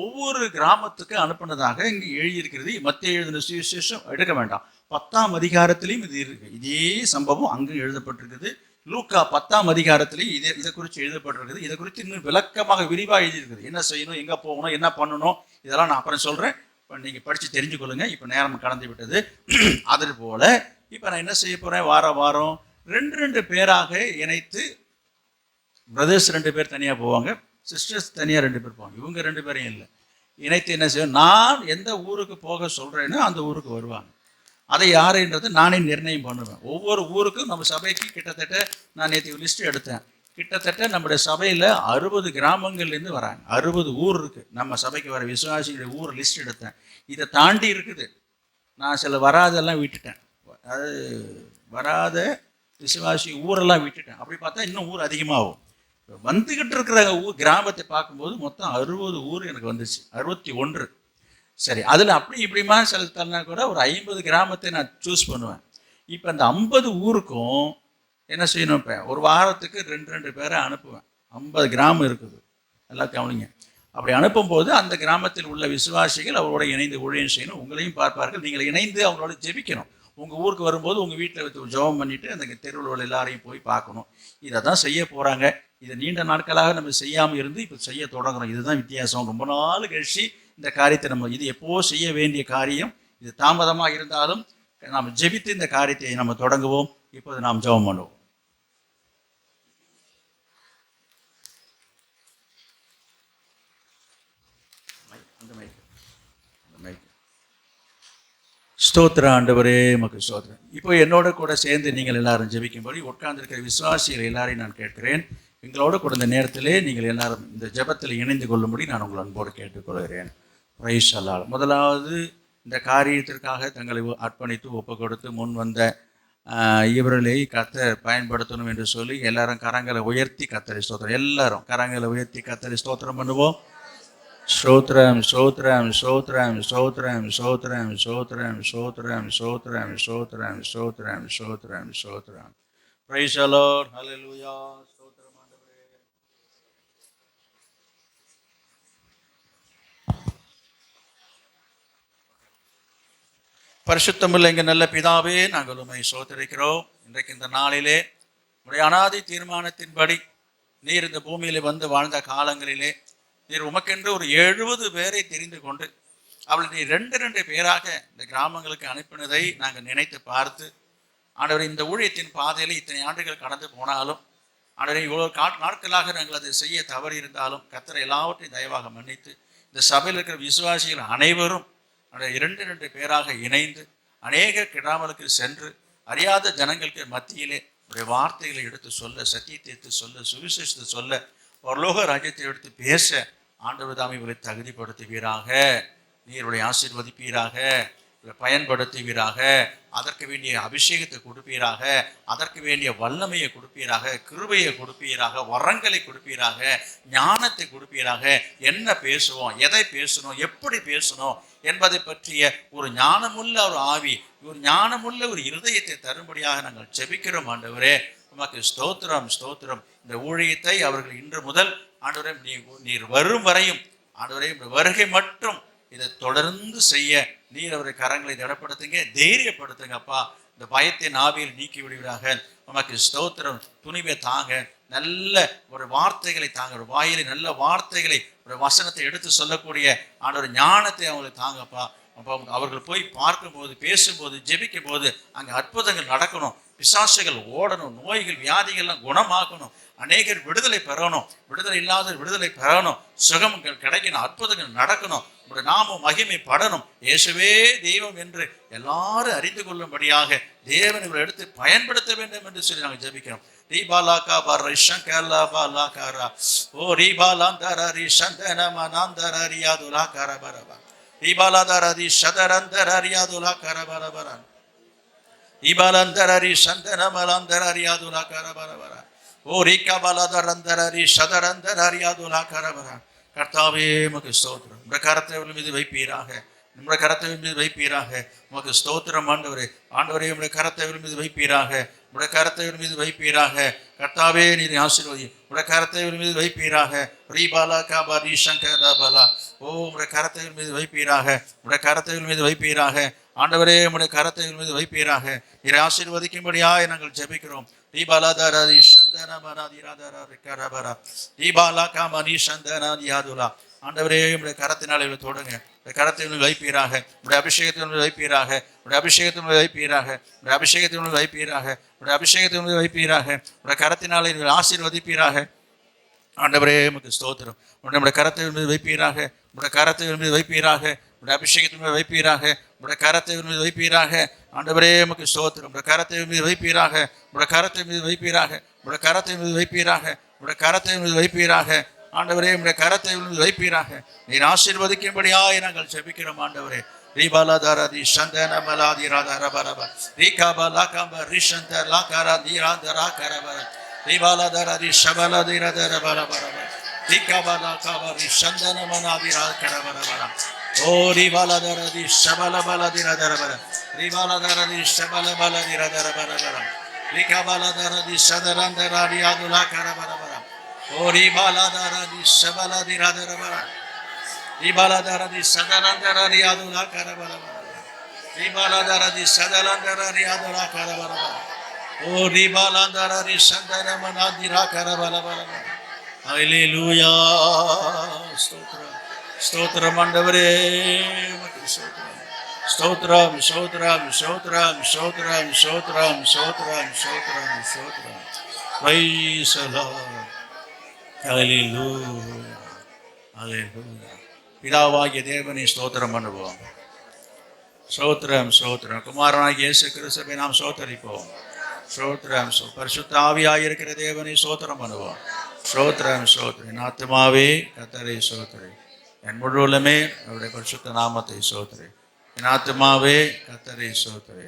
ஒவ்வொரு கிராமத்துக்கு அனுப்பினதாக இங்கு எழுதியிருக்கிறது. மத்திய எழுதின சுவிசேஷம் எடுக்க வேண்டாம், 10ஆம் அதிகாரத்திலையும் இது இருக்கு. இதே சம்பவம் அங்கு எழுதப்பட்டிருக்குது. லூக்கா 10ஆம் அதிகாரத்திலையும் இதை குறித்து எழுதப்பட்டிருக்குது. இதை குறித்து இன்னும் விளக்கமாக விரிவாக எழுதியிருக்குது. என்ன செய்யணும், எங்கே போகணும், என்ன பண்ணணும், இதெல்லாம் நான் அப்புறம் சொல்கிறேன். இப்போ நீங்கள் படித்து தெரிஞ்சுக்கொள்ளுங்க. இப்போ நேரம் கடந்து விட்டது. அது போல் இப்போ நான் என்ன செய்ய போகிறேன், வாரம் 2 பேராக இணைத்து, பிரதர்ஸ் 2 பேர் தனியாக போவாங்க, சிஸ்டர்ஸ் தனியாக 2 பேர் போவாங்க. இவங்க 2 பேரையும் இல்லை, இணைத்து என்ன செய்வோம், நான் எந்த ஊருக்கு போக சொல்கிறேனோ அந்த ஊருக்கு வருவாங்க. அதை யாருன்றது நானே நிர்ணயம் பண்ணுவேன். ஒவ்வொரு ஊருக்கும் நம்ம சபைக்கு கிட்டத்தட்ட, நான் நேற்று லிஸ்ட்டு எடுத்தேன், கிட்டத்தட்ட நம்முடைய சபையில் 60 கிராமங்கள்லேருந்து வராங்க. 60 ஊர் இருக்குது நம்ம சபைக்கு வர விசுவாசிகளுடைய ஊர் லிஸ்ட் எடுத்தேன். இதை தாண்டி இருக்குது. நான் சில வராதெல்லாம் விட்டுட்டேன். அது வராத விசுவாசி ஊரெல்லாம் விட்டுட்டேன். அப்படி பார்த்தா இன்னும் ஊர் அதிகமாகும். வந்துக்கிட்டு இருக்கிற கிராமத்தை பார்க்கும்போது மொத்தம் 60 ஊர் எனக்கு வந்துச்சு, 61. சரி, அதில் அப்படி இப்படிமா சில தரனா கூட ஒரு 50 கிராமத்தை நான் சூஸ் பண்ணுவேன். இப்போ அந்த 50 ஊருக்கும் என்ன செய்யணும், இப்போ ஒரு வாரத்துக்கு 2 பேரை அனுப்புவேன். 50 கிராமம் இருக்குது, எல்லாம் கவனிங்க. அப்படி அனுப்பும்போது அந்த கிராமத்தில் உள்ள விசுவாசிகள் அவரோட இணைந்து ஊழியம் செய்யணும். உங்களையும் பார்ப்பார்கள், நீங்கள் இணைந்து அவங்களோட ஜெபிக்கணும். உங்கள் ஊருக்கு வரும்போது உங்கள் வீட்டில் வச்சு ஜெபம் பண்ணிவிட்டு அந்த தெருவில் உள்ள எல்லாரையும் போய் பார்க்கணும். இதை தான் செய்ய போகிறாங்க. இதை நீண்ட நாட்களாக நம்ம செய்யாமல் இருந்து இப்போ செய்ய தொடங்குறோம். இதுதான் வித்தியாசம். ரொம்ப நாள் கழிச்சு இந்த காரியத்தை நம்ம, இது எப்போது செய்ய வேண்டிய காரியம், இது தாமதமாக இருந்தாலும் நாம் ஜெபித்து இந்த காரியத்தை நம்ம தொடங்குவோம். இப்போது நாம் ஜெபம் பண்ணுவோம். ஸ்தோத்திர ஆண்டவரே, மக்கு ஸ்தோத்திரம். இப்போ என்னோட கூட சேர்ந்து நீங்கள் எல்லாரும் ஜெபிக்கும்படி உட்கார்ந்துருக்கிற விசுவாசிகள் எல்லாரையும் நான் கேட்கிறேன். எங்களோட கூட இந்த நேரத்திலே நீங்கள் எல்லாரும் இந்த ஜெபத்தில் இணைந்து கொள்ளும்படி நான் உங்கள் அன்போடு கேட்டுக்கொள்கிறேன். பிரைஸ் அல்லாஹ். முதலாவது இந்த காரியத்திற்காக தங்களை அர்ப்பணித்து ஒப்பு கொடுத்து முன் வந்த இவர்களை கர்த்தர் பயன்படுத்தணும் என்று சொல்லி எல்லாரும் கரங்களை உயர்த்தி கர்த்தரை ஸ்தோத்திரம். எல்லாரும் கரங்களை உயர்த்தி கர்த்தரை ஸ்தோத்திரம் பண்ணுவோம். ஸ்தோத்திரம் ஸ்தோத்திரம் ஸ்தோத்திரம் ஸ்தோத்திரம் ஸ்தோத்திரம் ஸ்தோத்திரம் ஸ்தோத்திரம் ஸ்தோத்திரம் ஸ்தோத்திரம் ஸ்தோத்திரம் ஸ்தோத்திரம் ஸ்தோத்திரம். Praise the lord. ஹல்லேலூயா. ஸ்தோத்திரம் ஆண்டவரே. பரிசுத்தமுள்ள எங்கள் நல்ல பிதாவே, நாங்கள் உம்மை ஸ்தோத்திரிக்கிறோம். இன்றைக்கு இந்த நாளிலே உடைய அனாதி தீர்மானத்தின்படி நீர் இந்த பூமியிலே வந்து வாழ்ந்த காலங்களிலே நீர் உமக்கென்று ஒரு 70 பேரை தெரிந்து கொண்டு அவளை நீர் 2 பேராக இந்த கிராமங்களுக்கு அனுப்பினதை நாங்கள் நினைத்து பார்த்து, ஆண்டவரை இந்த ஊழியத்தின் பாதையில் இத்தனை ஆண்டுகள் கடந்து போனாலும், ஆண்டவரை இவ்வளோ நாட்களாக நாங்கள் அதை செய்ய தவறி இருந்தாலும் கர்த்தர் எல்லாவற்றையும் தயவாக மன்னித்து இந்த சபையில் இருக்கிற விசுவாசிகள் அனைவரும் 2 பேராக இணைந்து அநேக கிராமங்களுக்கு சென்று அறியாத ஜனங்களுக்கு மத்தியிலே உடைய வார்த்தைகளை எடுத்து சொல்ல, சத்தியத்தை எடுத்து சொல்ல, சுவிசேஷத்தை சொல்ல, பரலோக ராஜ்யத்தை எடுத்து பேச ஆண்டவர் தாமே இவரை தகுதிப்படுத்துவீராக. நீருடைய ஆசீர்வதிப்பீராக, பயன்படுத்துவீராக. அதற்கு வேண்டிய அபிஷேகத்தை கொடுப்பீராக, அதற்கு வேண்டிய வல்லமையை கொடுப்பீராக, கிருபையை கொடுப்பீராக, வரங்களை கொடுப்பீராக, ஞானத்தை கொடுப்பீராக. என்ன பேசுவோம், எதை பேசணும், எப்படி பேசணும் என்பதை பற்றிய ஒரு ஞானமுள்ள ஒரு ஆவி, ஒரு ஞானமுள்ள ஒரு இருதயத்தை தரும்படியாக நாங்கள் ஜெபிக்கிறோம். ஆண்டவரே உமக்கு ஸ்தோத்திரம், ஸ்தோத்திரம். இந்த ஊழியத்தை அவர்கள் இன்று முதல் ஆண்டவரே நீர் வரும் வரையும் ஆண்டவரே வருகை மட்டும் இதை தொடர்ந்து செய்ய நீர் அவரை கரங்களை திடப்படுத்துங்க, தைரியப்படுத்துங்க அப்பா. இந்த பயத்தின் ஆவியில் நீக்கி விடுவீராக. உமக்கு ஸ்தோத்திரம். துணிவை தாங்க, நல்ல ஒரு வார்த்தைகளை தாங்க, ஒரு வாயிலை நல்ல வார்த்தைகளை, ஒரு வசனத்தை எடுத்து சொல்லக்கூடிய ஆண்டவர் ஞானத்தை அவங்களுக்கு தாங்கப்பா. அப்போ அவர்கள் போய் பார்க்கும்போது, பேசும்போது, ஜெபிக்கும் போது அங்கே அற்புதங்கள் நடக்கணும், பிசாசுகள் ஓடணும், நோய்கள் வியாதிகள்லாம் குணமாகணும், அநேகர் விடுதலை பெறணும், விடுதலை இல்லாத விடுதலை பெறணும், சுகங்கள் கிடைக்கணும், அற்புதங்கள் நடக்கணும், உடைய நாமம் மகிமைப்படணும். இயேசுவே தெய்வம் என்று எல்லாரும் அறிந்து கொள்ளும்படியாக தேவன் இவரை எடுத்து பயன்படுத்த வேண்டும் என்று சொல்லி நாங்கள் ஜெபிக்கிறோம். ரீபாலாக்கா பார ஷங்கலா பாலாக்காரா ஓ ரீபாலாந்தர ரிஷந்தனமனந்தர ரியாதுலா கரபரபா ரீபாலாதரதி ஷதரந்தர ரியாதுலா கரபரபரா ரீபாலந்தர ரிஷந்தனமலந்தர ரியாதுலா கரபரபரா ஓ ரீகாபாலாதரந்தர ரிஷதரந்தர ரியாதுலா கரபரா. கர்த்தாவே உமக்கு ஸ்தோத்திரம். உம்முடைய கரத்தை அவர்கள் மீது வைப்பீராக, நம்முடைய கரத்தை மீது வைப்பீராக. உமக்கு ஸ்தோத்திரம் ஆண்டவரே. ஆண்டவரே உம்முடைய கரத்தை அவர்கள் மீது வைப்பீராக, உடைய கரத்தை மீது வைப்பீராக. கர்த்தாவே நீர் ஆசீர்வதி. உடைய கரத்தை மீது வைப்பீராக. ரீபாலா காபா ரீஷங்கரா பாலா ஓ உடைய கரத்தை மீது வைப்பீராக, உடைய கரத்தை மீது வைப்பீராக. ஆண்டவரே உடைய கரத்தை மீது வைப்பீராக. நீர் ஆசீர்வதிக்கும்படியாக நாங்கள் ஜெபிக்கிறோம். ரீபாலாதாரா ஷந்தனமனாதிராதாரா ரிக்கரபரா ரீபாலா காமனி ஷந்தனாதியாதுலா. ஆண்டவரே உடைய கரத்தினாலே தொடுங்க, உடைய கரத்தை வைப்பீராக. உடைய அபிஷேகத்தை வைப்பீராக, உடைய அபிஷேகத்தை வைப்பீராக, உடைய அபிஷேகத்தை வைப்பீராக, உடைய அபிஷேகத்தை வைப்பீராக. உடைய கரத்தினாலே ஆசீர்வதிப்பீராக. ஆண்டவரே உமக்கு ஸ்தோத்திரம். உடைய கரத்தை மீது வைப்பீராக, உடைய கரத்தை மீது வைப்பீராக, உடைய அபிஷேகத்தை மீது வைப்பீராக, உடைய கரத்தை மீது வைப்பீராக. ஆண்டவரே உமக்கு ஸ்தோத்திரம். உடைய கரத்தை மீது வைப்பீராக, உடைய கரத்தை மீது வைப்பீராக, உடைய கரத்தை மீது வைப்பீராக, உடைய கரத்தை மீது வைப்பீராக. ஆண்டவரே உடைய கரத்தை மீது வைப்பீராக. நீர் ஆசீர்வதிக்கும்படியாய் நாங்கள் ஜெபிக்கிறோம். ஆண்டவரே ரீபாலாதாரதி சந்தனமலாதி ராதரபரப ரீகாபாலாகாம்ப ரிஷந்த லாகாரா தீராந்தரா கரபர ரீபாலாதாரதி ஷபலதி ரதரபரபரப ரீகாபாலாகாப ரிஷந்தனமனாதி ராகரபரபர ஓ ரீபாலாதாரதி ஷபலபலதி ரதரபர ரீபாலாதாரதி ஷபலபலதி ரதரபரபர ரீகாபாலாதாரதி சதரந்தராதி யாதுலா கரபரபர ஓ ரீபாலாதாரதி ஷபலதி ரதரபர ரீபாலாதாரதி சதரந்தராதி யாதுலா கரபரபர ரீபாலாதாரதி சதரந்தராதி யாதுலா கரபரபர ஓ ரீபாலாதாரதி சந்தனமனாதி ராகரபரபர. ஹல்லேலூயா. ஸ்தோத்திரம், ஸ்தோத்திரம் ஆண்டவரே உமக்கு ஸ்தோத்திரம். ஸ்தோத்திரம், ஸ்தோத்திரம், ஸ்தோத்திரம், ஸ்தோத்திரம், ஸ்தோத்திரம், ஸ்தோத்திரம், ஸ்தோத்திரம், ஸ்தோத்திரம். Praise the lord. ஹல்லேலூயா, ஹல்லேலூயா. பிதாவாகிய தேவனை ஸ்தோத்திரம் பண்ணுவோம். ஸ்தோத்திரம், ஸ்தோத்திரம். குமாரனாகிய இயேசு கிறிஸ்துவை நாம் ஸ்தோத்தரிப்போம். ஸ்தோத்திரம். பரிசுத்த ஆவியாயிருக்கிற தேவனை ஸ்தோத்திரம் பண்ணுவோம். ஸ்தோத்திரம், ஸ்தோத்திரம். என் ஆத்துமாவே கர்த்தரை ஸ்தோத்திரி, என் முழு உள்ளமே அவருடைய பரிசுத்த நாமத்தை ஸ்தோத்திரி. என் ஆத்துமாவே கர்த்தரை ஸ்தோத்திரி,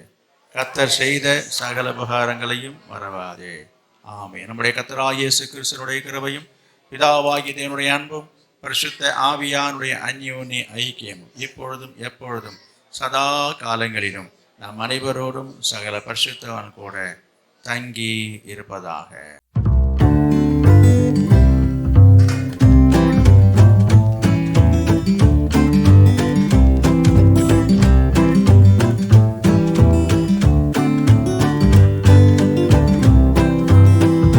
கர்த்தர் செய்த சகல உபகாரங்களையும் மறவாதே. ஆமென். நம்முடைய கர்த்தராகிய இயேசு கிறிஸ்துவினுடைய கிருபையும் பிதாவாகிய தேவனுடைய அன்பும் பரிசுத்த ஆவியானுடைய அந்யோன்ய ஐக்கியமும் இப்பொழுதும் எப்பொழுதும் சதா காலங்களிலும் நாம் அனைவரோடும் சகல பரிசுத்தவான் கூட தங்கி இருப்பதாக.